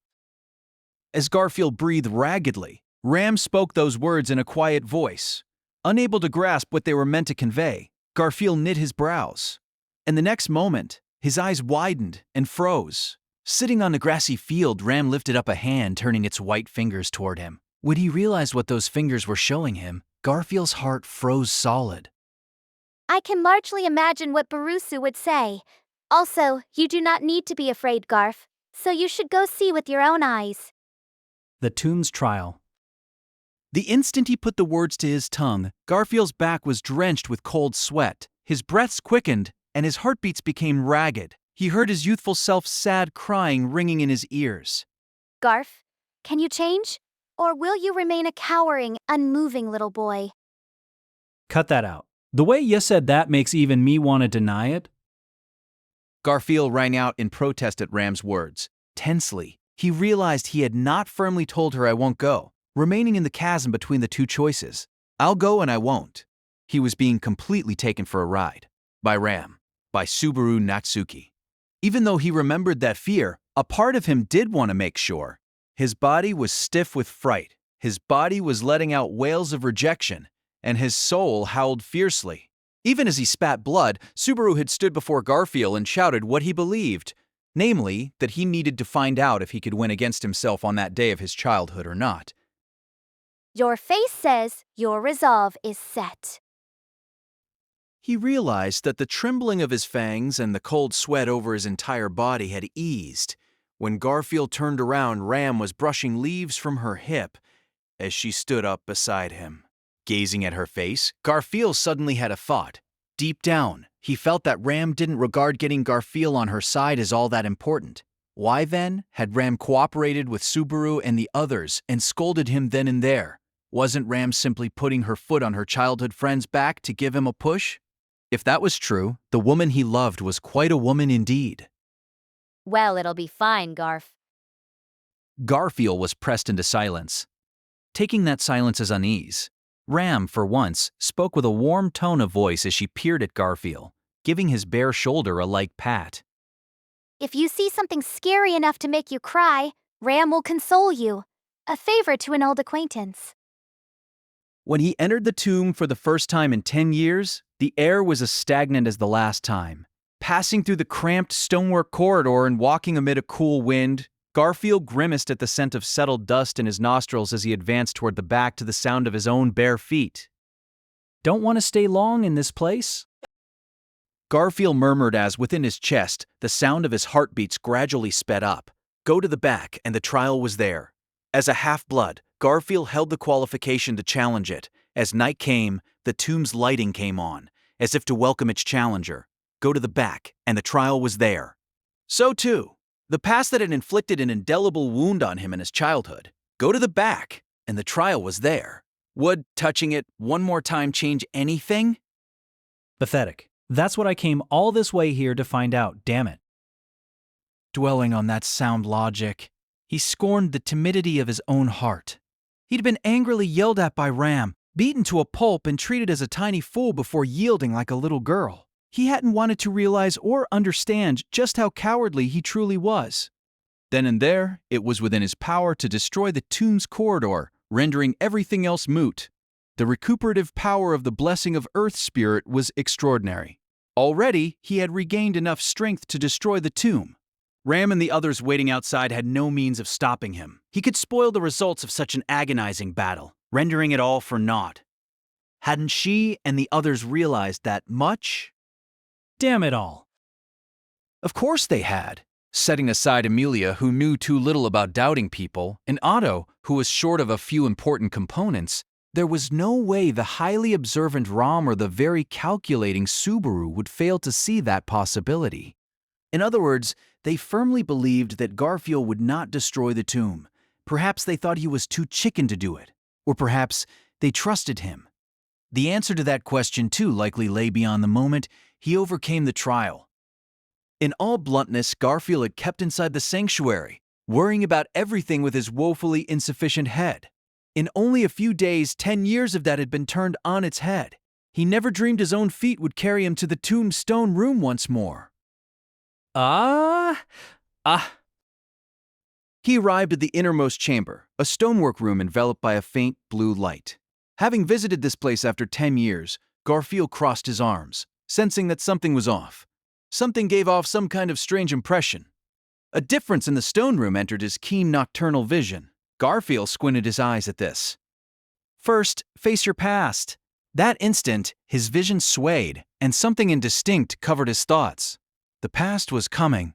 As Garfield breathed raggedly, Ram spoke those words in a quiet voice. Unable to grasp what they were meant to convey, Garfield knit his brows. And the next moment, his eyes widened and froze. Sitting on the grassy field, Ram lifted up a hand, turning its white fingers toward him. When he realized what those fingers were showing him, Garfield's heart froze solid. I can largely imagine what Barusu would say. Also, you do not need to be afraid, Garf, so you should go see with your own eyes. The Tomb's trial. The instant he put the words to his tongue, Garfield's back was drenched with cold sweat. His breaths quickened, and his heartbeats became ragged. He heard his youthful self's sad crying ringing in his ears. Garf, can you change? Or will you remain a cowering, unmoving little boy? Cut that out. The way you said that makes even me want to deny it. Garfield rang out in protest at Ram's words. Tensely, he realized he had not firmly told her I won't go, remaining in the chasm between the two choices. I'll go and I won't. He was being completely taken for a ride. By Ram. By Subaru Natsuki. Even though he remembered that fear, a part of him did want to make sure. His body was stiff with fright. His body was letting out wails of rejection, and his soul howled fiercely. Even as he spat blood, Subaru had stood before Garfield and shouted what he believed, namely, that he needed to find out if he could win against himself on that day of his childhood or not. Your face says your resolve is set. He realized that the trembling of his fangs and the cold sweat over his entire body had eased. When Garfield turned around, Ram was brushing leaves from her hip as she stood up beside him. Gazing at her face, Garfield suddenly had a thought. Deep down, he felt that Ram didn't regard getting Garfield on her side as all that important. Why then had Ram cooperated with Subaru and the others and scolded him then and there? Wasn't Ram simply putting her foot on her childhood friend's back to give him a push? If that was true, the woman he loved was quite a woman indeed. Well, it'll be fine, Garf. Garfield was pressed into silence. Taking that silence as unease, Ram, for once, spoke with a warm tone of voice as she peered at Garfield, giving his bare shoulder a light pat. If you see something scary enough to make you cry, Ram will console you. A favor to an old acquaintance. When he entered the tomb for the first time in 10 years, the air was as stagnant as the last time. Passing through the cramped stonework corridor and walking amid a cool wind, Garfield grimaced at the scent of settled dust in his nostrils as he advanced toward the back to the sound of his own bare feet. Don't want to stay long in this place? Garfield murmured as, within his chest, the sound of his heartbeats gradually sped up. Go to the back, and the trial was there. As a half-blood, Garfield held the qualification to challenge it. As night came, the tomb's lighting came on, as if to welcome its challenger. Go to the back, and the trial was there. So too, The past that had inflicted an indelible wound on him in his childhood. Go to the back, and the trial was there. Would touching it one more time change anything? Pathetic. That's what I came all this way here to find out, damn it. Dwelling on that sound logic, he scorned the timidity of his own heart. He'd been angrily yelled at by Ram, beaten to a pulp and treated as a tiny fool before yielding like a little girl. He hadn't wanted to realize or understand just how cowardly he truly was. Then and there, it was within his power to destroy the tomb's corridor, rendering everything else moot. The recuperative power of the blessing of Earth Spirit was extraordinary. Already, he had regained enough strength to destroy the tomb. Ram and the others waiting outside had no means of stopping him. He could spoil the results of such an agonizing battle, rendering it all for naught. Hadn't she and the others realized that much? Damn it all. Of course they had. Setting aside Amelia, who knew too little about doubting people, and Otto, who was short of a few important components, there was no way the highly observant Ram or the very calculating Subaru would fail to see that possibility. In other words, they firmly believed that Garfield would not destroy the tomb. Perhaps they thought he was too chicken to do it, or perhaps they trusted him. The answer to that question, too, likely lay beyond the moment he overcame the trial. In all bluntness, Garfield had kept inside the sanctuary, worrying about everything with his woefully insufficient head. In only a few days, 10 years of that had been turned on its head. He never dreamed his own feet would carry him to the tombstone room once more. He arrived at the innermost chamber, a stonework room enveloped by a faint blue light. Having visited this place after 10 years, Garfield crossed his arms, sensing that something was off. Something gave off some kind of strange impression. A difference in the stone room entered his keen nocturnal vision. Garfield squinted his eyes at this. First, face your past. That instant, his vision swayed, and something indistinct covered his thoughts. The past was coming.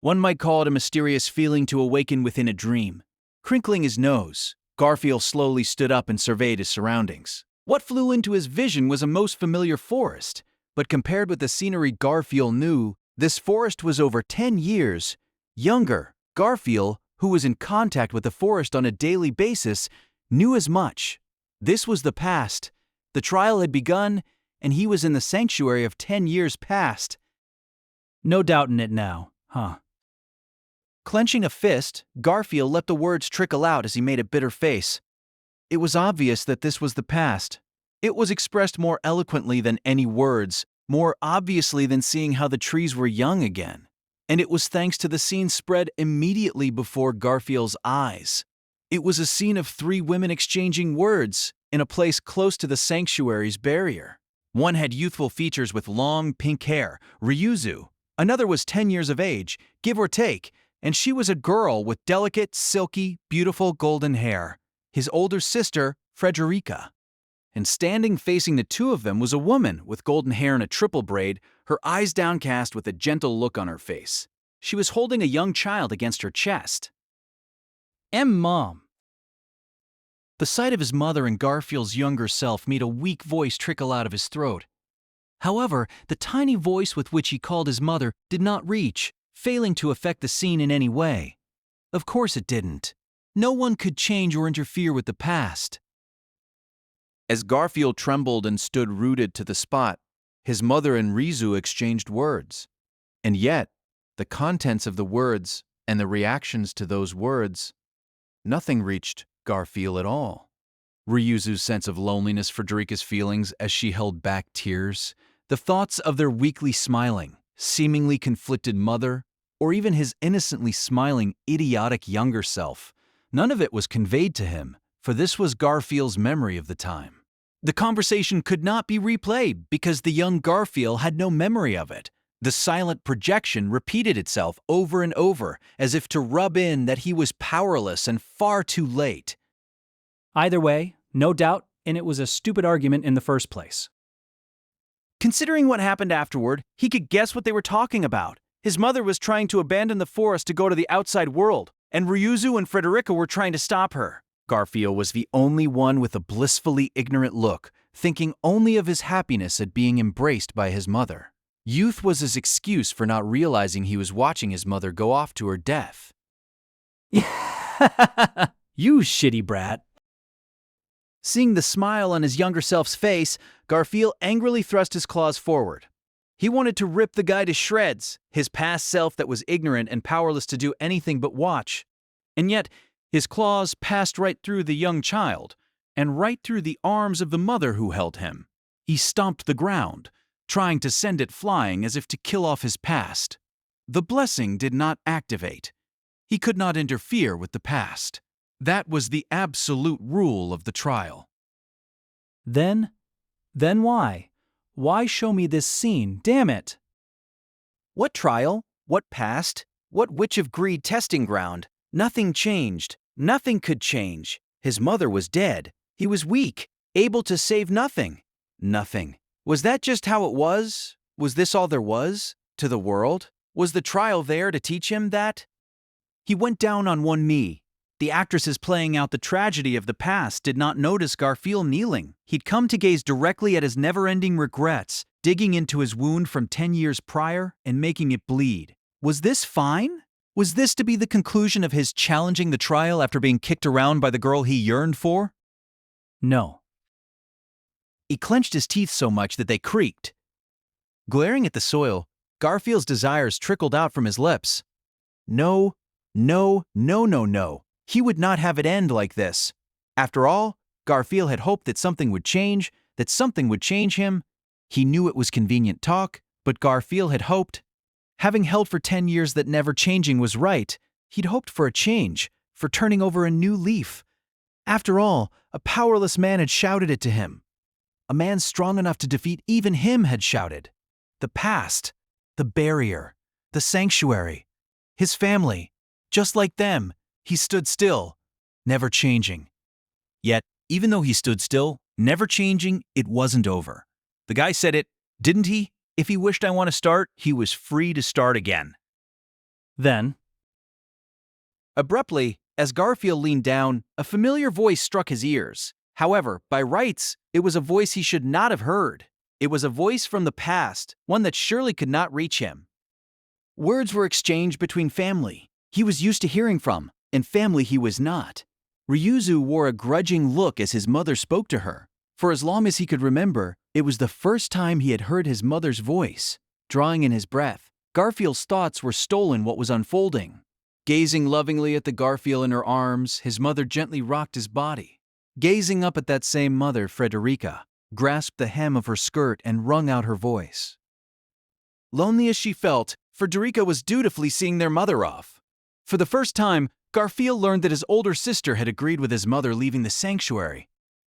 One might call it a mysterious feeling to awaken within a dream. Crinkling his nose, Garfield slowly stood up and surveyed his surroundings. What flew into his vision was a most familiar forest, but compared with the scenery Garfield knew, this forest was over 10 years younger. Garfield, who was in contact with the forest on a daily basis, knew as much. This was the past. The trial had begun, and he was in the sanctuary of 10 years past. No doubt in it now, huh? Clenching a fist, Garfield let the words trickle out as he made a bitter face. It was obvious that this was the past. It was expressed more eloquently than any words, more obviously than seeing how the trees were young again. And it was thanks to the scene spread immediately before Garfield's eyes. It was a scene of 3 women exchanging words in a place close to the sanctuary's barrier. One had youthful features with long pink hair, Ryuzu. Another was 10 years of age, give or take, and she was a girl with delicate, silky, beautiful golden hair. His older sister, Frederica. And standing facing the two of them was a woman with golden hair in a triple braid, her eyes downcast with a gentle look on her face. She was holding a young child against her chest. Mom. The sight of his mother and Garfield's younger self made a weak voice trickle out of his throat. However, the tiny voice with which he called his mother did not reach, failing to affect the scene in any way. Of course it didn't. No one could change or interfere with the past. As Garfield trembled and stood rooted to the spot, his mother and Rizu exchanged words. And yet, the contents of the words and the reactions to those words, nothing reached Garfield at all. Ryuzu's sense of loneliness, Frederica's feelings as she held back tears, the thoughts of their weakly smiling, seemingly conflicted mother, or even his innocently smiling, idiotic younger self, none of it was conveyed to him, for this was Garfield's memory of the time. The conversation could not be replayed because the young Garfield had no memory of it. The silent projection repeated itself over and over, as if to rub in that he was powerless and far too late. Either way, no doubt, and it was a stupid argument in the first place. Considering what happened afterward, he could guess what they were talking about. His mother was trying to abandon the forest to go to the outside world, and Ryuzu and Frederica were trying to stop her. Garfield was the only one with a blissfully ignorant look, thinking only of his happiness at being embraced by his mother. Youth was his excuse for not realizing he was watching his mother go off to her death. You shitty brat. Seeing the smile on his younger self's face, Garfield angrily thrust his claws forward. He wanted to rip the guy to shreds, his past self that was ignorant and powerless to do anything but watch. And yet, his claws passed right through the young child, and right through the arms of the mother who held him. He stomped the ground, trying to send it flying as if to kill off his past. The blessing did not activate. He could not interfere with the past. That was the absolute rule of the trial. Then why? Why show me this scene, damn it? What trial? What past? What witch of greed testing ground? Nothing changed. Nothing could change. His mother was dead. He was weak, able to save nothing. Nothing. Was that just how it was? Was this all there was to the world? Was the trial there to teach him that? He went down on one knee. The actresses playing out the tragedy of the past did not notice Garfield kneeling. He'd come to gaze directly at his never-ending regrets, digging into his wound from 10 years prior and making it bleed. Was this fine? Was this to be the conclusion of his challenging the trial after being kicked around by the girl he yearned for? No. He clenched his teeth so much that they creaked. Glaring at the soil, Garfield's desires trickled out from his lips. No, no, no, no, no. He would not have it end like this. After all, Garfield had hoped that something would change, that something would change him. He knew it was convenient talk, but Garfield had hoped. Having held for 10 years that never changing was right, he'd hoped for a change, for turning over a new leaf. After all, a powerless man had shouted it to him. A man strong enough to defeat even him had shouted. The past, the barrier, the sanctuary, his family, just like them. He stood still, never changing. Yet, even though he stood still, never changing, it wasn't over. The guy said it, didn't he? If he wished I want to start, he was free to start again. Then, abruptly, as Garfield leaned down, a familiar voice struck his ears. However, by rights, it was a voice he should not have heard. It was a voice from the past, one that surely could not reach him. Words were exchanged between family he was used to hearing from, and family he was not. Ryuzu wore a grudging look as his mother spoke to her. For as long as he could remember, it was the first time he had heard his mother's voice. Drawing in his breath, Garfield's thoughts were stolen what was unfolding. Gazing lovingly at the Garfield in her arms, his mother gently rocked his body. Gazing up at that same mother, Frederica grasped the hem of her skirt and wrung out her voice. Lonely as she felt, Frederica was dutifully seeing their mother off. For the first time, Garfield learned that his older sister had agreed with his mother leaving the sanctuary.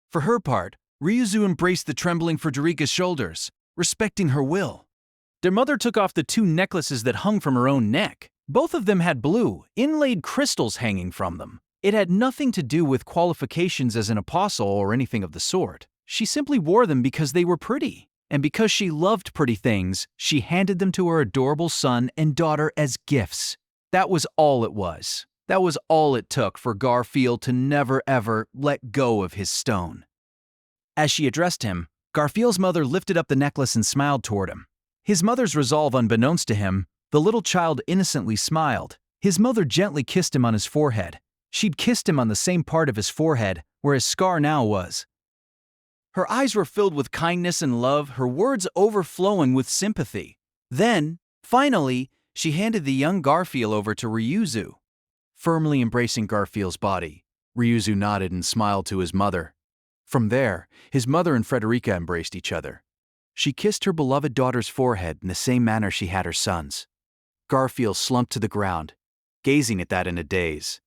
For her part, Ryuzu embraced the trembling Frederica's shoulders, respecting her will. Their mother took off the 2 necklaces that hung from her own neck. Both of them had blue, inlaid crystals hanging from them. It had nothing to do with qualifications as an apostle or anything of the sort. She simply wore them because they were pretty. And because she loved pretty things, she handed them to her adorable son and daughter as gifts. That was all it was. That was all it took for Garfield to never ever let go of his stone. As she addressed him, Garfield's mother lifted up the necklace and smiled toward him. His mother's resolve unbeknownst to him, the little child innocently smiled. His mother gently kissed him on his forehead. She'd kissed him on the same part of his forehead where his scar now was. Her eyes were filled with kindness and love, her words overflowing with sympathy. Then, finally, she handed the young Garfield over to Ryuzu. Firmly embracing Garfield's body, Ryuzu nodded and smiled to his mother. From there, his mother and Frederica embraced each other. She kissed her beloved daughter's forehead in the same manner she had her son's. Garfield slumped to the ground, gazing at that in a daze.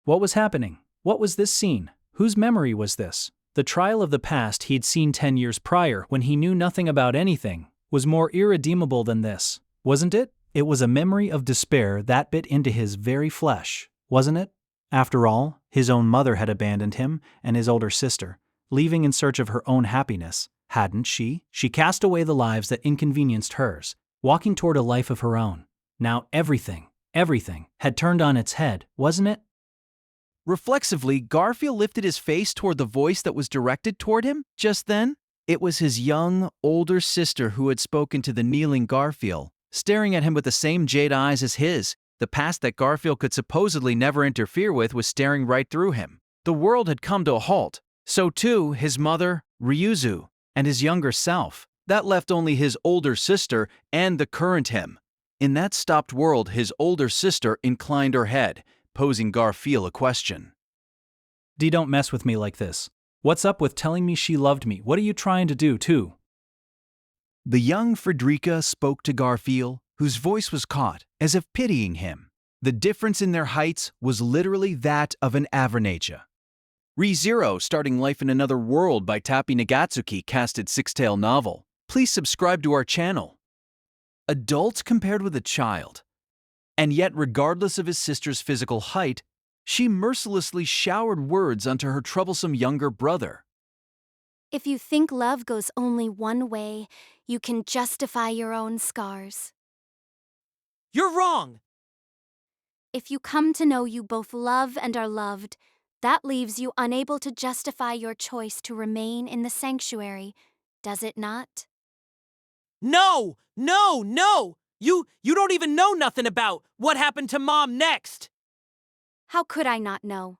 what was happening? What was this scene? Whose memory was this? The trial of the past he'd seen 10 years prior when he knew nothing about anything was more irredeemable than this, wasn't it? It was a memory of despair that bit into his very flesh, wasn't it? After all, his own mother had abandoned him and his older sister, leaving in search of her own happiness, hadn't she? She cast away the lives that inconvenienced hers, walking toward a life of her own. Now everything had turned on its head, wasn't it? Reflexively, Garfield lifted his face toward the voice that was directed toward him just then. It was his young, older sister who had spoken to the kneeling Garfield, staring at him with the same jade eyes as his. The past that Garfield could supposedly never interfere with was staring right through him. The world had come to a halt. So too, his mother, Ryuzu, and his younger self. That left only his older sister and the current him. In that stopped world, his older sister inclined her head, posing Garfield a question. Dee, don't mess with me like this. What's up with telling me she loved me? What are you trying to do, too? The young Frederica spoke to Garfield, whose voice was caught, as if pitying him. The difference in their heights was literally that of an Avernacia. ReZero, starting life in another world by Tappy Nagatsuki, casted Six-Tail Novel. Please subscribe to our channel. Adult compared with a child. And yet, regardless of his sister's physical height, she mercilessly showered words onto her troublesome younger brother. If you think love goes only one way, you can justify your own scars. You're wrong! If you come to know you both love and are loved, that leaves you unable to justify your choice to remain in the sanctuary, does it not? No! No! No! You don't even know nothing about what happened to Mom next! How could I not know?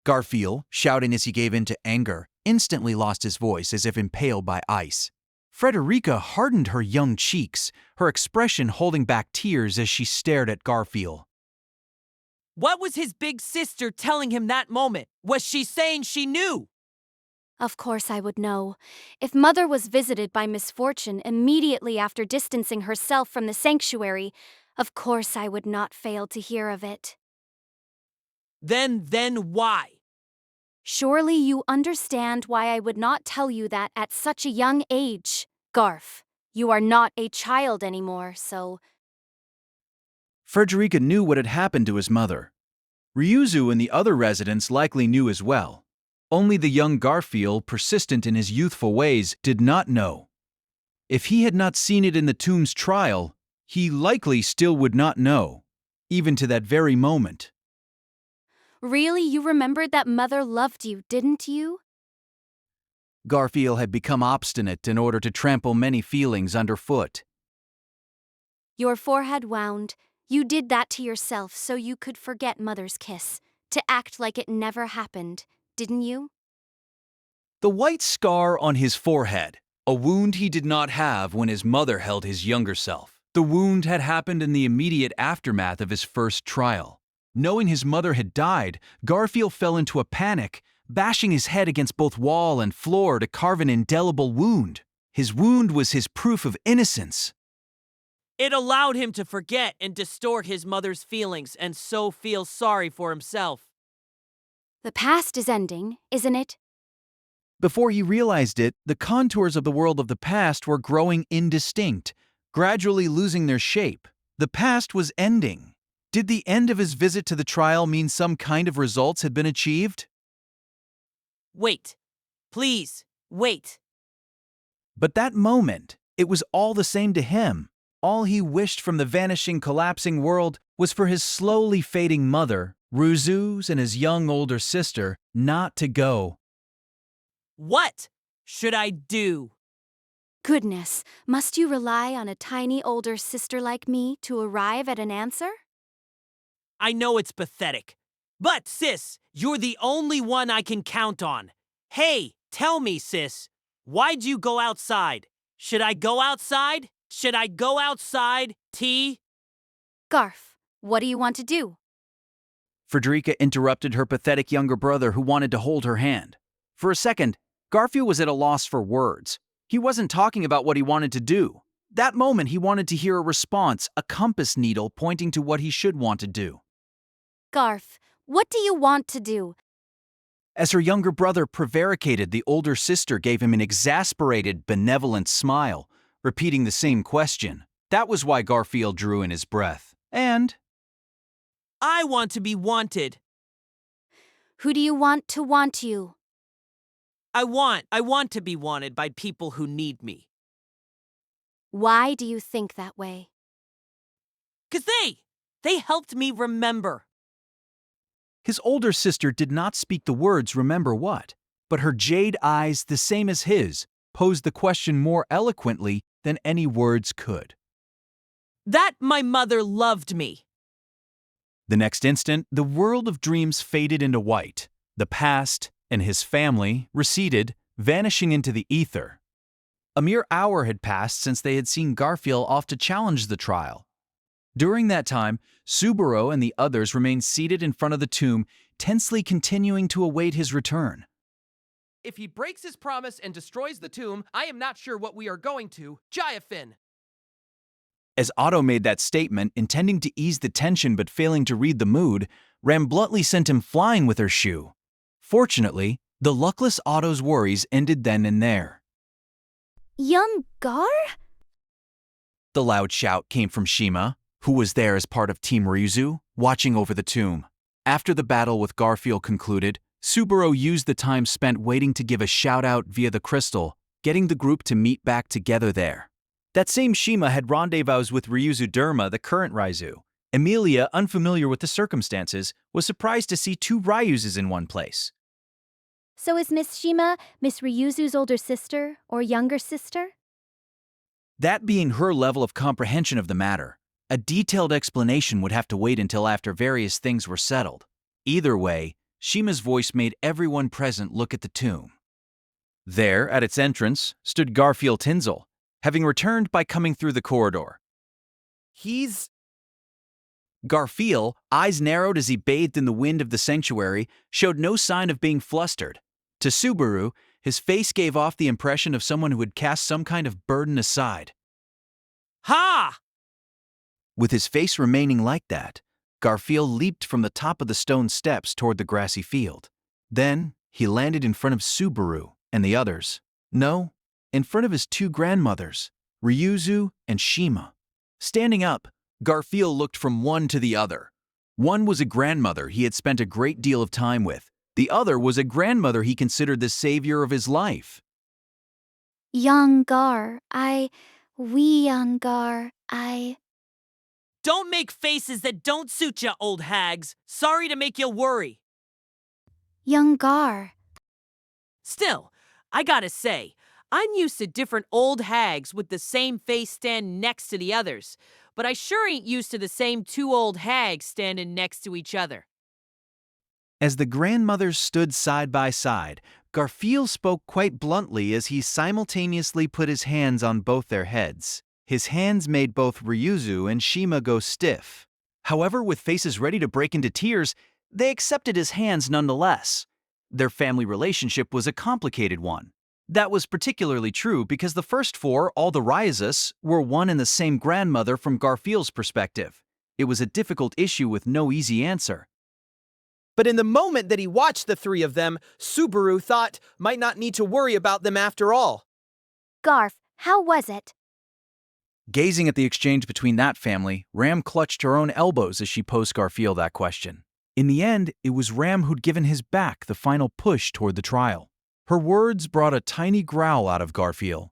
Garfield, shouting as he gave in to anger, instantly lost his voice as if impaled by ice. Frederica hardened her young cheeks, her expression holding back tears as she stared at Garfield. What was his big sister telling him that moment? Was she saying she knew? Of course I would know. If Mother was visited by misfortune immediately after distancing herself from the sanctuary, of course I would not fail to hear of it. Then why? Surely you understand why I would not tell you that at such a young age. Garf, you are not a child anymore, so... Frederica knew what had happened to his mother. Ryuzu and the other residents likely knew as well. Only the young Garfield, persistent in his youthful ways, did not know. If he had not seen it in the tomb's trial, he likely still would not know, even to that very moment. Really, you remembered that Mother loved you, didn't you? Garfield had become obstinate in order to trample many feelings underfoot. Your forehead wound. You did that to yourself so you could forget Mother's kiss, to act like it never happened, didn't you? The white scar on his forehead, a wound he did not have when his mother held his younger self. The wound had happened in the immediate aftermath of his first trial. Knowing his mother had died, Garfield fell into a panic, bashing his head against both wall and floor to carve an indelible wound. His wound was his proof of innocence. It allowed him to forget and distort his mother's feelings and so feel sorry for himself. The past is ending, isn't it? Before he realized it, the contours of the world of the past were growing indistinct, gradually losing their shape. The past was ending. Did the end of his visit to the trial mean some kind of results had been achieved? Wait. Please, wait. But that moment, it was all the same to him. All he wished from the vanishing, collapsing world was for his slowly fading mother, Ryuzu's and his young older sister, not to go. What should I do? Goodness, must you rely on a tiny older sister like me to arrive at an answer? I know it's pathetic. But, sis, you're the only one I can count on. Hey, tell me, sis, why'd you go outside? Should I go outside? Should I go outside, T? Garf, what do you want to do? Frederica interrupted her pathetic younger brother who wanted to hold her hand. For a second, Garfield was at a loss for words. He wasn't talking about what he wanted to do. That moment, he wanted to hear a response, a compass needle pointing to what he should want to do. Garf, what do you want to do? As her younger brother prevaricated, the older sister gave him an exasperated, benevolent smile, repeating the same question. That was why Garfield drew in his breath. And I want to be wanted. Who do you want to want you? I want to be wanted by people who need me. Why do you think that way? 'Cause they helped me remember. his older sister did not speak the words remember what. but her jade eyes, the same as his, posed the question more eloquently than any words could. That my mother loved me. The next instant, the world of dreams faded into white. The past and his family receded, vanishing into the ether. A mere hour had passed since they had seen Garfield off to challenge the trial. During that time, Subaru and the others remained seated in front of the tomb, tensely continuing to await his return. If he breaks his promise and destroys the tomb, I am not sure what we are going to. Giafin! As Otto made that statement, intending to ease the tension but failing to read the mood, Ram bluntly sent him flying with her shoe. Fortunately, the luckless Otto's worries ended then and there. Young Gar? The loud shout came from Shima, who was there as part of Team Ryuzu, watching over the tomb. After the battle with Garfield concluded, Subaru used the time spent waiting to give a shout-out via the crystal, getting the group to meet back together there. That same Shima had rendezvous with Ryuzu Derma, the current Raizu. Emilia, unfamiliar with the circumstances, was surprised to see two Ryuzes in one place. So is Miss Shima Miss Ryuzu's older sister or younger sister? That being her level of comprehension of the matter, a detailed explanation would have to wait until after various things were settled. Either way, Shima's voice made everyone present look at the tomb. There, at its entrance, stood Garfield Tinzel, having returned by coming through the corridor. Garfield, eyes narrowed as he bathed in the wind of the sanctuary, showed no sign of being flustered. To Subaru, his face gave off the impression of someone who had cast some kind of burden aside. Ha! With his face remaining like that, Garfield leaped from the top of the stone steps toward the grassy field. Then, he landed in front of Subaru and the others. No, in front of his two grandmothers, Ryuzu and Shima. Standing up, Garfield looked from one to the other. One was a grandmother he had spent a great deal of time with. The other was a grandmother he considered the savior of his life. Young Gar, young Gar, Don't make faces that don't suit ya, old hags. Sorry to make you worry. Young Gar. Still, I gotta say, I'm used to different old hags with the same face standing next to the others, but I sure ain't used to the same two old hags standing next to each other. As the grandmothers stood side by side, Garfield spoke quite bluntly as he simultaneously put his hands on both their heads. His hands made both Ryuzu and Shima go stiff. However, with faces ready to break into tears, they accepted his hands nonetheless. Their family relationship was a complicated one. That was particularly true because the first four, all the Ryuzus, were one and the same grandmother from Garfield's perspective. It was a difficult issue with no easy answer. But in the moment that he watched the three of them, Subaru thought might not need to worry about them after all. Garf, how was it? Gazing at the exchange between that family, Ram clutched her own elbows as she posed Garfield that question. In the end, it was Ram who'd given his back the final push toward the trial. Her words brought a tiny growl out of Garfield.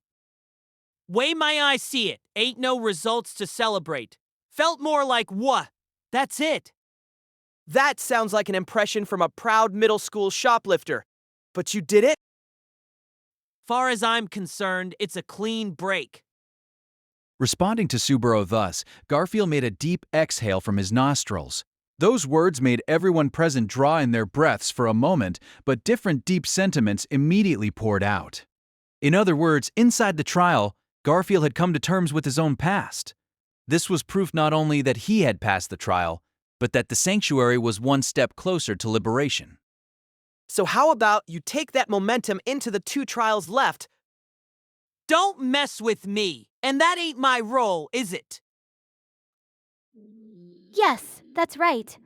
Way my eyes see it, ain't no results to celebrate. Felt more like what? That's it. That sounds like an impression from a proud middle school shoplifter. But you did it? Far as I'm concerned, it's a clean break. Responding to Subaru thus, Garfield made a deep exhale from his nostrils. Those words made everyone present draw in their breaths for a moment, but different deep sentiments immediately poured out. In other words, inside the trial, Garfield had come to terms with his own past. This was proof not only that he had passed the trial, but that the sanctuary was one step closer to liberation. So how about you take that momentum into the two trials left? Don't mess with me, and that ain't my role, is it? Yes, that's right.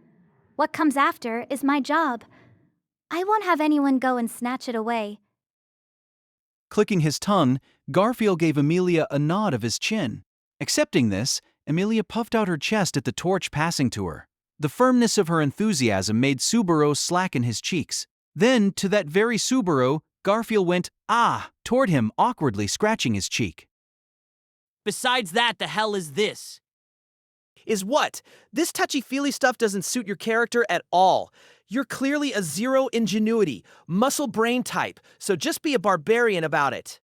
What comes after is my job. I won't have anyone go and snatch it away. Clicking his tongue, Garfield gave Emilia a nod of his chin. Accepting this, Emilia puffed out her chest at the torch passing to her. The firmness of her enthusiasm made Subaru slacken his cheeks. Then, to that very Subaru, Garfield went, toward him, awkwardly scratching his cheek. Besides that, the hell is this? Is what? This touchy-feely stuff doesn't suit your character at all. You're clearly a zero ingenuity, muscle brain type, so just be a barbarian about it.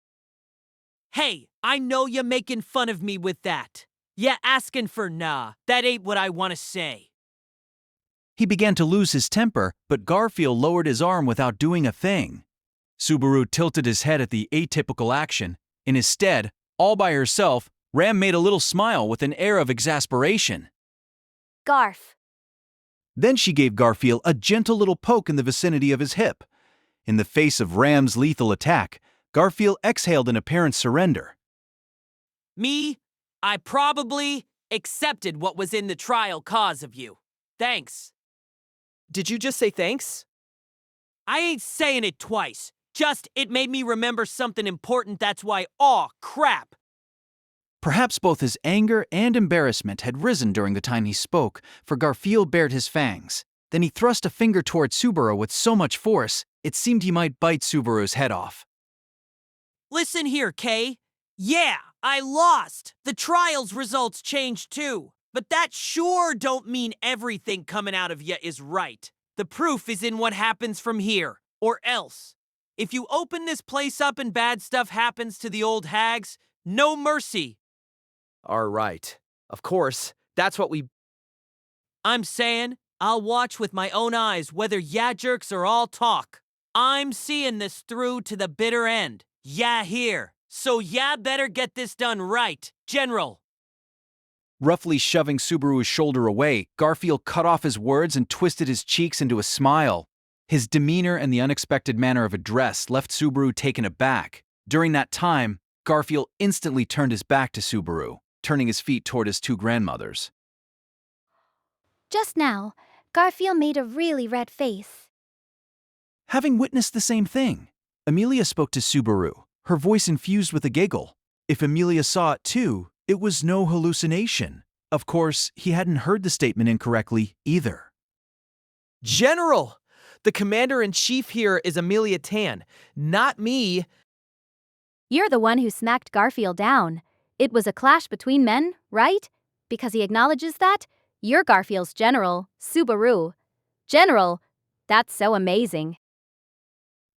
Hey, I know you're making fun of me with that. Yeah, asking for nah. That ain't what I want to say. He began to lose his temper, but Garfield lowered his arm without doing a thing. Subaru tilted his head at the atypical action. In his stead, all by herself, Ram made a little smile with an air of exasperation. Garf. Then she gave Garfield a gentle little poke in the vicinity of his hip. In the face of Ram's lethal attack, Garfield exhaled in apparent surrender. Me? I probably accepted what was in the trial cause of you. Thanks. Did you just say thanks? I ain't saying it twice. Just, it made me remember something important, that's why, aw, crap. Perhaps both his anger and embarrassment had risen during the time he spoke, for Garfield bared his fangs. Then he thrust a finger toward Subaru with so much force, it seemed he might bite Subaru's head off. Listen here, Kay. Yeah, I lost. The trial's results changed too. But that sure don't mean everything coming out of ya is right. The proof is in what happens from here, or else. If you open this place up and bad stuff happens to the old hags, no mercy. All right. Of course, that's what we... I'm saying, I'll watch with my own eyes whether ya jerks are all talk. I'm seeing this through to the bitter end. Yeah, here. So ya better get this done right, General. Roughly shoving Subaru's shoulder away, Garfield cut off his words and twisted his cheeks into a smile. His demeanor and the unexpected manner of address left Subaru taken aback. During that time, Garfield instantly turned his back to Subaru, turning his feet toward his two grandmothers. Just now, Garfield made a really red face. Having witnessed the same thing, Amelia spoke to Subaru, her voice infused with a giggle. If Amelia saw it too, it was no hallucination. Of course, he hadn't heard the statement incorrectly either. General! The commander-in-chief here is Amelia Tan, not me. You're the one who smacked Garfield down. It was a clash between men, right? Because he acknowledges that? You're Garfield's general, Subaru. General, that's so amazing.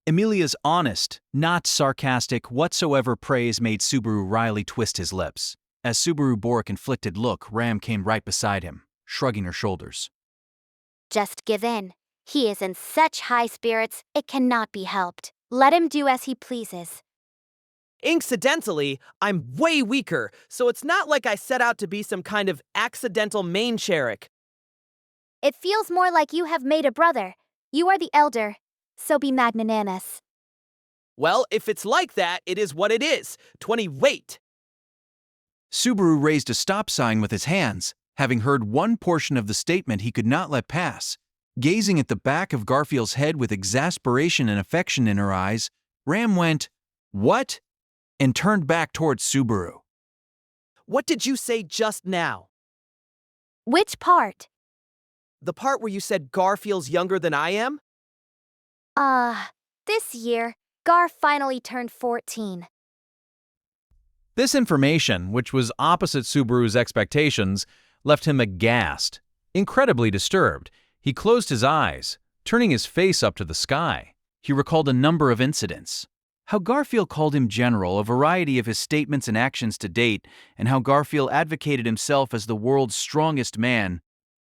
Amelia's honest, not sarcastic whatsoever praise made Subaru wryly twist his lips. As Subaru bore a conflicted look, Ram came right beside him, shrugging her shoulders. Just give in. He is in such high spirits, it cannot be helped. Let him do as he pleases. Incidentally, I'm way weaker, so it's not like I set out to be some kind of accidental main Cherik. It feels more like you have made a brother. You are the elder, so be magnanimous. Well, if it's like that, it is what it is. 20 wait! Subaru raised a stop sign with his hands, having heard one portion of the statement he could not let pass. Gazing at the back of Garfield's head with exasperation and affection in her eyes, Ram went, "What?" and turned back towards Subaru. What did you say just now? Which part? The part where you said Garfield's younger than I am? This year, Gar finally turned 14. This information, which was opposite Subaru's expectations, left him aghast, incredibly disturbed. He closed his eyes, turning his face up to the sky. He recalled a number of incidents. How Garfield called him general, a variety of his statements and actions to date, and how Garfield advocated himself as the world's strongest man.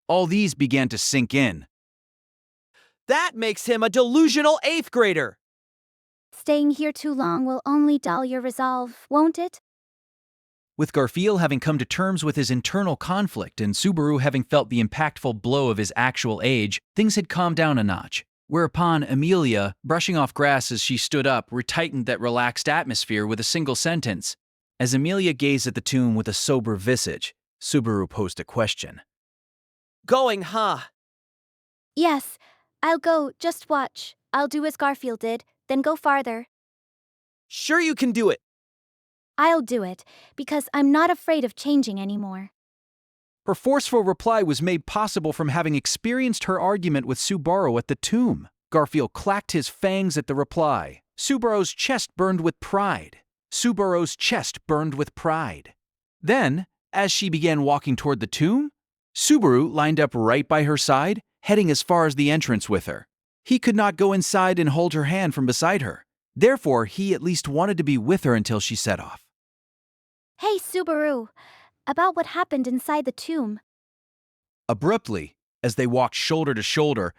All these began to sink in. That makes him a delusional 8th grader! Staying here too long will only dull your resolve, won't it? With Garfield having come to terms with his internal conflict and Subaru having felt the impactful blow of his actual age, things had calmed down a notch. Whereupon Amelia, brushing off grass as she stood up, retightened that relaxed atmosphere with a single sentence. As Amelia gazed at the tomb with a sober visage, Subaru posed a question. Going, huh? Yes, I'll go, just watch. I'll do as Garfield did, then go farther. Sure you can do it. I'll do it, because I'm not afraid of changing anymore. Her forceful reply was made possible from having experienced her argument with Subaru at the tomb. Garfield clacked his fangs at the reply. Subaru's chest burned with pride. Subaru's chest burned with pride. Then, as she began walking toward the tomb, Subaru lined up right by her side heading as far as the entrance with her. He could not go inside and hold her hand from beside her. Therefore, he at least wanted to be with her until she set off. Hey, Subaru. About what happened inside the tomb. Abruptly, as they walked shoulder to shoulder,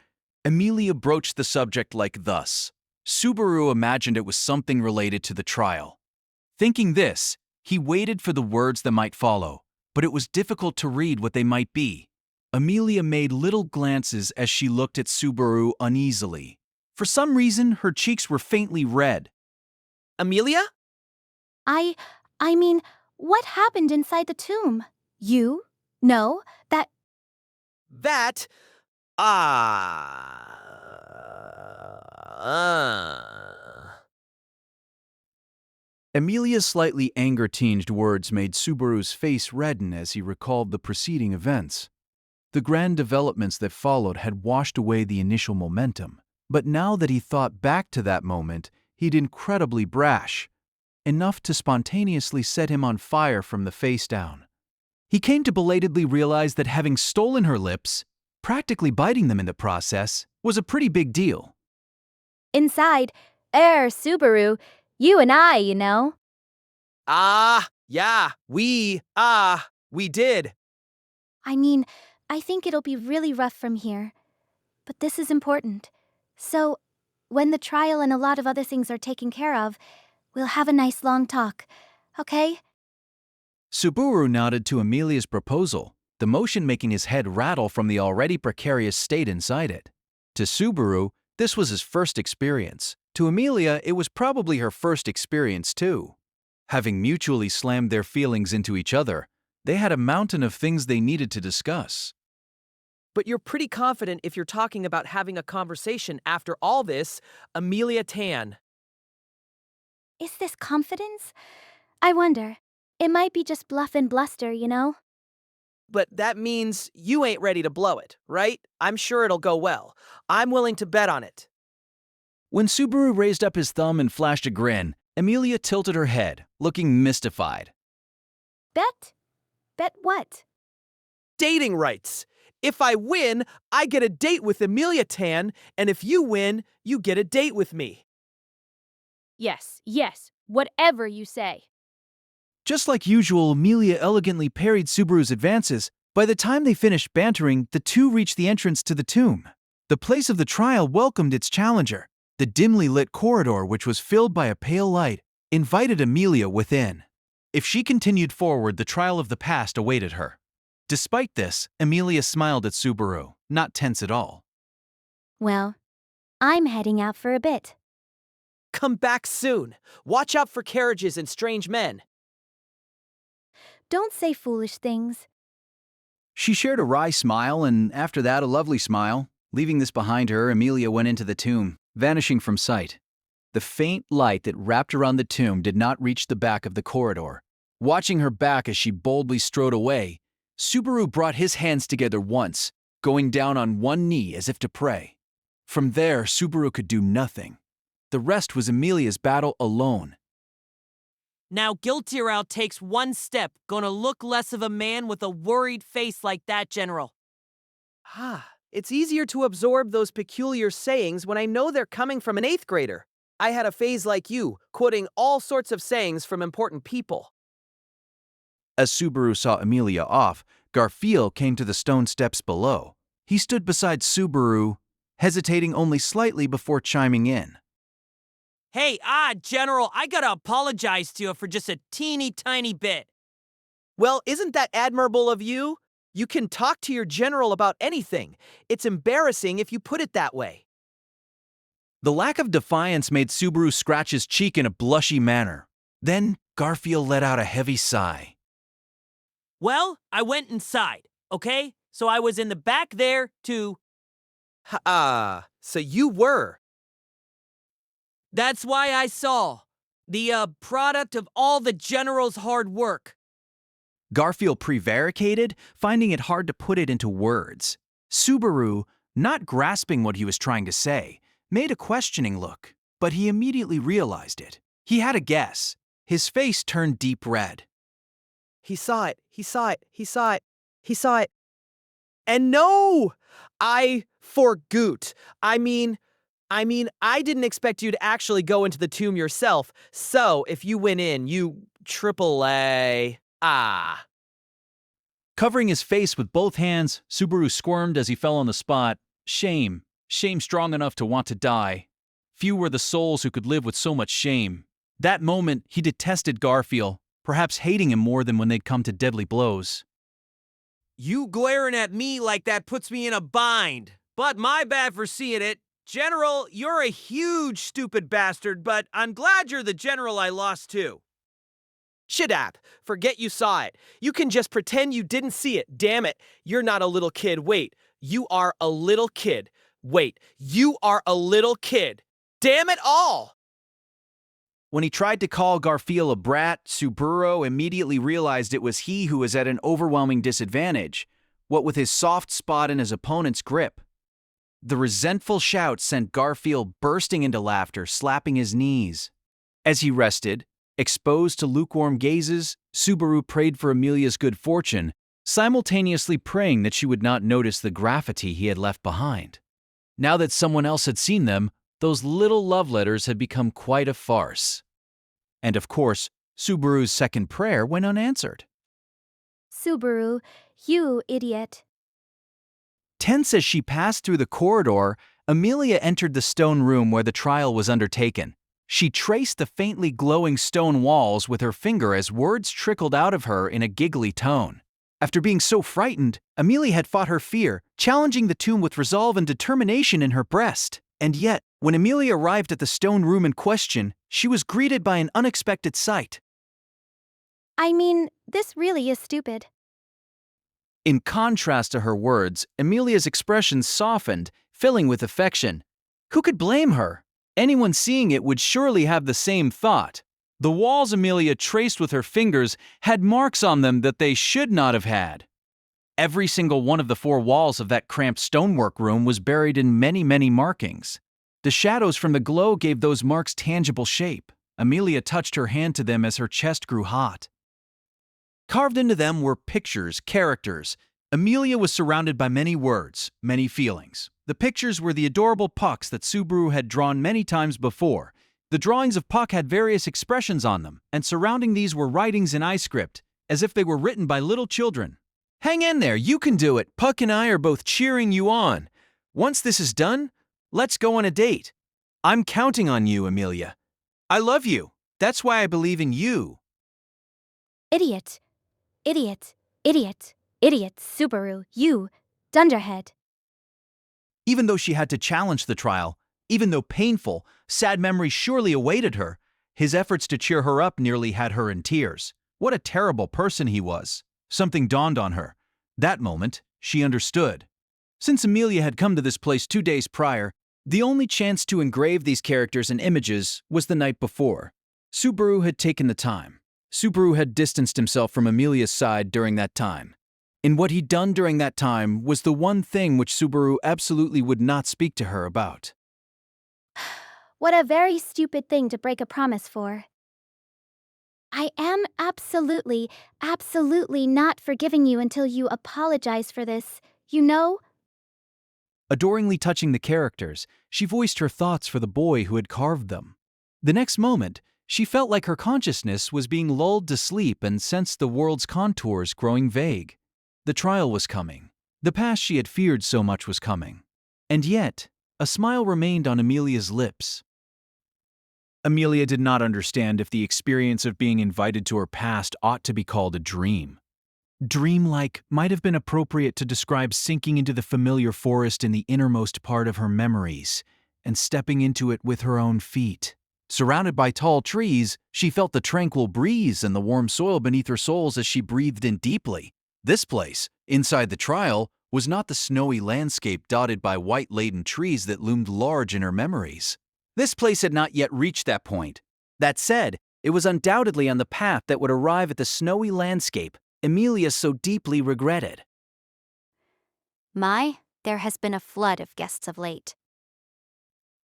Amelia broached the subject like thus. Subaru imagined it was something related to the trial. Thinking this, he waited for the words that might follow, but it was difficult to read what they might be. Amelia made little glances as she looked at Subaru uneasily. For some reason, her cheeks were faintly red. Amelia? I mean, what happened inside the tomb? You? No, that. That? Amelia's slightly anger-tinged words made Subaru's face redden as he recalled the preceding events. The grand developments that followed had washed away the initial momentum, but now that he thought back to that moment, he'd incredibly brash, enough to spontaneously set him on fire from the face down. He came to belatedly realize that having stolen her lips, practically biting them in the process, was a pretty big deal. Inside, Subaru, you and I, you know. Yeah, we did. I mean, I think it'll be really rough from here. But this is important. So, when the trial and a lot of other things are taken care of, we'll have a nice long talk. Okay? Subaru nodded to Amelia's proposal, the motion making his head rattle from the already precarious state inside it. To Subaru, this was his first experience. To Amelia, it was probably her first experience too. Having mutually slammed their feelings into each other, they had a mountain of things they needed to discuss. But you're pretty confident if you're talking about having a conversation after all this, Amelia Tan. Is this confidence? I wonder. It might be just bluff and bluster, you know? But that means you ain't ready to blow it, right? I'm sure it'll go well. I'm willing to bet on it. When Subaru raised up his thumb and flashed a grin, Amelia tilted her head, looking mystified. Bet? Bet what? Dating rights. If I win, I get a date with Amelia Tan, and if you win, you get a date with me. Yes, whatever you say. Just like usual, Amelia elegantly parried Subaru's advances. By the time they finished bantering, the two reached the entrance to the tomb. The place of the trial welcomed its challenger. The dimly lit corridor, which was filled by a pale light, invited Amelia within. If she continued forward, the trial of the past awaited her. Despite this, Amelia smiled at Subaru, not tense at all. Well, I'm heading out for a bit. Come back soon. Watch out for carriages and strange men. Don't say foolish things. She shared a wry smile, and after that a lovely smile. Leaving this behind her, Amelia went into the tomb, vanishing from sight. The faint light that wrapped around the tomb did not reach the back of the corridor. Watching her back as she boldly strode away, Subaru brought his hands together once, going down on one knee as if to pray. From there, Subaru could do nothing. The rest was Amelia's battle alone. Now Giltirao takes one step, gonna look less of a man with a worried face like that, General. It's easier to absorb those peculiar sayings when I know they're coming from an 8th grader. I had a phase like you, quoting all sorts of sayings from important people. As Subaru saw Amelia off, Garfield came to the stone steps below. He stood beside Subaru, hesitating only slightly before chiming in. Hey, General, I gotta apologize to you for just a teeny tiny bit. Well, isn't that admirable of you? You can talk to your general about anything. It's embarrassing if you put it that way. The lack of defiance made Subaru scratch his cheek in a blushy manner. Then Garfield let out a heavy sigh. Well, I went inside, okay? So I was in the back there to... So you were. That's why I saw. The, product of all the General's hard work. Garfield prevaricated, finding it hard to put it into words. Subaru, not grasping what he was trying to say, made a questioning look, but he immediately realized it. He had a guess. His face turned deep red. He saw it. And no! I For Goot. I mean, I didn't expect you to actually go into the tomb yourself, so if you went in, you triple A. Ah. Covering his face with both hands, Subaru squirmed as he fell on the spot. Shame. Shame strong enough to want to die. Few were the souls who could live with so much shame. That moment, he detested Garfield, perhaps hating him more than when they'd come to deadly blows. You glaring at me like that puts me in a bind. But my bad for seeing it. General, you're a huge stupid bastard, but I'm glad you're the general I lost to. Shadap, forget you saw it. You can just pretend you didn't see it. Damn it. You're not a little kid. Wait, you are a little kid. Wait, you are a little kid. Damn it all! When he tried to call Garfield a brat, Subaru immediately realized it was he who was at an overwhelming disadvantage, what with his soft spot in his opponent's grip. The resentful shout sent Garfield bursting into laughter, slapping his knees. As he rested, exposed to lukewarm gazes, Subaru prayed for Amelia's good fortune, simultaneously praying that she would not notice the graffiti he had left behind. Now that someone else had seen them, those little love letters had become quite a farce. And of course, Subaru's second prayer went unanswered. Subaru, you idiot. Tense as she passed through the corridor, Amelia entered the stone room where the trial was undertaken. She traced the faintly glowing stone walls with her finger as words trickled out of her in a giggly tone. After being so frightened, Amelia had fought her fear, challenging the tomb with resolve and determination in her breast. And yet, when Amelia arrived at the stone room in question, she was greeted by an unexpected sight. I mean, this really is stupid. In contrast to her words, Amelia's expression softened, filling with affection. Who could blame her? Anyone seeing it would surely have the same thought. The walls Amelia traced with her fingers had marks on them that they should not have had. Every single one of the 4 walls of that cramped stonework room was buried in many, many markings. The shadows from the glow gave those marks tangible shape. Amelia touched her hand to them as her chest grew hot. Carved into them were pictures, characters. Amelia was surrounded by many words, many feelings. The pictures were the adorable Pucks that Subaru had drawn many times before. The drawings of Puck had various expressions on them, and surrounding these were writings in iScript, as if they were written by little children. Hang in there, you can do it. Puck and I are both cheering you on. Once this is done, let's go on a date. I'm counting on you, Amelia. I love you. That's why I believe in you. Idiot. Idiot. Idiot. Idiot. Subaru, you. Dunderhead. Even though she had to challenge the trial, even though painful, sad memories surely awaited her, his efforts to cheer her up nearly had her in tears. What a terrible person he was. Something dawned on her. That moment, she understood. Since Amelia had come to this place 2 days prior, the only chance to engrave these characters and images was the night before. Subaru had taken the time. Subaru had distanced himself from Amelia's side during that time. And what he'd done during that time was the one thing which Subaru absolutely would not speak to her about. What a very stupid thing to break a promise for. I am absolutely not forgiving you until you apologize for this, you know? Adoringly touching the characters, she voiced her thoughts for the boy who had carved them. The next moment, she felt like her consciousness was being lulled to sleep and sensed the world's contours growing vague. The trial was coming. The past she had feared so much was coming. And yet, a smile remained on Amelia's lips. Amelia did not understand if the experience of being invited to her past ought to be called a dream. Dreamlike might have been appropriate to describe sinking into the familiar forest in the innermost part of her memories and stepping into it with her own feet. Surrounded by tall trees, she felt the tranquil breeze and the warm soil beneath her soles as she breathed in deeply. This place, inside the trial, was not the snowy landscape dotted by white-laden trees that loomed large in her memories. This place had not yet reached that point. That said, it was undoubtedly on the path that would arrive at the snowy landscape Amelia so deeply regretted. There has been a flood of guests of late.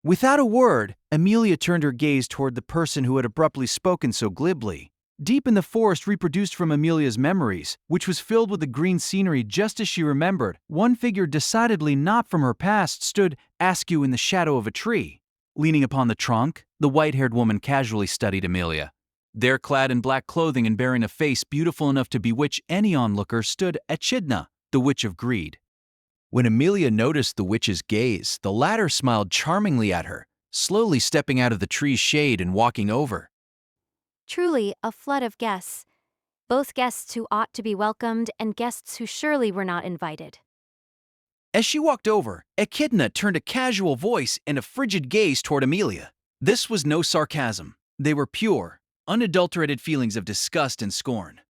Without a word, Amelia turned her gaze toward the person who had abruptly spoken so glibly. Deep in the forest reproduced from Amelia's memories, which was filled with the green scenery just as she remembered, one figure decidedly not from her past stood askew in the shadow of a tree. Leaning upon the trunk, the white-haired woman casually studied Amelia. There, clad in black clothing and bearing a face beautiful enough to bewitch any onlooker, stood Echidna, the Witch of Greed. When Amelia noticed the witch's gaze, the latter smiled charmingly at her, slowly stepping out of the tree's shade and walking over. Truly a flood of guests. Both guests who ought to be welcomed and guests who surely were not invited. As she walked over, Echidna turned a casual voice and a frigid gaze toward Amelia. This was no sarcasm. They were pure, unadulterated feelings of disgust and scorn.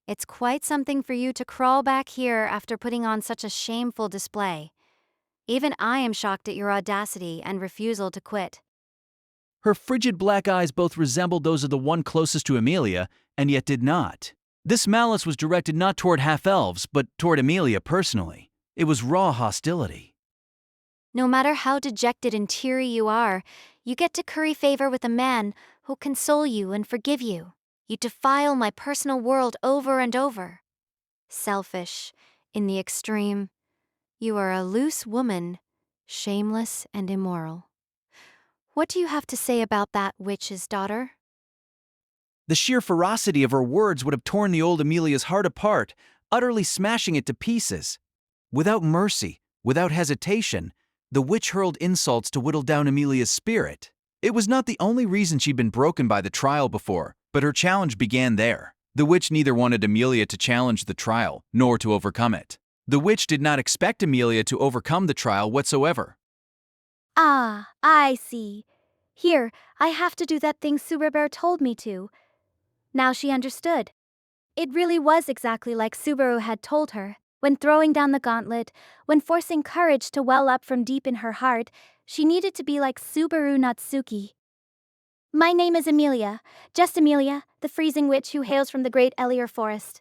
It's quite something for you to crawl back here after putting on such a shameful display. Even I am shocked at your audacity and refusal to quit. Her frigid black eyes both resembled those of the one closest to Amelia, and yet did not. This malice was directed not toward half-elves, but toward Amelia personally. It was raw hostility. No matter how dejected and teary you are, you get to curry favor with a man who'll console you and forgive you. You defile my personal world over and over. Selfish, in the extreme. You are a loose woman, shameless and immoral. What do you have to say about that, witch's daughter? The sheer ferocity of her words would have torn the old Amelia's heart apart, utterly smashing it to pieces. Without mercy, without hesitation, the witch hurled insults to whittle down Amelia's spirit. It was not the only reason she'd been broken by the trial before, but her challenge began there. The witch neither wanted Amelia to challenge the trial, nor to overcome it. The witch did not expect Amelia to overcome the trial whatsoever. Ah, I see. Here, I have to do that thing Subaru told me to. Now she understood. It really was exactly like Subaru had told her. When throwing down the gauntlet, when forcing courage to well up from deep in her heart, she needed to be like Subaru Natsuki. My name is Amelia, just Amelia, the freezing witch who hails from the great Elier forest.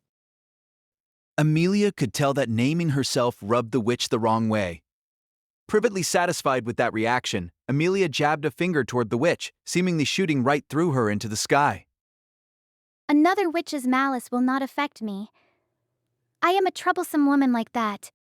Amelia could tell that naming herself rubbed the witch the wrong way. Privately satisfied with that reaction, Amelia jabbed a finger toward the witch, seemingly shooting right through her into the sky. Another witch's malice will not affect me. I am a troublesome woman like that.